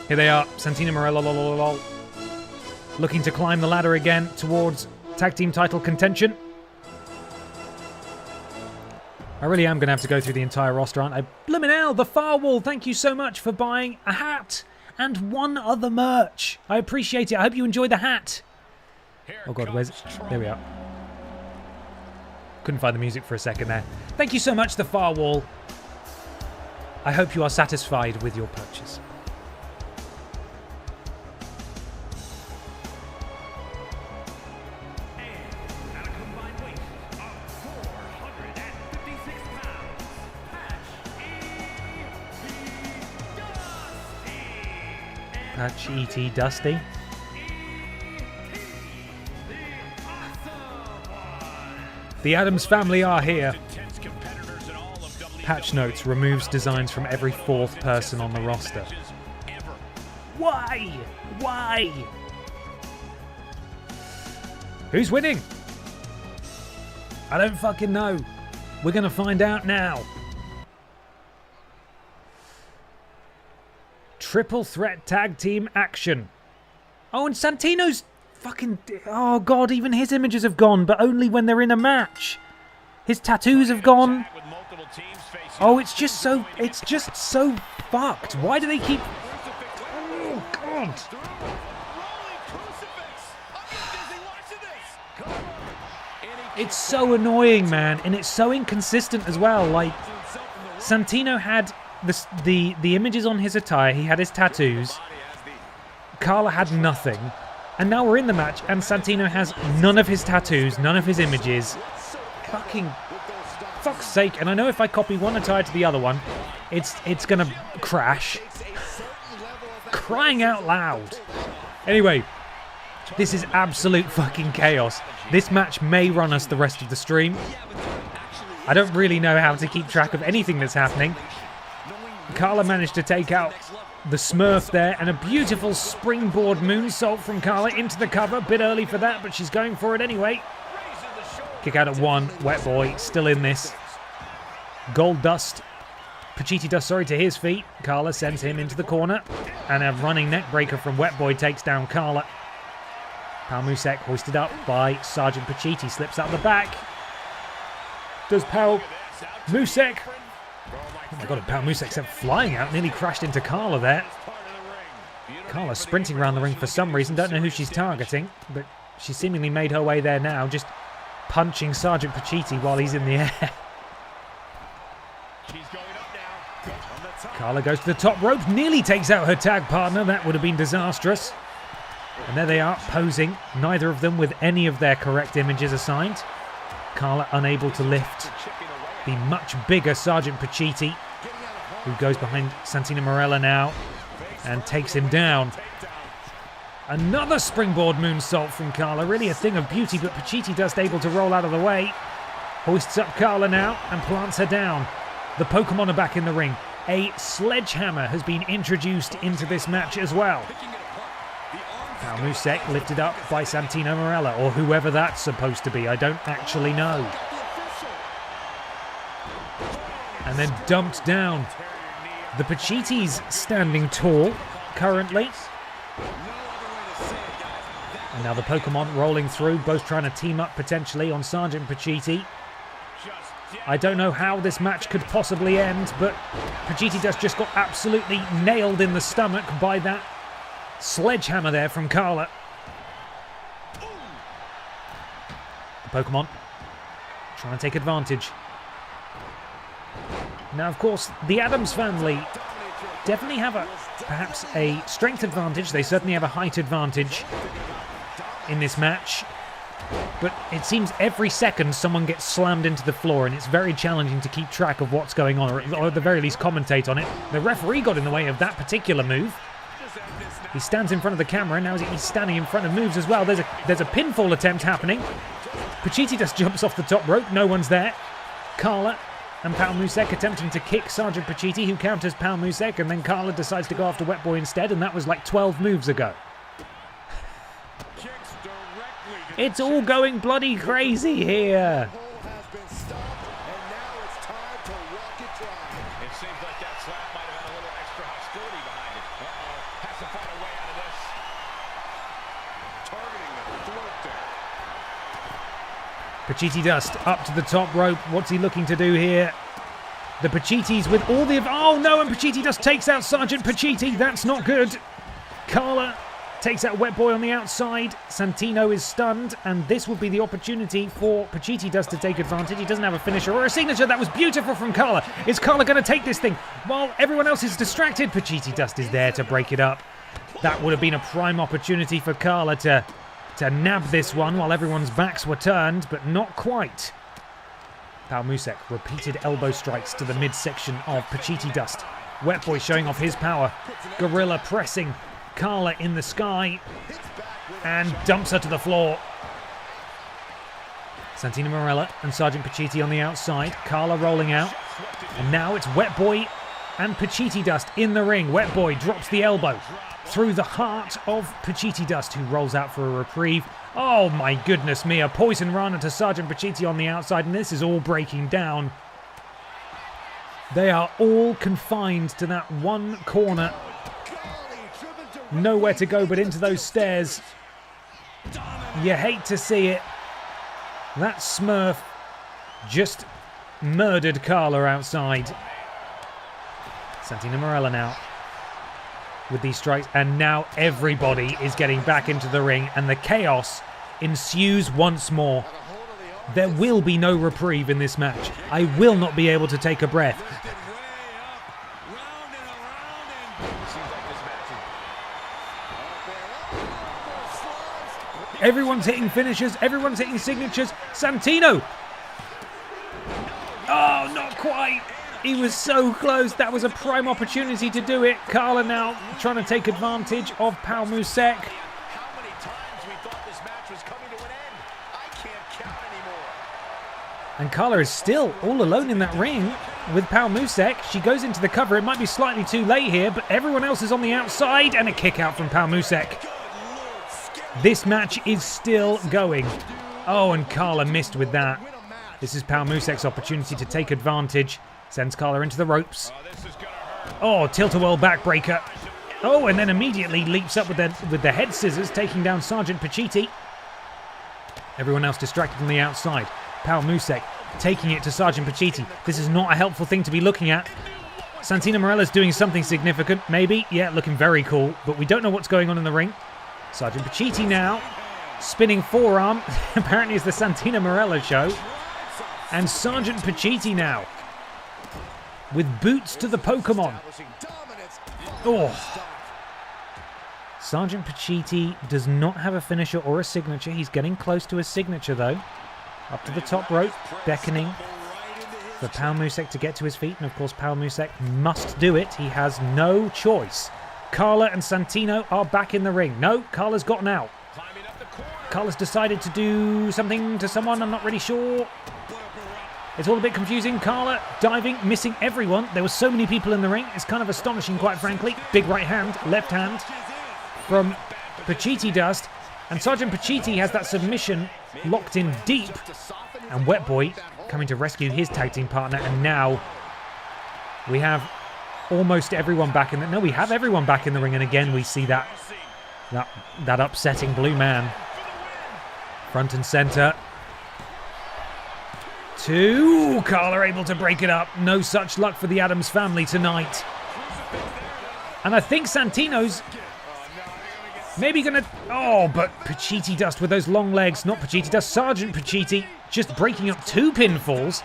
Here they are, Santina Morella, looking to climb the ladder again towards tag team title contention. I really am going to have to go through the entire roster, aren't I? Blumenau, the Far Wall, thank you so much for buying a hat and one other merch. I appreciate it. I hope you enjoy the hat. Oh God, where's... There we are. Couldn't find the music for a second there. Thank you so much, the Far Wall. I hope you are satisfied with your purchase. Patch E.T. Dusty. The Addams family are here. Patch notes removes designs from every fourth person on the roster. Why? Why? Who's winning? I don't fucking know. We're gonna find out now. Triple threat tag team action. Oh, and Santino's fucking... Oh, God, even his images have gone, but only when they're in a match. His tattoos have gone. Oh, it's just so fucked. Why do they keep... Oh, God. It's so annoying, man, and it's so inconsistent as well. Like, Santino had... The images on his attire, he had his tattoos. Carla had nothing. And now we're in the match and Santino has none of his tattoos, none of his images. Fucking fuck's sake. And I know if I copy one attire to the other one, it's gonna crash. Crying out loud. Anyway, this is absolute fucking chaos. This match may run us the rest of the stream. I don't really know how to keep track of anything that's happening. Carla managed to take out the Smurf there, and a beautiful springboard moonsault from Carla into the cover. Bit early for that, but she's going for it anyway. Kick out at one. Wet Boy still in this. Gold Dust. Pacitti Dust, sorry, to his feet. Carla sends him into the corner, and a running neck breaker from Wet Boy takes down Carla. Pal Musek hoisted up by Sergeant Pacitti, slips out the back. Does Pal Musek... Oh my God, Pal Musek sent flying out, nearly crashed into Carla there. Carla sprinting around the ring for some reason, don't know who she's targeting, but she seemingly made her way there now, just punching Sergeant Pacitti while he's in the air. Carla goes to the top rope, nearly takes out her tag partner, that would have been disastrous. And there they are, posing, neither of them with any of their correct images assigned. Carla unable to lift the much bigger Sergeant Pacitti, who goes behind Santina Morella now and takes him down. Another springboard moonsault from Carla, really a thing of beauty, but Pacitti Dust able to roll out of the way. Hoists up Carla now and plants her down. The Pokémon are back in the ring. A sledgehammer has been introduced into this match as well. Pal Musek lifted up by Santina Morella, or whoever that's supposed to be, I don't actually know. And then dumped down. The Pacittis standing tall currently. And now the Pokémon rolling through, both trying to team up potentially on Sergeant Pacitti. I don't know how this match could possibly end, but Pacitti just got absolutely nailed in the stomach by that sledgehammer there from Carla. The Pokémon trying to take advantage. Now, of course, the Addams family definitely have perhaps a strength advantage. They certainly have a height advantage in this match. But it seems every second someone gets slammed into the floor, and it's very challenging to keep track of what's going on, or at the very least commentate on it. The referee got in the way of that particular move. He stands in front of the camera, and now he's standing in front of moves as well. There's a pinfall attempt happening. Pacitti just jumps off the top rope, no one's there. Carla and Pal Musek attempting to kick Sergeant Pacitti, who counters Pal Musek, and then Carla decides to go after Wet Boy instead, and that was like 12 moves ago. It's all going bloody crazy here. Pacitti Dust up to the top rope. What's he looking to do here? The Pacittis with all the... Oh no, and Pacitti Dust takes out Sergeant Pacitti. That's not good. Carla takes out Wet Boy on the outside. Santino is stunned, and this would be the opportunity for Pacitti Dust to take advantage. He doesn't have a finisher or a signature. That was beautiful from Carla. Is Carla going to take this thing? While everyone else is distracted, Pacitti Dust is there to break it up. That would have been a prime opportunity for Carla to nab this one while everyone's backs were turned, but not quite. Pal Musek, repeated elbow strikes to the midsection of Pacitti Dust. Wet Boy showing off his power. Gorilla pressing Carla in the sky and dumps her to the floor. Santino Marella and Sergeant Pacitti on the outside. Carla rolling out. And now it's Wet Boy and Pacitti Dust in the ring. Wet Boy drops the elbow through the heart of Pacitti Dust, who rolls out for a reprieve. Oh my goodness me, a poison rana to Sergeant Pacitti on the outside, and this is all breaking down. They are all confined to that one corner. Nowhere to go but into those stairs. You hate to see it. That Smurf just murdered Carla outside. Santino Marella now with these strikes, and now everybody is getting back into the ring, and the chaos ensues once more. There will be no reprieve in this match. I will not be able to take a breath. Everyone's hitting finishers, everyone's hitting signatures. Santino! Oh, not quite. He was so close. That was a prime opportunity to do it. Carla now trying to take advantage of Pal Musek. How many times we thought this match was coming to an end? I can't count anymore. And Carla is still all alone in that ring with Pal Musek. She goes into the cover. It might be slightly too late here, but everyone else is on the outside, and a kick out from Pal Musek. This match is still going. Oh, and Carla missed with that. This is Pal Musek's opportunity to take advantage. Sends Carla into the ropes. Oh, tilt-a-whirl backbreaker. Oh, and then immediately leaps up with the head scissors, taking down Sergeant Pacitti. Everyone else distracted on the outside. Pal Musek taking it to Sergeant Pacitti. This is not a helpful thing to be looking at. Santino Marella's doing something significant, maybe. Yeah, looking very cool, but we don't know what's going on in the ring. Sergeant Pacitti now, spinning forearm. Apparently it's the Santino Marella show. And Sergeant Pacitti now, with boots to the Pokémon. Oh. Sergeant Pacitti does not have a finisher or a signature. He's getting close to a signature though. Up to the top rope, beckoning for Pal Musek to get to his feet. And of course Pal Musek must do it. He has no choice. Carla and Santino are back in the ring. No, Carla's gotten out. Carla's decided to do something to someone. I'm not really sure. It's all a bit confusing. Carla diving, missing everyone. There were so many people in the ring. It's kind of astonishing, quite frankly. Big right hand, left hand from Pacitti Dust. And Sergeant Pacitti has that submission locked in deep. And Wet Boy coming to rescue his tag team partner. And now we have almost everyone back in the... No, we have everyone back in the ring. And again, we see that upsetting blue man. Front and center. Two. Carla able to break it up. No such luck for the Addams family tonight. And I think Santino's maybe gonna... Oh, but Pacitti Dust with those long legs. Not Pacitti Dust. Sergeant Pacitti just breaking up two pinfalls.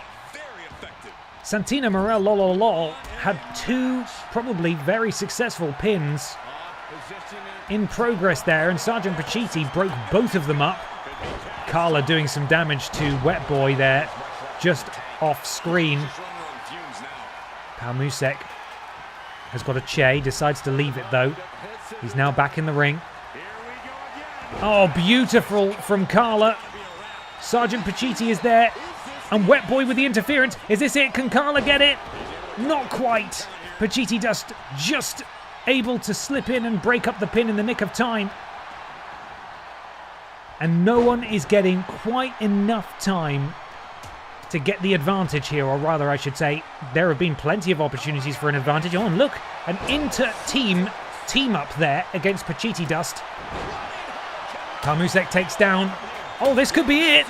Santino Marella had two probably very successful pins in progress there, and Sergeant Pacitti broke both of them up. Carla doing some damage to Wet Boy there, just off screen. Palmusek has got a Che, decides to leave it though. He's now back in the ring. Oh, beautiful from Carla. Sergeant Pacitti is there, and Wet Boy with the interference. Is this it? Can Carla get it? Not quite. Pacitti just able to slip in and break up the pin in the nick of time. And no one is getting quite enough time to get the advantage here, or rather I should say, there have been plenty of opportunities for an advantage. Oh, and look, an inter-team up there against Pacitti Dust. Palmusek takes down. Oh, this could be it.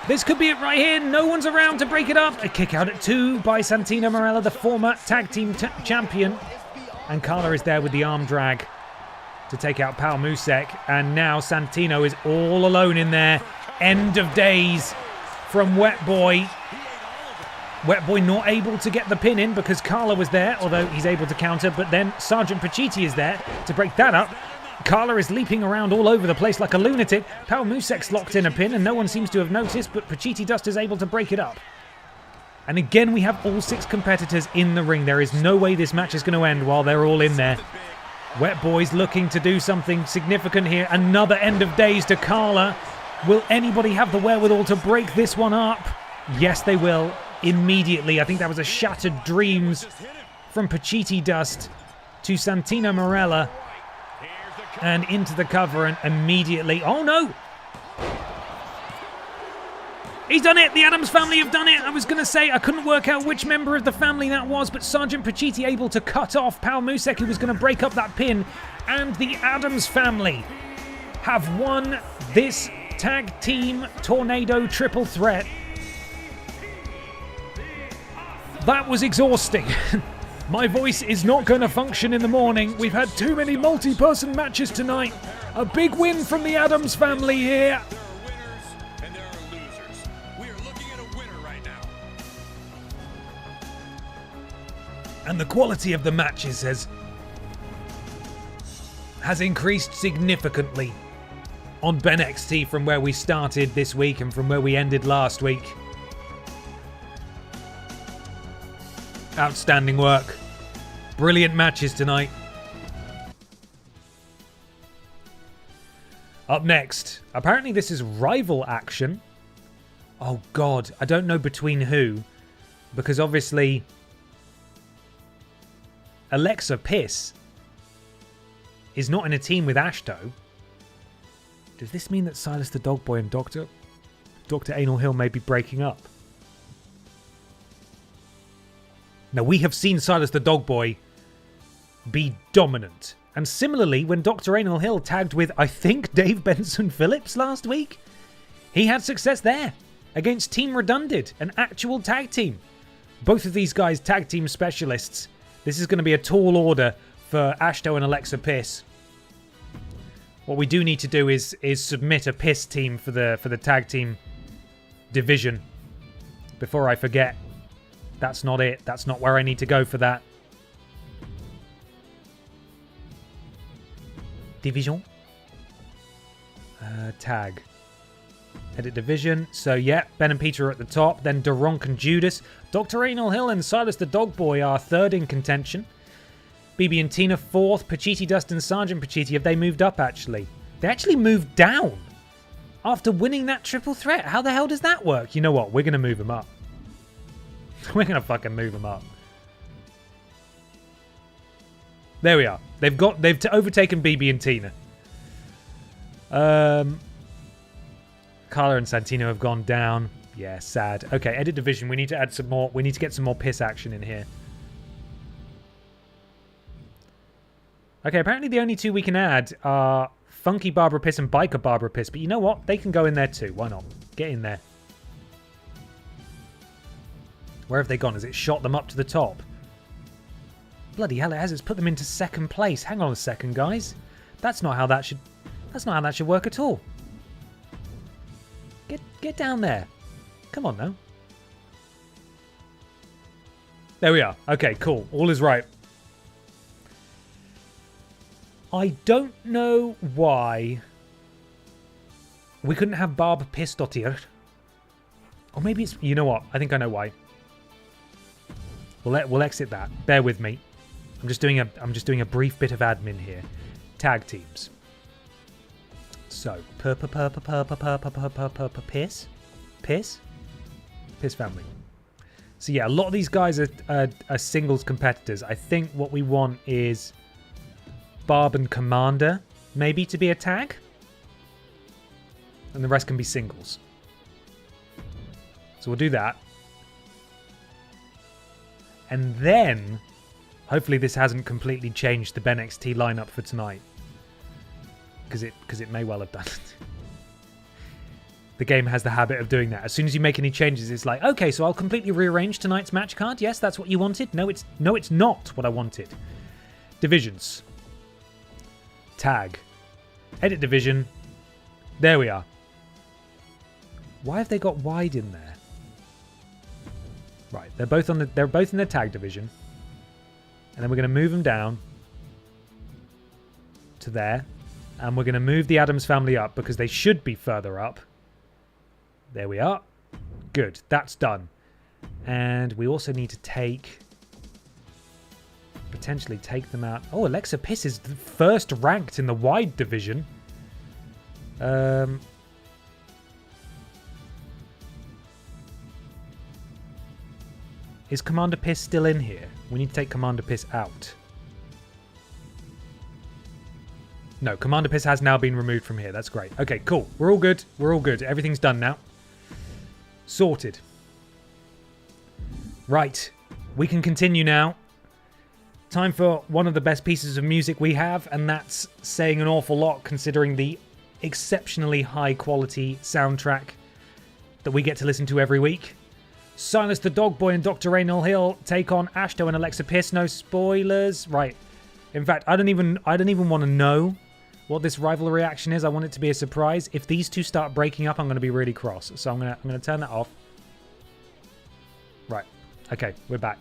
This could be it right here. No one's around to break it up. A kick out at 2 by Santino Marella, the former tag team champion. And Carla is there with the arm drag to take out Palmusek. And now Santino is all alone in there. End of days from Wet Boy. Wet Boy not able to get the pin in because Carla was there, although he's able to counter. But then Sergeant Pacitti is there to break that up. Carla is leaping around all over the place like a lunatic. Palmusek's locked in a pin and no one seems to have noticed, but Pacitti Dust is able to break it up. And again, we have all 6 competitors in the ring. There is no way this match is going to end while they're all in there. Wet Boy's looking to do something significant here. Another end of days to Carla. Will anybody have the wherewithal to break this one up? Yes, they will. Immediately. I think that was a Shattered Dreams from Pacitti Dust to Santino Marella. And into the cover, and immediately... Oh, no! He's done it! The Addams family have done it! I was going to say, I couldn't work out which member of the family that was, but Sergeant Pacitti able to cut off Palmusek, who was going to break up that pin. And the Addams family have won this tag team tornado triple threat. That was exhausting. My voice is not going to function in the morning. We've had too many multi-person matches tonight. A big win from the Addams family here. And there are losers. We are looking at a winner right now. And the quality of the matches has increased significantly on BENXT from where we started this week and from where we ended last week. Outstanding work. Brilliant matches tonight. Up next, apparently this is rival action. Oh God, I don't know between who, because obviously Alexa Piss is not in a team with Ashto. Does this mean that Silas the Dog Boy and Dr. Anal Hill may be breaking up? Now, we have seen Silas the Dog Boy be dominant. And similarly, when Dr. Anal Hill tagged with, I think, Dave Benson Phillips last week, he had success there against Team Redundant, an actual tag team. Both of these guys tag team specialists. This is going to be a tall order for Ashto and Alexa Piss. What we do need to do is submit a Piss team for the tag team division. Before I forget. That's not it. That's not where I need to go for that. Division. Tag. Edit division. So, yeah, Ben and Peter are at the top. Then Daronk and Judas. Dr. Anal Hill and Silas the Dog Boy are third in contention. BB and Tina fourth. Pacitti Dust and Sergeant Pacitti. Have they moved up, actually? They actually moved down after winning that triple threat. How the hell does that work? You know what? We're going to move them up. We're going to fucking move them up. There we are. They've overtaken BB and Tina. Carla and Santino have gone down. Yeah, sad. Okay, edit division. We need to add some more. We need to get some more piss action in here. Okay, apparently the only two we can add are Funky Barbara Piss and Biker Barbara Piss. But you know what? They can go in there too. Why not? Get in there. Where have they gone? Has it shot them up to the top? Bloody hell, it has. It's put them into second place. Hang on a second, guys. That's not how that should work at all. Get down there. Come on now. There we are. Okay, cool. All is right. I don't know why we couldn't have Barb Pistottir. Or maybe it's... You know what? I think I know why. We'll exit that. Bear with me. I'm just doing a brief bit of admin here. Tag teams. So, Piss family. So yeah, a lot of these guys are singles competitors. I think what we want is Barb and Commander maybe to be a tag, and the rest can be singles. So we'll do that. And then, hopefully this hasn't completely changed the BENXT lineup for tonight. Because it may well have done. The game has the habit of doing that. As soon as you make any changes, it's like, okay, so I'll completely rearrange tonight's match card. Yes, that's what you wanted. No, it's not what I wanted. Divisions. Tag. Edit division. There we are. Why have they got wide in there? Right, they're both in the tag division. And then we're going to move them down to there. And we're going to move the Addams family up because they should be further up. There we are. Good, that's done. And we also need to potentially take them out. Oh, Alexa Piss is first ranked in the wide division. Is Commander Piss still in here? We need to take Commander Piss out. No, Commander Piss has now been removed from here. That's great. Okay, cool. We're all good. We're all good. Everything's done now. Sorted. Right. We can continue now. Time for one of the best pieces of music we have, and that's saying an awful lot considering the exceptionally high quality soundtrack that we get to listen to every week. Silas the Dog Boy and Dr. Raynell Hill take on Ashto and Alexa Piss. No spoilers. Right. In fact, I don't even want to know what this rivalry action is. I want it to be a surprise. If these two start breaking up, I'm going to be really cross. So I'm going to turn that off. Right. Okay, we're back.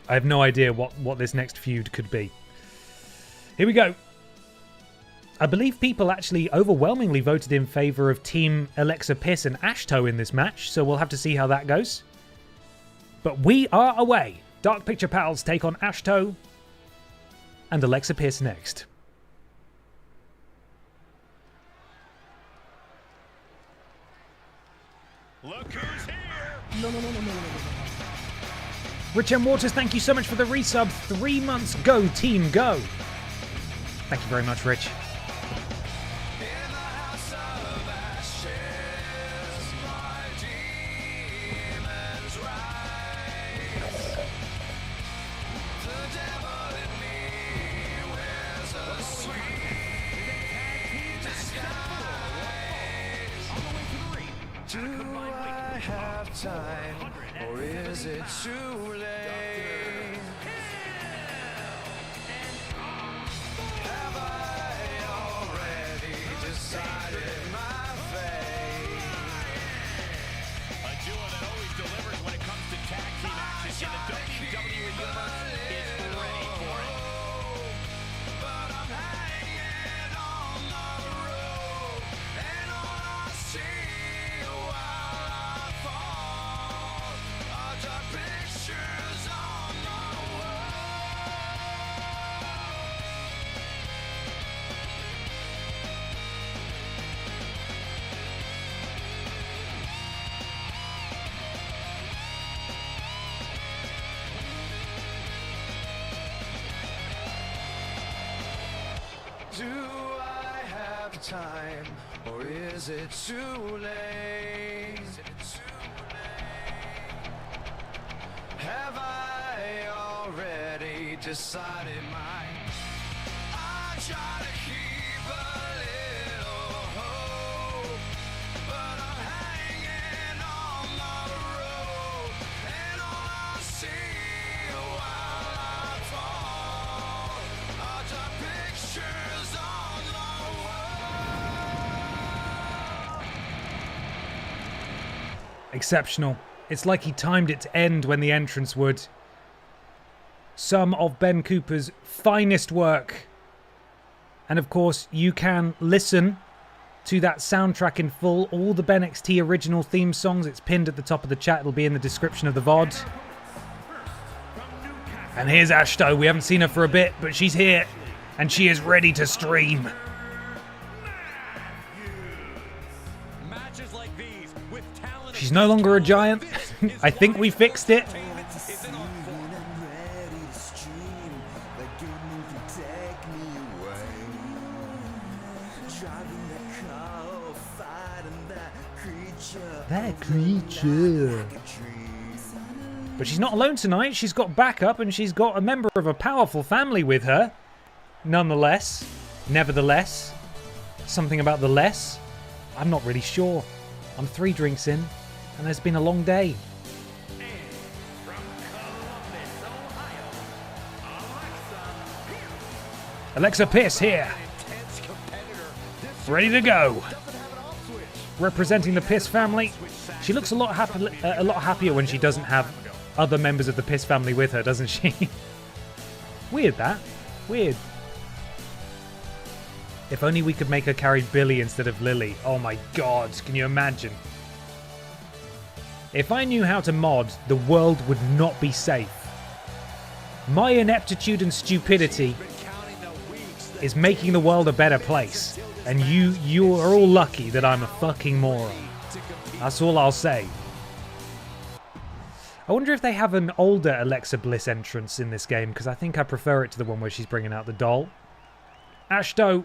I have no idea what this next feud could be. Here we go. I believe people actually overwhelmingly voted in favour of Team Alexa Piss and Ashto in this match, so we'll have to see how that goes. But we are away. Dark Picture Pals take on Ashto and Alexa Piss next. Look who's here! No. Rich M. Waters, thank you so much for the resub. 3 months. Go, team, go. Thank you very much, Rich. Do I have time, or is it too late? Have I already decided my fate? A duo that always delivers when it comes to tag team action in the WWE Universe is ready for it. But I'm hanging on the rope, and all I see pictures on the wall. Do I have time, or is it too late? Have I already decided mine? I try to keep a little hope, but I'm hanging on the rope, and all I see while I fall are the pictures on the wall. Exceptional. It's like he timed it to end when the entrance would. Some of Ben Cooper's finest work And of course, you can listen to that soundtrack in full. All the BENXT original theme songs. It's pinned at the top of the chat. It'll be in the description of the VOD. And here's Ashto. We haven't seen her for a bit, but she's here. And she is ready to stream. She's no longer a giant. I think we fixed it. That creature. But she's not alone tonight. She's got backup and she's got a member of a powerful family with her. Nonetheless, nevertheless, something about the less. I'm not really sure. I'm 3 drinks in and there's been a long day. Alexa Piss here. Ready to go. Representing the Piss family. She looks a lot happier when she doesn't have other members of the Piss family with her, doesn't she? Weird that. Weird. If only we could make her carry Billy instead of Lily. Oh my god, can you imagine? If I knew how to mod, the world would not be safe. My ineptitude and stupidity is making the world a better place. And you are all lucky that I'm a fucking moron. That's all I'll say. I wonder if they have an older Alexa Bliss entrance in this game, because I think I prefer it to the one where she's bringing out the doll. Ashto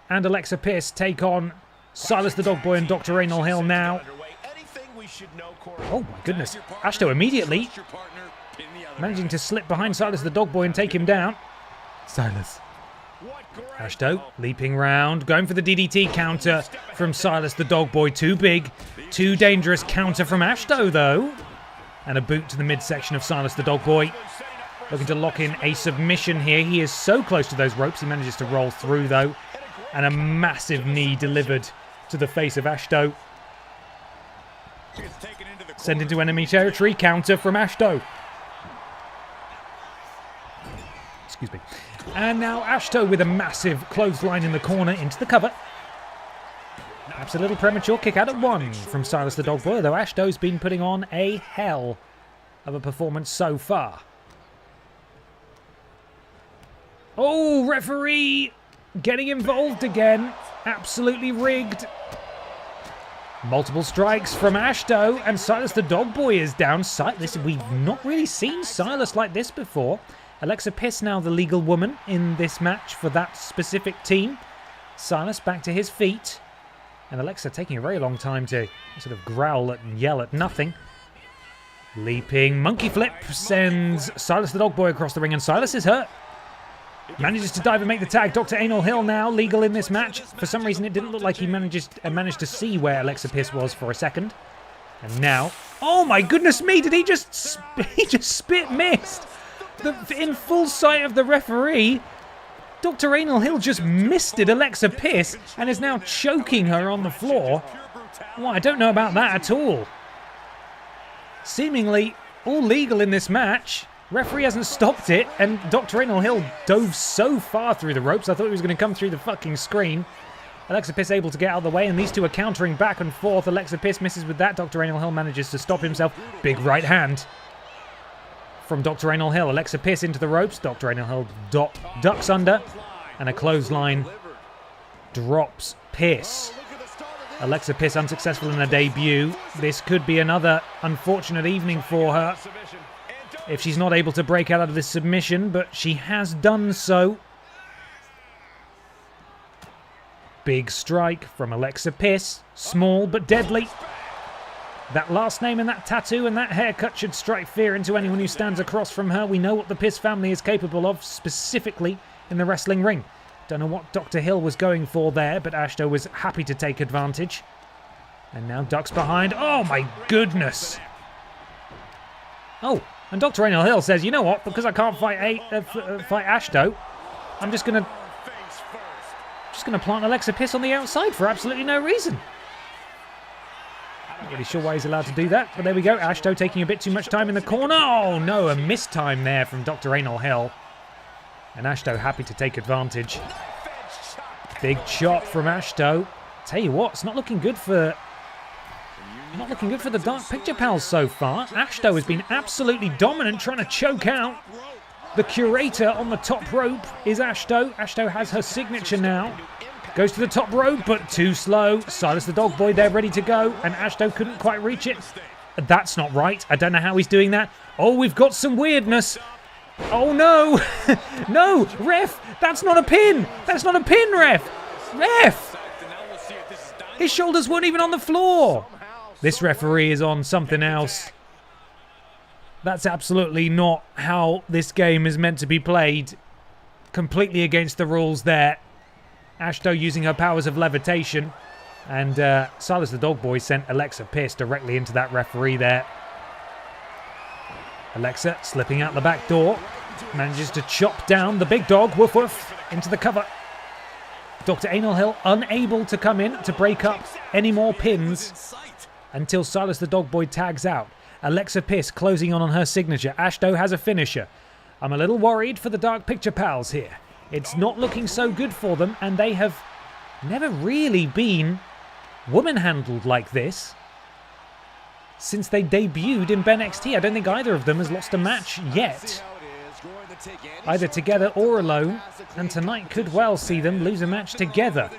and Alexa Piss take on Silas the Dog Boy and Dr. Anal Hill now. Oh my goodness. Ashto immediately managing to slip behind Silas the Dog Boy and take him down. Silas. Ashto leaping round, going for the DDT counter from Silas the Dog Boy. Too big, too dangerous counter from Ashto though. And a boot to the midsection of Silas the Dog Boy. Looking to lock in a submission here. He is so close to those ropes. He manages to roll through though. And a massive knee delivered to the face of Ashto. Sent into enemy territory. Counter from Ashto. Excuse me. And now Ashto with a massive clothesline in the corner into the cover. Perhaps a little premature kick out at 1 from Silas the Dog Boy, though Ashto's been putting on a hell of a performance so far. Oh, referee getting involved again. Absolutely rigged. Multiple strikes from Ashto, and Silas the Dog Boy is down. We've not really seen Silas like this before. Alexa Piss now the legal woman in this match for that specific team. Silas back to his feet. And Alexa taking a very long time to sort of growl and yell at nothing. Leaping monkey flip sends Silas the Dog Boy across the ring, and Silas is hurt. Manages to dive and make the tag. Dr. Anal Hill now legal in this match. For some reason it didn't look like he managed to see where Alexa Piss was for a second. And now, oh my goodness me, did he just spit mist? In full sight of the referee, Dr. Anal Hill just misted Alexa Piss and is now choking her on the floor. Well, I don't know about that at all. Seemingly all legal in this match. Referee hasn't stopped it, and Dr. Anal Hill dove so far through the ropes, I thought he was going to come through the fucking screen. Alexa Piss able to get out of the way, and these two are countering back and forth. Alexa Piss misses with that. Dr. Anal Hill manages to stop himself. Big right hand from Dr. Anal Hill. Alexa Piss into the ropes. Dr. Anal Hill ducks under, and a clothesline drops Piss. Alexa Piss unsuccessful in her debut. This could be another unfortunate evening for her if she's not able to break out of this submission, but she has done so. Big strike from Alexa Piss. Small but deadly. That last name and that tattoo and that haircut should strike fear into anyone who stands across from her. We know what the Piss family is capable of, specifically in the wrestling ring. Don't know what Dr. Hill was going for there, but Ashto was happy to take advantage. And now ducks behind. Oh my goodness. Oh, and Dr. Anal Hill says, you know what, because I can't fight Ashto, I'm just gonna plant Alexa Piss on the outside for absolutely no reason. Not really sure why he's allowed to do that, but there we go. Ashto taking a bit too much time in the corner. Oh no, a missed time there from Dr. Anal Hill. And Ashto happy to take advantage. Big chop from Ashto. Tell you what, it's not looking good for the Dark Picture Pals so far. Ashto has been absolutely dominant, trying to choke out the Curator on the top rope. Is Ashto. Ashto has her signature now. Goes to the top rope, but too slow. Silas the Dog Boy there ready to go, and Ashto couldn't quite reach it. That's not right. I don't know how he's doing that. Oh, we've got some weirdness. Oh, no. No, ref, that's not a pin. That's not a pin, ref. Ref. His shoulders weren't even on the floor. This referee is on something else. That's absolutely not how this game is meant to be played. Completely against the rules there. Ashto using her powers of levitation. And Silas the Dog Boy sent Alexa Pierce directly into that referee there. Alexa slipping out the back door. Manages to chop down the big dog, woof woof, into the cover. Dr. Anal Hill unable to come in to break up any more pins until Silas the Dog Boy tags out. Alexa Pierce closing on her signature. Ashto has a finisher. I'm a little worried for the Dark Picture Pals here. It's not looking so good for them, and they have never really been woman-handled like this since they debuted in BENXT. I don't think either of them has lost a match yet, either together or alone, and tonight could well see them lose a match together.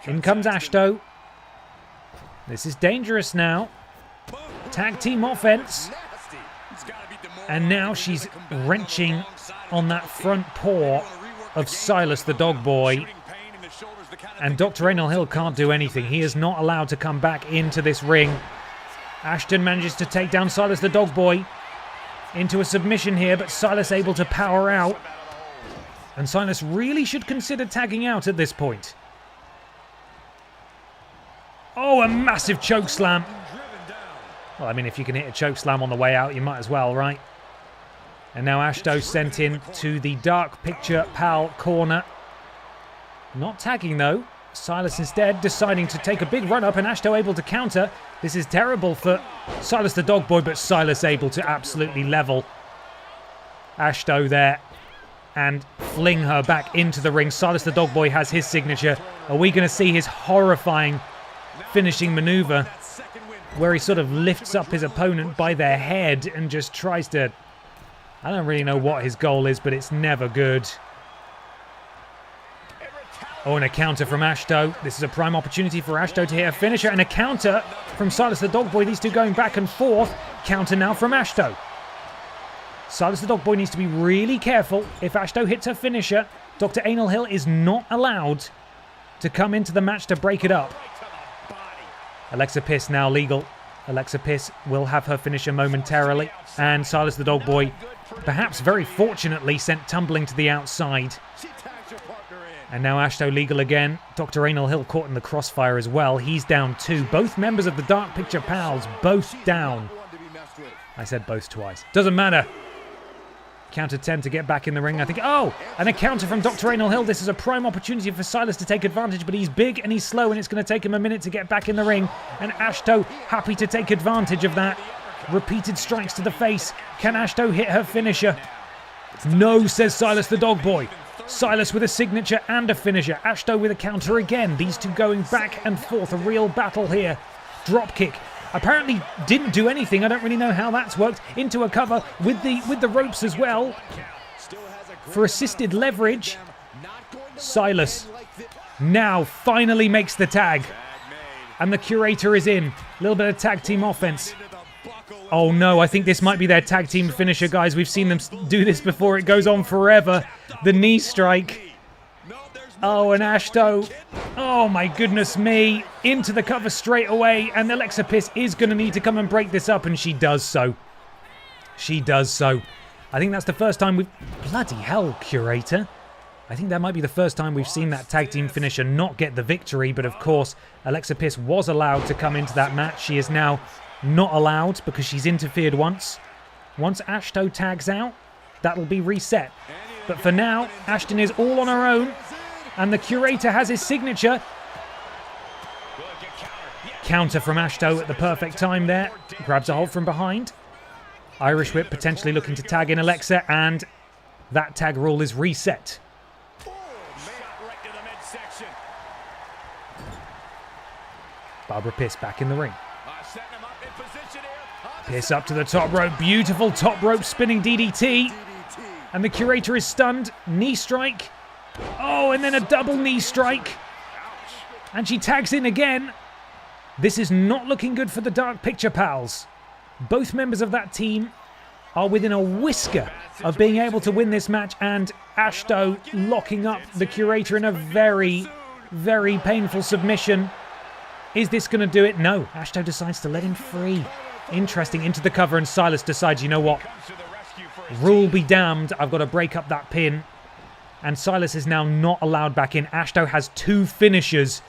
In comes Ashto. This is dangerous now. Tag team offense. And now she's wrenching on that front paw of Silas the Dog Boy. And Dr. Anal Hill can't do anything. He is not allowed to come back into this ring. Ashton manages to take down Silas the Dog Boy into a submission here, but Silas able to power out. And Silas really should consider tagging out at this point. Oh, a massive choke slam. Well, I mean, if you can hit a choke slam on the way out, you might as well, right? And now Ashto sent in to the Dark Picture Pal corner. Not tagging, though. Silas instead deciding to take a big run up, and Ashto able to counter. This is terrible for Silas the Dog Boy, but Silas able to absolutely level Ashto there and fling her back into the ring. Silas the Dog Boy has his signature. Are we going to see his horrifying finishing maneuver where he sort of lifts up his opponent by their head and just tries to... I don't really know what his goal is, but it's never good. Oh, and a counter from Ashto. This is a prime opportunity for Ashto to hit a finisher, and a counter from Silas the Dog Boy. These two going back and forth. Counter now from Ashto. Silas the Dog Boy needs to be really careful. If Ashto hits her finisher, Dr. Anal Hill is not allowed to come into the match to break it up. Alexa Pierce now legal. Alexa Pierce will have her finisher momentarily. And Silas the Dog Boy, perhaps very fortunately, sent tumbling to the outside. And now Ashto legal again. Dr. Anal Hill caught in the crossfire as well. He's down too. Both members of the Dark Picture Pals, both down. I said both twice. Doesn't matter. Counter 10 to get back in the ring, I think. Oh, and a counter from Dr. Anal Hill. This is a prime opportunity for Silas to take advantage, but he's big and he's slow, and it's going to take him a minute to get back in the ring. And Ashto happy to take advantage of that. Repeated strikes to the face. Can Ashto hit her finisher? No, says Silas the Dog Boy. Silas with a signature and a finisher. Ashto with a counter again. These two going back and forth. A real battle here. Drop kick. Apparently didn't do anything. I don't really know how that's worked. Into a cover with the ropes as well. For assisted leverage. Silas now finally makes the tag. And the Curator is in. A little bit of tag team offense. Oh no, I think this might be their tag team finisher, guys. We've seen them do this before. It goes on forever. The knee strike. Oh, and Ashto. Oh my goodness me. Into the cover straight away. And Alexa Pierce is going to need to come and break this up, and she does so. She does so. I think that's the first time we've... Bloody hell, Curator. I think that might be the first time we've seen that tag team finisher not get the victory. But of course, Alexa Pierce was allowed to come into that match. She is now not allowed because she's interfered once. Once Ashto tags out, that'll be reset. But for now, Ashton is all on her own. And the Curator has his signature. Counter from Ashto at the perfect time there. Grabs a hold from behind. Irish Whip potentially looking to tag in Alexa. And that tag rule is reset. Barbara Piss back in the ring. Setting him up in position here. Piss up to the top rope. Beautiful top rope spinning DDT. And the Curator is stunned. Knee strike. Oh, and then a double knee strike. And she tags in again. This is not looking good for the Dark Picture Pals. Both members of that team are within a whisker of being able to win this match, and Ashto locking up the Curator in a very, very painful submission. Is this going to do it? No. Ashto decides to let him free. Interesting. Into the cover, and Silas decides, you know what? Rule be damned. I've got to break up that pin. And Silas is now not allowed back in. Ashto has 2 finishers.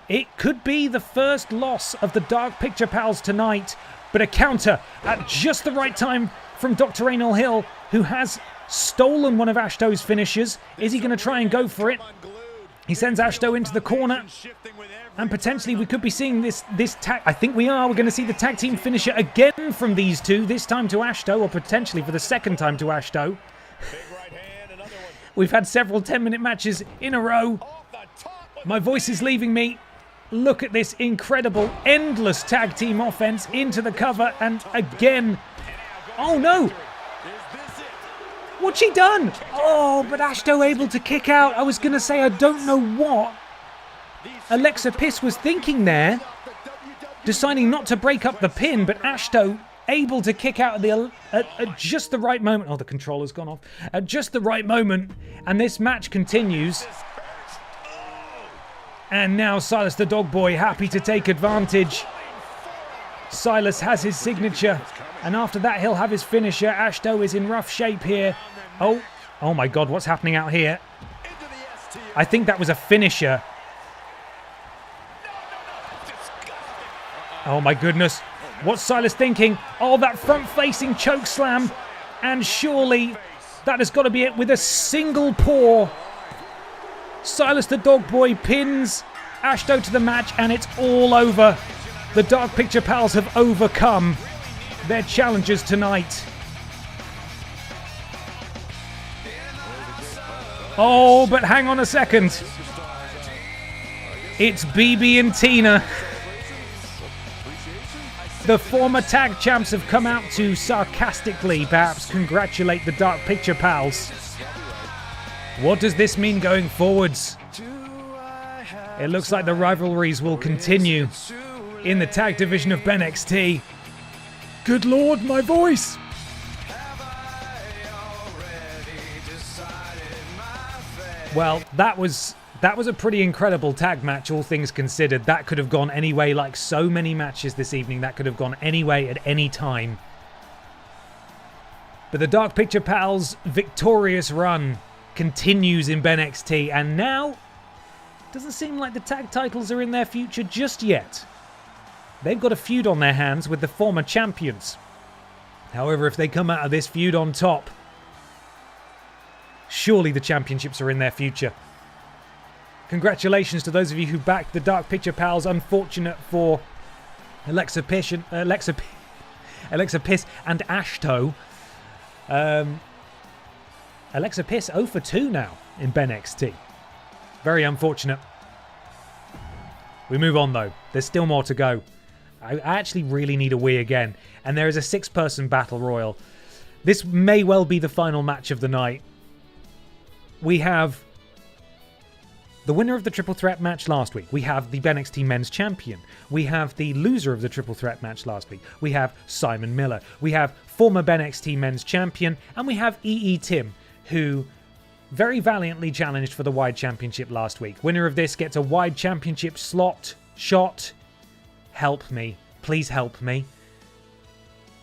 It could be the first loss of the Dark Picture Pals tonight, but a counter at just the right time from Dr. Raynal Hill, who has stolen one of Ashto's finishers. Is he going to try and go for it? He sends Ashto into the corner, and potentially we could be seeing this tag. I think we are. We're going to see the tag team finisher again from these two, this time to Ashto, or potentially for the second time to Ashto. We've had several 10-minute matches in a row. My voice is leaving me. Look at this incredible, endless tag team offense into the cover, and again. Oh no! What's she done? Oh, but Ashto able to kick out. I was going to say, I don't know what Alexa Piss was thinking there, deciding not to break up the pin, but Ashto able to kick out at just the right moment. Oh, the controller's gone off. At just the right moment, and this match continues. And now Silas the Dog Boy happy to take advantage. Silas has his signature, and after that he'll have his finisher. Ashto is in rough shape here. Oh my God, what's happening out here? I think that was a finisher. Oh my goodness. What's Silas thinking? Oh, that front-facing choke slam. And surely that has got to be it with a single paw. Silas the Dog Boy pins Ashto to the match, and it's all over. The Dark Picture Pals have overcome their challengers tonight. Oh, but hang on a second. It's BB and Tina. The former tag champs have come out to sarcastically perhaps congratulate the Dark Picture Pals. What does this mean going forwards? It looks like the rivalries will continue in the tag division of BENXT. Good Lord, my voice! Well, that was a pretty incredible tag match, all things considered. That could have gone any way, like so many matches this evening. That could have gone any way at any time. But the Dark Picture Pals' victorious run continues in BENXT, and now doesn't seem like the tag titles are in their future just yet. They've got a feud on their hands with the former champions. However, if they come out of this feud on top, surely the championships are in their future. Congratulations to those of you who backed the Dark Picture Pals. Unfortunate for Alexa Piss and Ashto. Alexa Piss 0 for 2 now in BENXT. Very unfortunate. We move on though. There's still more to go. I actually really need a wee again. And there is a 6-person battle royal. This may well be the final match of the night. We have the winner of the Triple Threat match last week. We have the BENXT Men's Champion. We have the loser of the Triple Threat match last week. We have Simon Miller. We have former BENXT Men's Champion. And we have EE Tim, who very valiantly challenged for the Wide Championship last week. Winner of this gets a Wide Championship shot. Help me. Please help me.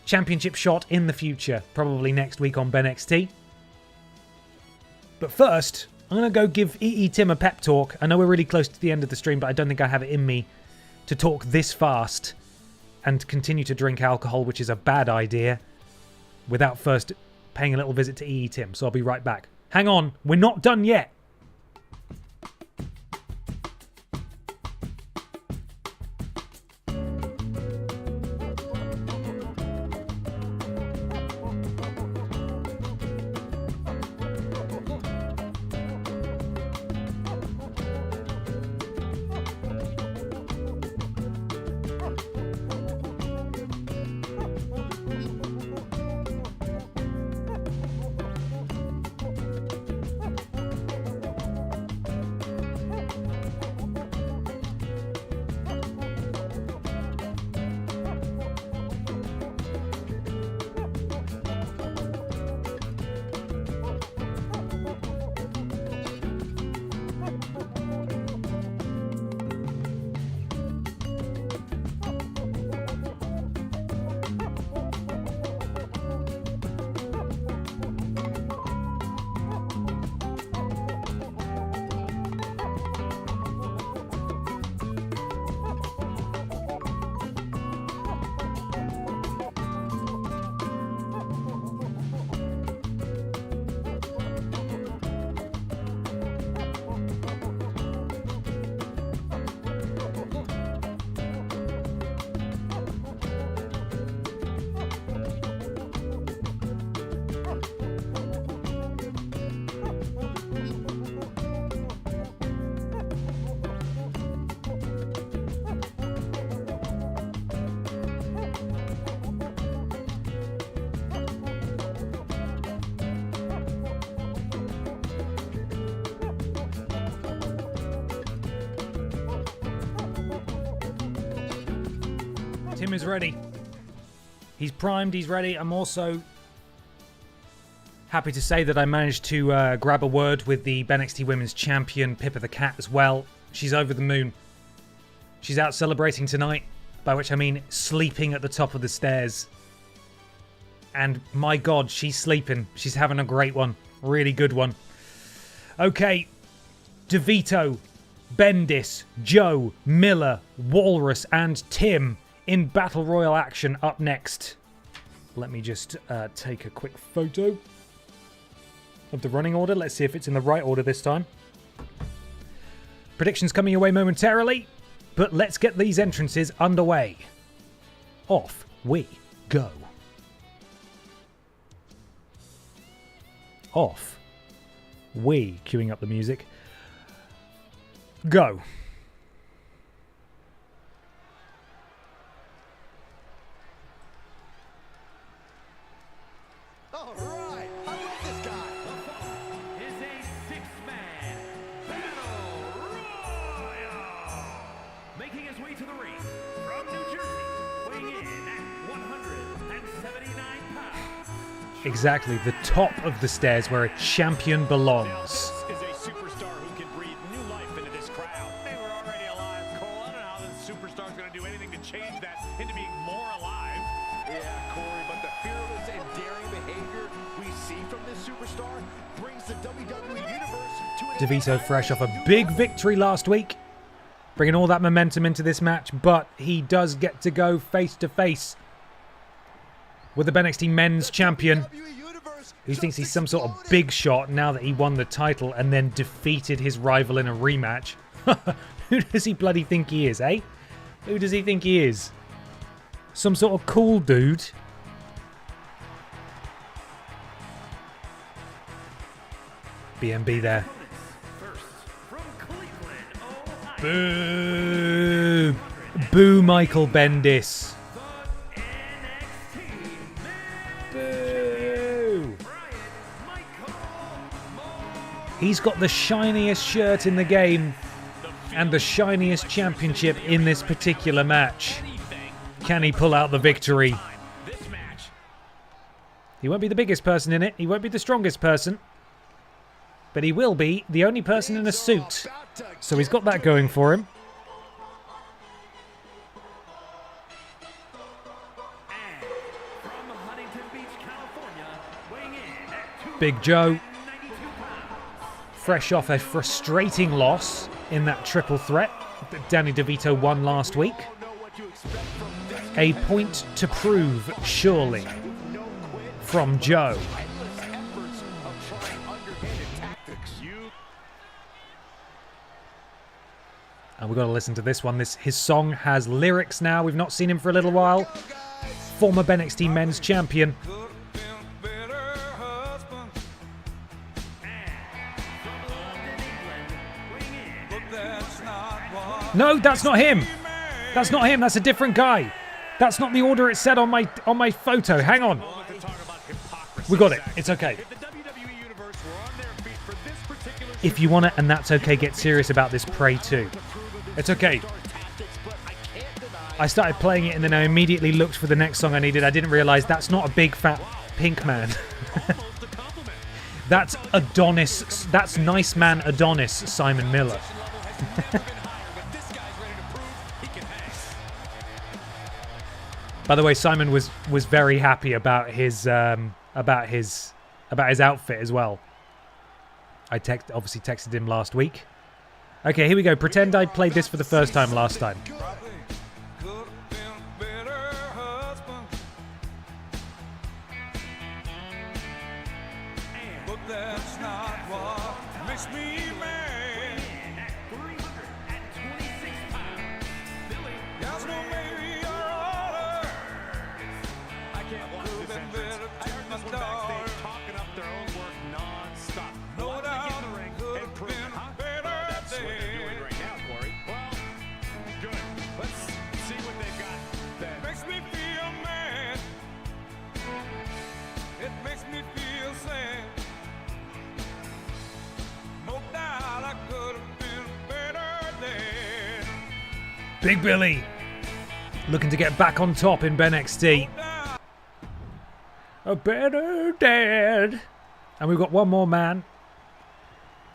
Championship shot in the future, probably next week on BENXT. But first, I'm going to go give EE Tim a pep talk. I know we're really close to the end of the stream, but I don't think I have it in me to talk this fast and continue to drink alcohol, which is a bad idea, without first paying a little visit to EE Tim. So I'll be right back. Hang on, we're not done yet. Tim is ready. He's primed, he's ready. I'm also happy to say that I managed to grab a word with the BENXT Women's Champion, Pippa the Cat, as well. She's over the moon. She's out celebrating tonight, by which I mean sleeping at the top of the stairs. And my God, she's sleeping. She's having a great one. Really good one. Okay. DeVito, Bendis, Joe, Miller, Walrus, and Tim in Battle Royal action up next. Let me just take a quick photo of the running order. Let's see if it's in the right order this time. Predictions coming your way momentarily, but let's get these entrances underway. Off we go. Off we, queuing up the music, go. All right, I love this guy. Is a six-man battle royal. Making his way to the ring from New Jersey, weighing in at 179 pounds. Exactly, the top of the stairs where a champion belongs. This is a superstar who can breathe new life into this crowd. They were already alive, Cole. I don't know how this superstar's going to do anything to change that into being more alive. Yeah, Corey, but the fearless and daring behavior we see from this superstar brings the WWE Universe to an DeVito fresh off a big victory last week, bringing all that momentum into this match, but he does get to go face to face with the BENXT Men's Champion, who thinks he's some sort of big shot now that he won the title and then defeated his rival in a rematch. Who does he bloody think he is, eh? Who does he think he is? Some sort of cool dude? BMB there. First, from Cleveland, Ohio, Boo! Boo, Michael Bendis. Boo! He's got the shiniest shirt in the game and the shiniest championship in this particular match. Can he pull out the victory? He won't be the biggest person in it. He won't be the strongest person. But he will be the only person in a suit. So he's got that going for him. Big Joe, fresh off a frustrating loss in that triple threat that Danny DeVito won last week. A point to prove, surely, from Joe. And we've got to listen to this one. His song has lyrics now. We've not seen him for a little while. Former BENXT Men's Champion. No, that's not him. That's not him. That's a different guy. That's not the order it said on my photo. Hang on. We got it. It's okay. If you want it, and that's okay, get serious about this Prey 2. It's okay. I started playing it and then I immediately looked for the next song I needed. I didn't realize that's not a big fat pink man. That's Adonis. That's Nice Man Adonis, Simon Miller. By the way, Simon was very happy about his outfit as well. I obviously texted him last week. Okay, here we go. Pretend I played this for the first time last time. Big Billy, looking to get back on top in BENXT. A better dad. And we've got one more man.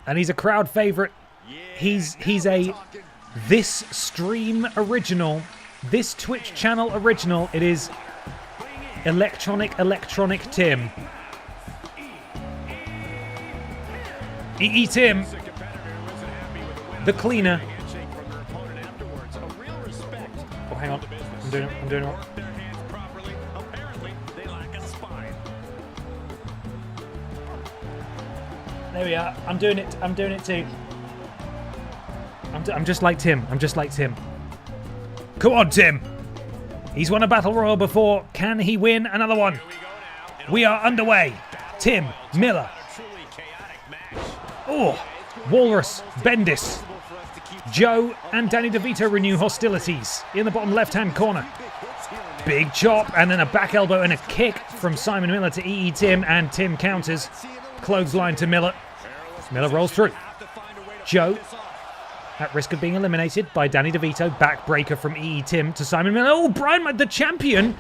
And he's a crowd favourite. He's a this stream original. This Twitch channel original. It is Electronic Tim. EE Tim. The cleaner. Oh, hang on. I'm doing it wrong. There we are. I'm doing it too. I'm just like Tim. Come on, Tim. He's won a Battle Royal before. Can he win another one? We are underway. Tim, Miller. Oh, Walrus, Bendis. Joe and Danny DeVito renew hostilities in the bottom left-hand corner. Big chop and then a back elbow and a kick from Simon Miller to EE Tim, and Tim counters. Clothesline to Miller. Miller rolls through. Joe, at risk of being eliminated by Danny DeVito. Backbreaker from EE Tim to Simon Miller. Oh, Brian, the champion.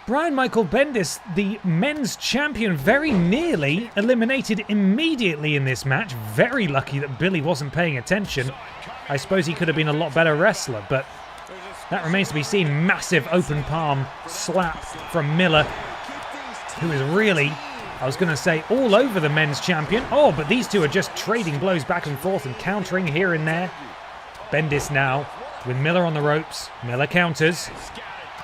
Brian Michael Bendis, the men's champion, very nearly eliminated immediately in this match. Very lucky that Billy wasn't paying attention. I suppose he could have been a lot better wrestler, but that remains to be seen. Massive open palm slap from Miller, who is really, I was going to say, all over the men's champion. Oh, but these two are just trading blows back and forth and countering here and there. Bendis now with Miller on the ropes. Miller counters.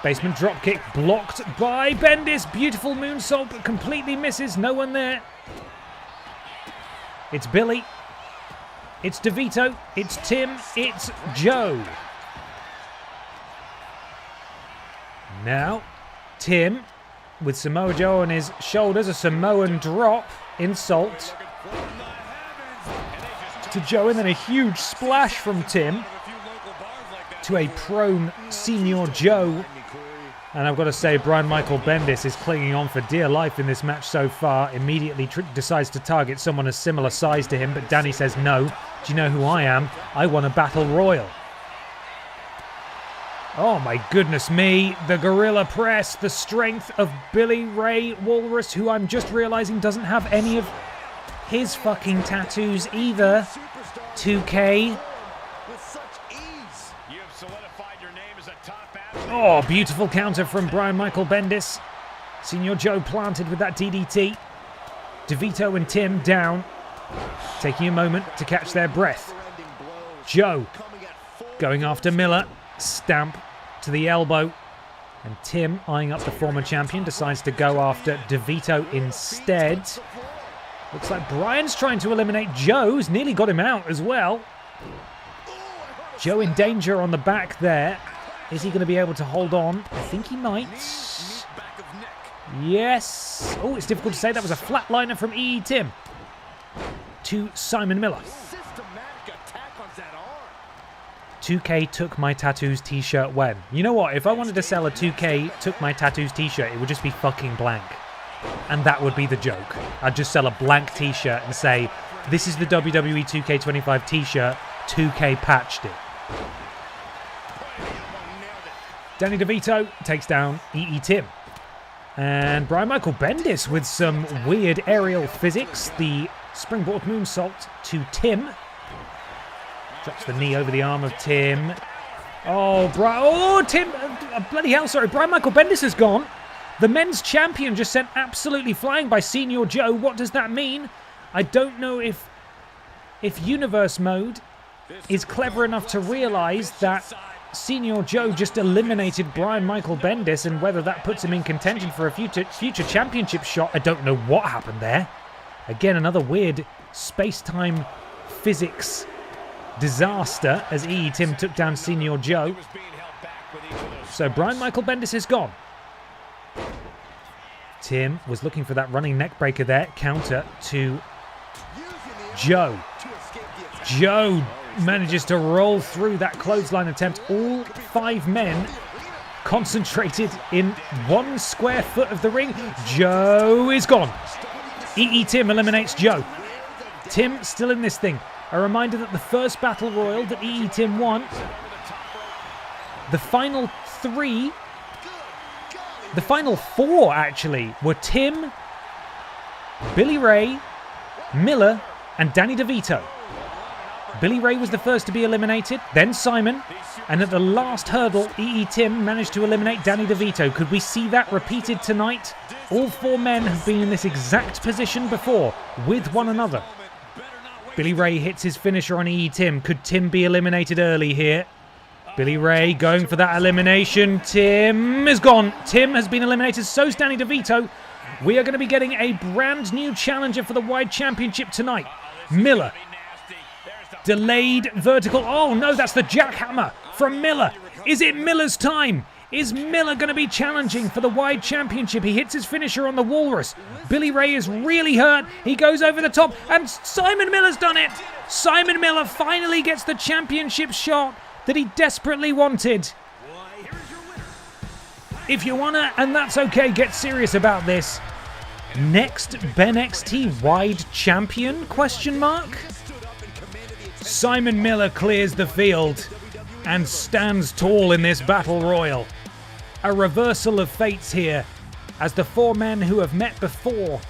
Basement dropkick blocked by Bendis. Beautiful moonsault, but completely misses. No one there. It's Billy. It's DeVito. It's Tim. It's Joe. Now, Tim with Samoa Joe on his shoulders. A Samoan drop. Insult to Joe, and then a huge splash from Tim to a prone Senior Joe. And I've got to say, Brian Michael Bendis is clinging on for dear life in this match so far. Immediately decides to target someone a similar size to him, but Danny says, no. Do you know who I am? I won a Battle Royal. Oh my goodness me. The gorilla press, the strength of Billy Ray Walrus, who I'm just realizing doesn't have any of his fucking tattoos either. 2K. Oh, beautiful counter from Brian Michael Bendis. Senior Joe planted with that DDT. DeVito and Tim down, taking a moment to catch their breath. Joe going after Miller. Stamp to the elbow. And Tim, eyeing up the former champion, decides to go after DeVito instead. Looks like Brian's trying to eliminate Joe. He's nearly got him out as well. Joe in danger on the back there. Is he going to be able to hold on? I think he might. Yes. Oh, it's difficult to say. That was a flatliner from EE Tim to Simon Miller. 2K took my tattoos t-shirt when? You know what? If I wanted to sell a 2K took my tattoos t-shirt, it would just be fucking blank. And that would be the joke. I'd just sell a blank t-shirt and say, this is the WWE 2K25 t-shirt, 2K patched it. Danny DeVito takes down EE Tim. And Brian Michael Bendis with some weird aerial physics. The springboard moonsault to Tim. Drops the knee over the arm of Tim. Oh, Tim. Bloody hell, sorry. Brian Michael Bendis has gone. The men's champion just sent absolutely flying by Senior Joe. What does that mean? I don't know if Universe Mode is clever enough to realize that Senior Joe just eliminated Brian Michael Bendis, and whether that puts him in contention for a future championship shot. I don't know what happened there. Again, another weird space-time physics disaster as EE Tim took down Senior Joe. So Brian Michael Bendis is gone. Tim was looking for that running neck breaker there. Counter to Joe. Joe manages to roll through that clothesline attempt. All 5 men concentrated in 1 square foot of the ring. Joe is gone. EE Tim eliminates Joe. Tim still in this thing. A reminder that the first Battle Royal that EE Tim won, the final three, the final four actually, were Tim, Billy Ray, Miller, and Danny DeVito. Billy Ray was the first to be eliminated, then Simon, and at the last hurdle, E.E. Tim managed to eliminate Danny DeVito. Could we see that repeated tonight? All four men have been in this exact position before, with one another. Billy Ray hits his finisher on E.E. Tim. Could Tim be eliminated early here? Billy Ray going for that elimination. Tim is gone. Tim has been eliminated, so's Danny DeVito. We are going to be getting a brand new challenger for the Wide Championship tonight. Miller. Delayed vertical. Oh no, that's the jackhammer from Miller. Is it Miller's time? Is Miller going to be challenging for the Wide Championship? He hits his finisher on the Walrus. Billy Ray is really hurt. He goes over the top, and Simon Miller's done it. Simon Miller finally gets the championship shot that he desperately wanted. If you wanna, and that's okay, get serious about this. Next BENXT Wide Champion? Question mark? Simon Miller clears the field and stands tall in this battle royal. A reversal of fates here, as the four men who have met before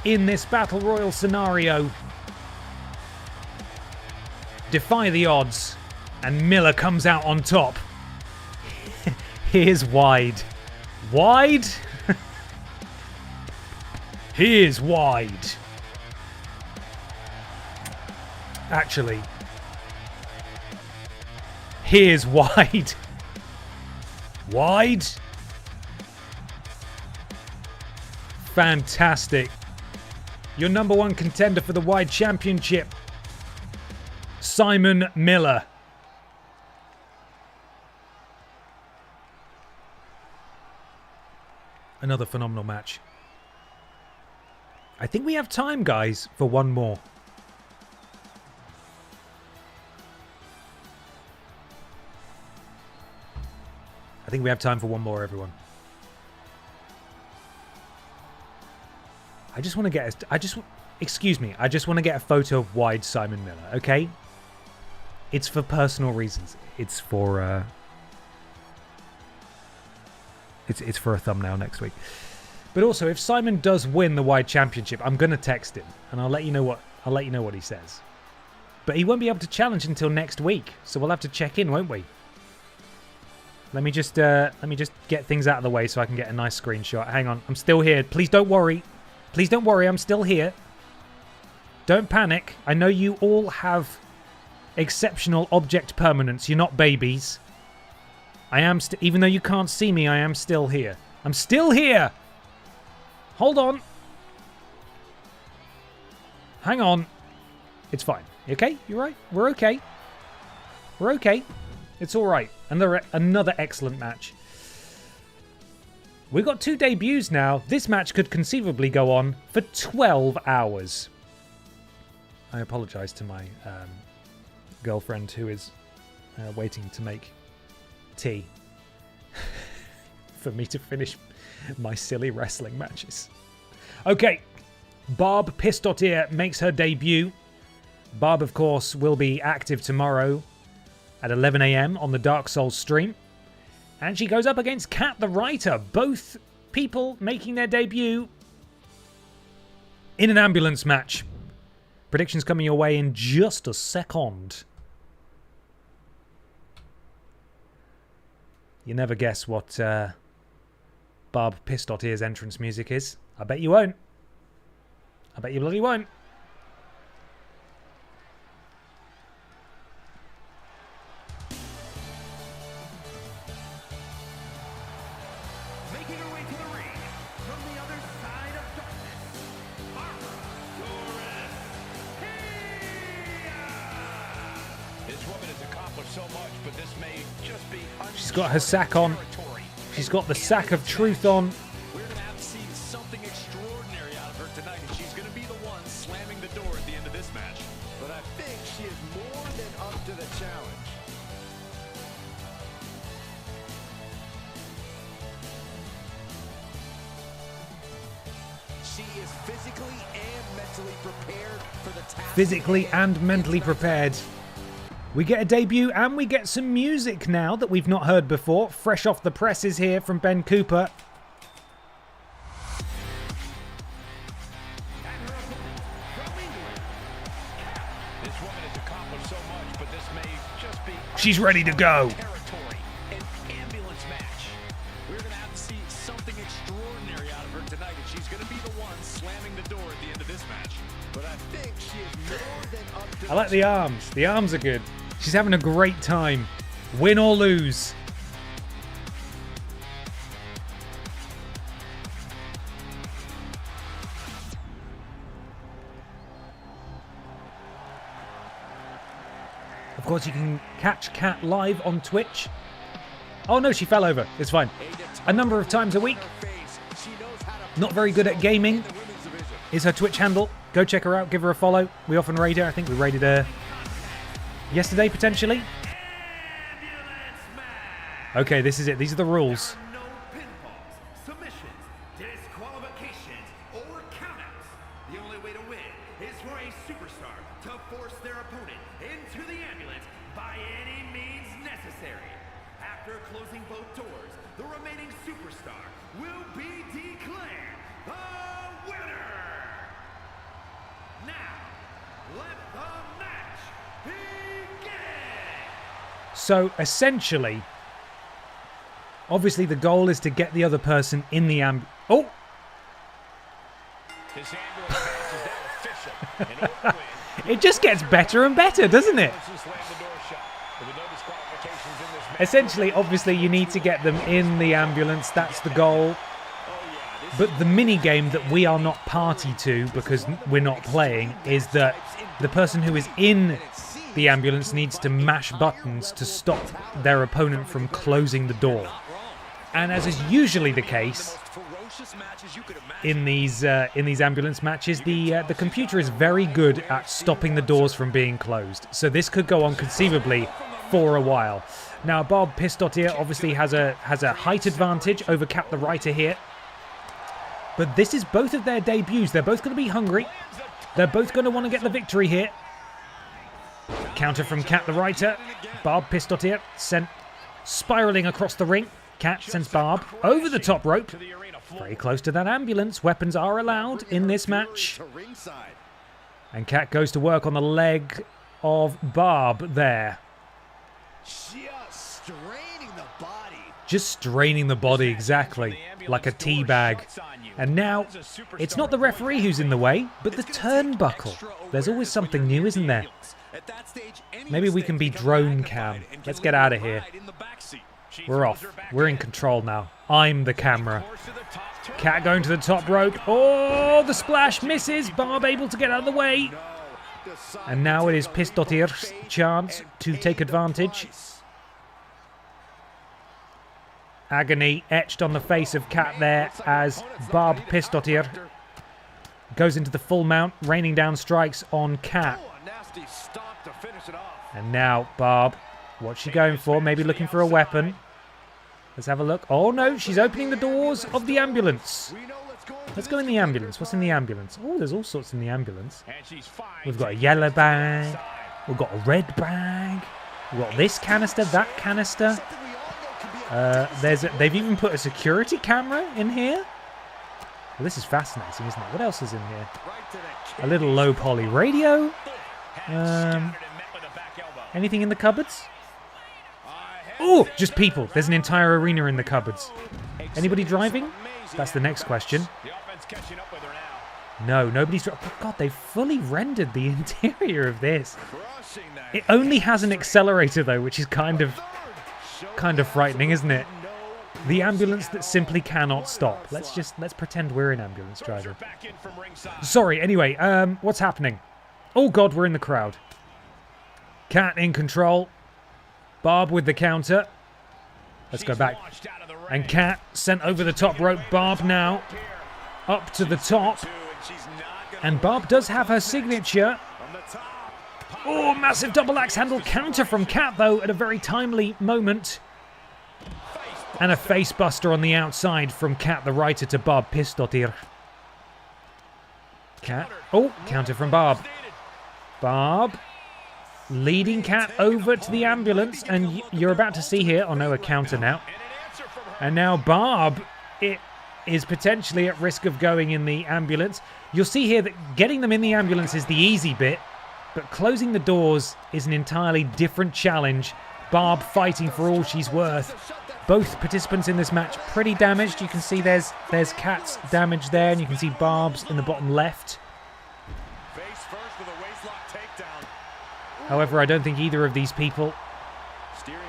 in this battle royal scenario defy the odds, and Miller comes out on top. Here's Wide. Wide? Here's Wide. Actually, here's Wide. Wide? Fantastic. Your number one contender for the Wide Championship, Simon Miller. Another phenomenal match. I think we have time, guys, for one more. I think we have time for one more, everyone. I just want to get excuse me, I just want to get a photo of Wide Simon Miller, okay? It's for personal reasons. It's for it's for a thumbnail next week. But also, if Simon does win the Wide Championship, I'm going to text him and I'll let you know what he says. But he won't be able to challenge until next week, so we'll have to check in, won't we? Let me just get things out of the way so I can get a nice screenshot. Hang on, I'm still here. Please don't worry. Please don't worry, I'm still here. Don't panic. I know you all have exceptional object permanence. You're not babies. I am even though you can't see me, I am still here. I'm still here. Hold on. Hang on. It's fine. You okay? You right? We're okay. We're okay. It's all right. Another excellent match. We've got 2 debuts now. This match could conceivably go on for 12 hours. I apologise to my girlfriend who is waiting to make tea for me to finish my silly wrestling matches. Okay, Barb Pistotier makes her debut. Barb, of course, will be active tomorrow at 11 a.m. on the Dark Souls stream. And she goes up against Kat the Writer. Both people making their debut in an ambulance match. Predictions coming your way in just a second. You never guess what Barb Pistotier's entrance music is. I bet you won't. I bet you bloody won't. Making her way to the ring from the other side of darkness, This woman has accomplished so much, but this may just be She's got her sack on. She's got the sack of truth on. We're going to have to see something extraordinary out of her tonight, and she's going to be the one slamming the door at the end of this match. But I think she is more than up to the challenge. She is physically and mentally prepared for the task. Physically and mentally prepared. We get a debut and we get some music now that we've not heard before. Fresh off the presses here from Ben Cooper. She's ready to go. An ambulance match. We're going to have to see something extraordinary out of her tonight, and she's going to be the one slamming the door at the end of this match. But I think she is more than up to... I like the arms. The arms are good. She's having a great time. Win or lose. Of course, you can catch Kat live on Twitch. Oh no, she fell over. It's fine. A number of times a week. Not very good at gaming is her Twitch handle. Go check her out. Give her a follow. We often raid her. I think we raided her yesterday, potentially. Okay, this is it. These are the rules. No pinfalls, submissions, disqualifications, or countouts. The only way to win is for a superstar to force their opponent into the ambulance by any means necessary. After closing both doors, the remaining superstar will be declared the winner. Now, let the match begin. So essentially, obviously the goal is to get the other person in the Oh! This ambulance match is now official. In order to win, It just gets better and better, doesn't it? slam the door shut. There were no disqualifications in this match. Essentially, obviously, you need to get them in the ambulance. That's the goal. But the mini game that we are not party to because we're not playing is that the person who is in the ambulance needs to mash buttons to stop their opponent from closing the door. And as is usually the case in these ambulance matches, the computer is very good at stopping the doors from being closed. So this could go on conceivably for a while. Now, Bob Pistottier obviously has a height advantage over Kat the Writer here. But this is both of their debuts. They're both going to be hungry. They're both going to want to get the victory here. Counter from Kat the Writer. Barb Pistottier sent spiraling across the ring. Kat sends Barb over the top rope. Very close to that ambulance. Weapons are allowed in this match. And Kat goes to work on the leg of Barb there. Just straining the body. Just straining the body, exactly. Like a tea bag. And now, it's not the referee who's in the way, but the turnbuckle. There's always something new, isn't there? Maybe we can be drone cam. Let's get out of here. We're off. We're in control now. I'm the camera. Kat going to the top rope. Oh, the splash misses. Barb able to get out of the way. And now it is Pistottier's chance to take advantage. Agony etched on the face of Kat there as Barb Pistottier goes into the full mount, raining down strikes on Kat. And now Barb, what's she going for? Maybe looking for a weapon. Let's have a look. Oh no, she's opening the doors of the ambulance. Let's go in the ambulance. What's in the ambulance? Oh, there's all sorts in the ambulance. We've got a yellow bag. We've got a red bag. We've got this canister, that canister. They've even put a security camera in here. Well, this is fascinating, isn't it? What else is in here? A little low poly radio. Anything in the cupboards? Oh, just people. There's an entire arena in the cupboards. Anybody driving? That's the next question. No, nobody's driving. Oh, God, they've fully rendered the interior of this. It only has an accelerator, though, which is kind of frightening, isn't it? The ambulance that simply cannot stop. Let's pretend we're an ambulance driver. Sorry, anyway, what's happening? Oh God, we're in the crowd. Kat in control. Barb with the counter. Let's go back. And Kat sent over the top rope. Barb now up to the top. And Barb does have her signature. Oh, massive double axe handle counter from Kat, though, at a very timely moment. And a face buster on the outside from Kat the Writer to Barb Pistottier. Kat. Oh, counter from Barb. Barb. leading Kat over to the ambulance, and you're about to see here, oh no, a counter now. And now Barb is potentially at risk of going in the ambulance. You'll see here that getting them in the ambulance is the easy bit, but closing the doors is an entirely different challenge. Barb fighting for all she's worth. Both participants in this match pretty damaged. You can see there's Kat's damage there, and you can see Barb's in the bottom left. However, I don't think either of these people,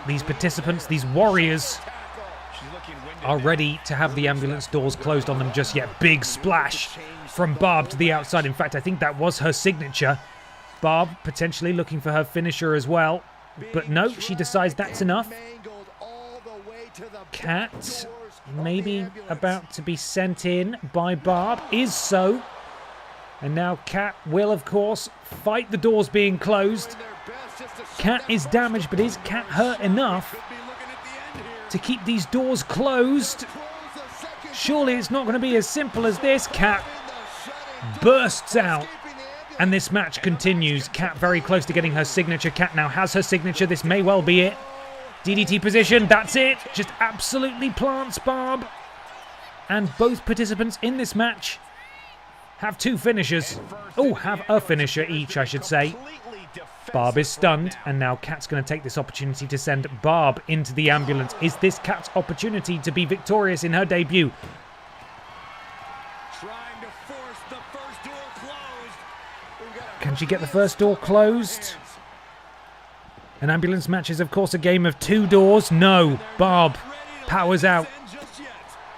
these participants, these warriors, are ready to have the ambulance doors closed on them just yet. Big splash from Barb to the outside. In fact, I think that was her signature. Barb potentially looking for her finisher as well. But no, she decides that's enough. Kat, maybe about to be sent in by Barb, is so. And now Kat will, of course, fight the doors being closed. Kat is damaged, but is Kat hurt enough to keep these doors closed? Surely it's not going to be as simple as this. Kat bursts out, and this match continues. Kat very close to getting her signature. Kat now has her signature. This may well be it. DDT position, that's it. Just absolutely plants Barb. And both participants in this match have two finishers. Oh, have a finisher each, I should say. Barb is stunned, and now Kat's going to take this opportunity to send Barb into the ambulance. Is this Kat's opportunity to be victorious in her debut? Can she get the first door closed? An ambulance match is, of course, a game of two doors. No, Barb powers out.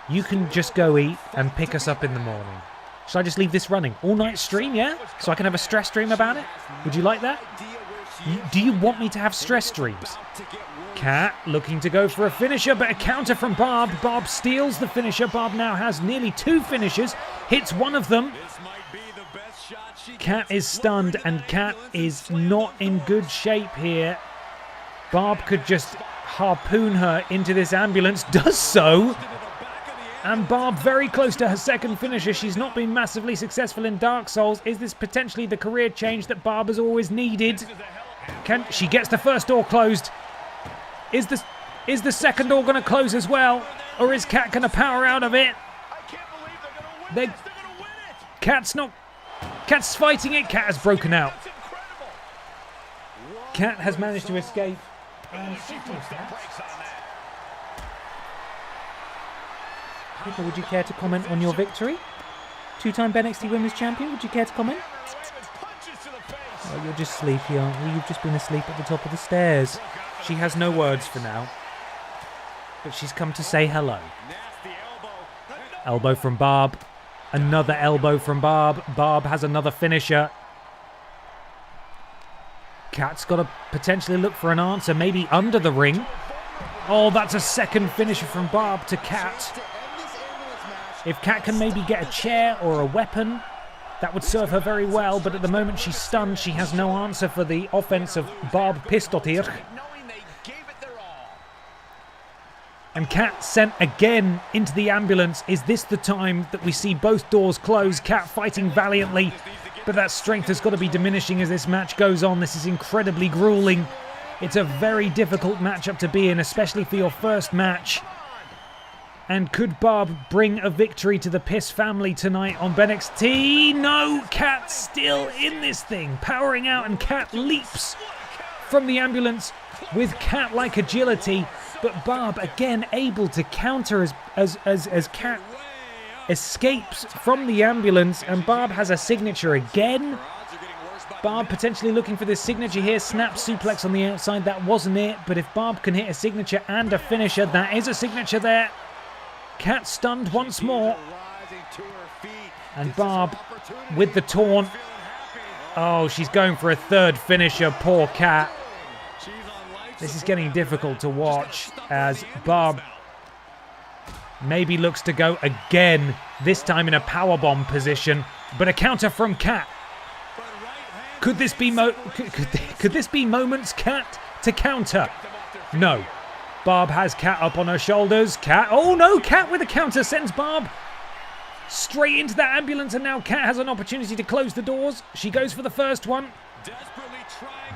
You can just go eat and pick us up in the morning. Should I just leave this running? All-night stream, yeah? So I can have a stress stream about it? Would you like that? Do you want me to have stress streams? Kat looking to go for a finisher, but a counter from Barb. Barb steals the finisher. Barb now has nearly two finishers. Hits one of them. Kat is stunned, and Kat is not in good shape here. Barb could just harpoon her into this ambulance. Does so. And Barb very close to her second finisher. She's not been massively successful in Dark Souls. Is this potentially the career change that Barb has always needed? She gets the first door closed. Is the second door going to close as well? Or is Kat going to power out of it? Kat's fighting it. Kat has broken out. Kat has managed to escape. People, would you care to comment on your victory? Two-time BENXT Women's Champion, would you care to comment? Oh, you're just sleepy, aren't you? You've just been asleep at the top of the stairs. She has no words for now, but she's come to say hello. Elbow from Barb. Another elbow from Barb. Barb has another finisher. Kat's got to potentially look for an answer, maybe under the ring. Oh, that's a second finisher from Barb to Kat. If Kat can maybe get a chair or a weapon, that would serve her very well, but at the moment she's stunned. She has no answer for the offense of Barb Pistotir. And Kat sent again into the ambulance. Is this the time that we see both doors close? Kat fighting valiantly, but that strength has got to be diminishing as this match goes on. This is incredibly grueling. It's a very difficult matchup to be in, especially for your first match. And could Barb bring a victory to the Piss family tonight on BENXT? No, Kat's still in this thing, powering out, and Kat leaps from the ambulance with cat-like agility. But Barb again able to counter as Kat escapes from the ambulance, and Barb has a signature again. Barb potentially looking for this signature here. Snap suplex on the outside, that wasn't it. But if Barb can hit a signature and a finisher, that is a signature there. Kat stunned once more. And Barb with the taunt. Oh, she's going for a third finisher. Poor Kat. This is getting difficult to watch as Barb maybe looks to go again, this time in a powerbomb position, but a counter from Kat. Could this be could this be moments Kat to counter? No. Barb has Kat up on her shoulders. Kat, oh no, Kat with a counter sends Barb straight into that ambulance, and now Kat has an opportunity to close the doors. She goes for the first one.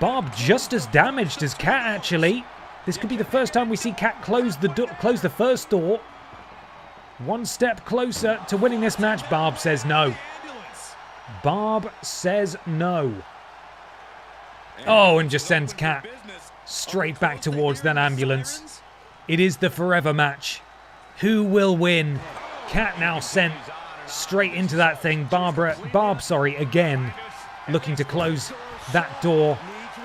Barb just as damaged as Kat, actually. This could be the first time we see Kat close the first door. One step closer to winning this match. Barb says no. Barb says no. Oh, and just sends Kat straight back towards that ambulance. It is the forever match. Who will win? Kat now sent straight into that thing. Barb, again, looking to close that door.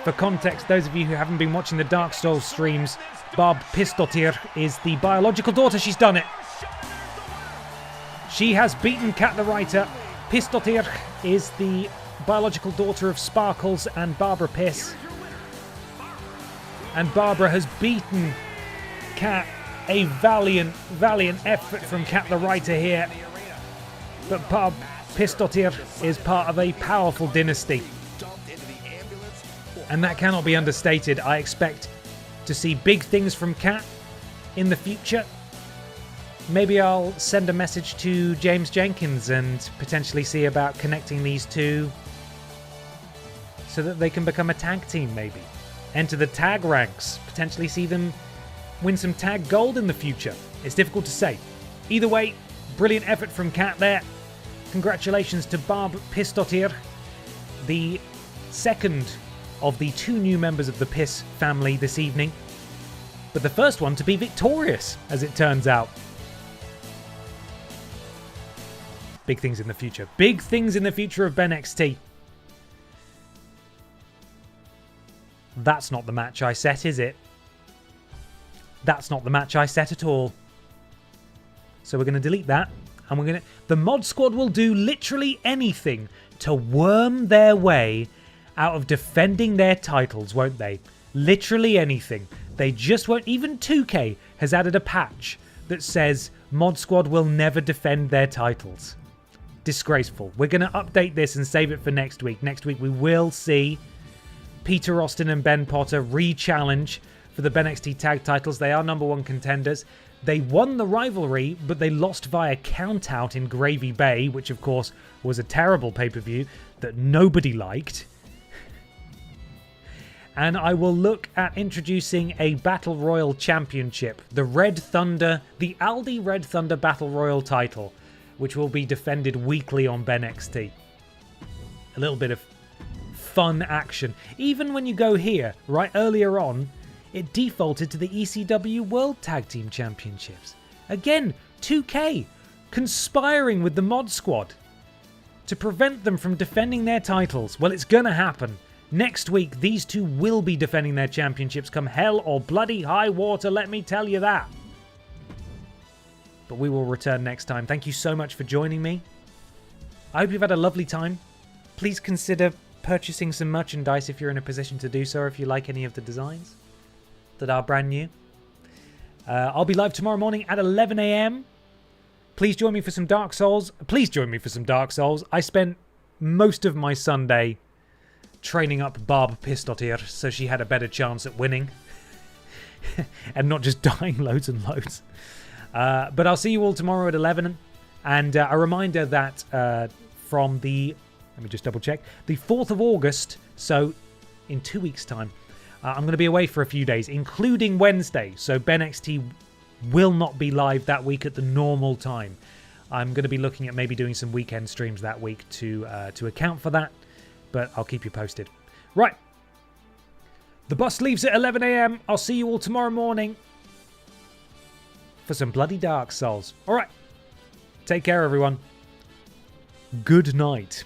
For context, those of you who haven't been watching the Dark Souls streams, Barb Pistotir is the biological daughter. She's done it. She has beaten Kat the Writer. Pistotir is the biological daughter of Sparkles and Barbara Piss. And Barbara has beaten Kat. A valiant effort from Kat the Writer here. But Barb Pistotir is part of a powerful dynasty. And that cannot be understated. I expect to see big things from Kat in the future. Maybe I'll send a message to James Jenkins and potentially see about connecting these two so that they can become a tag team, maybe. Enter the tag ranks. Potentially see them win some tag gold in the future. It's difficult to say. Either way, brilliant effort from Kat there. Congratulations to Barb Pistotir, the second of the two new members of the Piss family this evening. But the first one to be victorious, as it turns out. Big things in the future. Big things in the future of BENXT. That's not the match I set, is it? That's not the match I set at all. So we're going to delete that. And the mod squad will do literally anything to worm their way out of defending their titles, won't they? Literally anything. They just won't. Even 2K has added a patch that says mod squad will never defend their titles. Disgraceful. We're going to update this and save it for next week. Next week we will see Peter Austin and Ben Potter re-challenge for the BENXT tag titles. They are #1 contenders. They won the rivalry, but they lost via count-out in Gravy Bay, which of course was a terrible pay-per-view that nobody liked. And I will look at introducing a Battle Royal Championship, the Aldi Red Thunder Battle Royal title, which will be defended weekly on BENXT. A little bit of fun action. Even when you go here, right earlier on, it defaulted to the ECW World Tag Team Championships. Again, 2K conspiring with the mod squad to prevent them from defending their titles. Well, it's gonna happen. Next week, these two will be defending their championships come hell or bloody high water, let me tell you that. But we will return next time. Thank you so much for joining me. I hope you've had a lovely time. Please consider purchasing some merchandise if you're in a position to do so, if you like any of the designs that are brand new. I'll be live tomorrow morning at 11 a.m. Please join me for some Dark Souls. I spent most of my Sunday training up Barb Pistotir so she had a better chance at winning. And not just dying loads and loads. But I'll see you all tomorrow at 11. And a reminder that from the, let me just double check, the 4th of August, so in 2 weeks' time, I'm going to be away for a few days, including Wednesday. So BENXT will not be live that week at the normal time. I'm going to be looking at maybe doing some weekend streams that week to account for that. But I'll keep you posted. Right. The bus leaves at 11 a.m. I'll see you all tomorrow morning for some bloody Dark Souls. All right. Take care, everyone. Good night.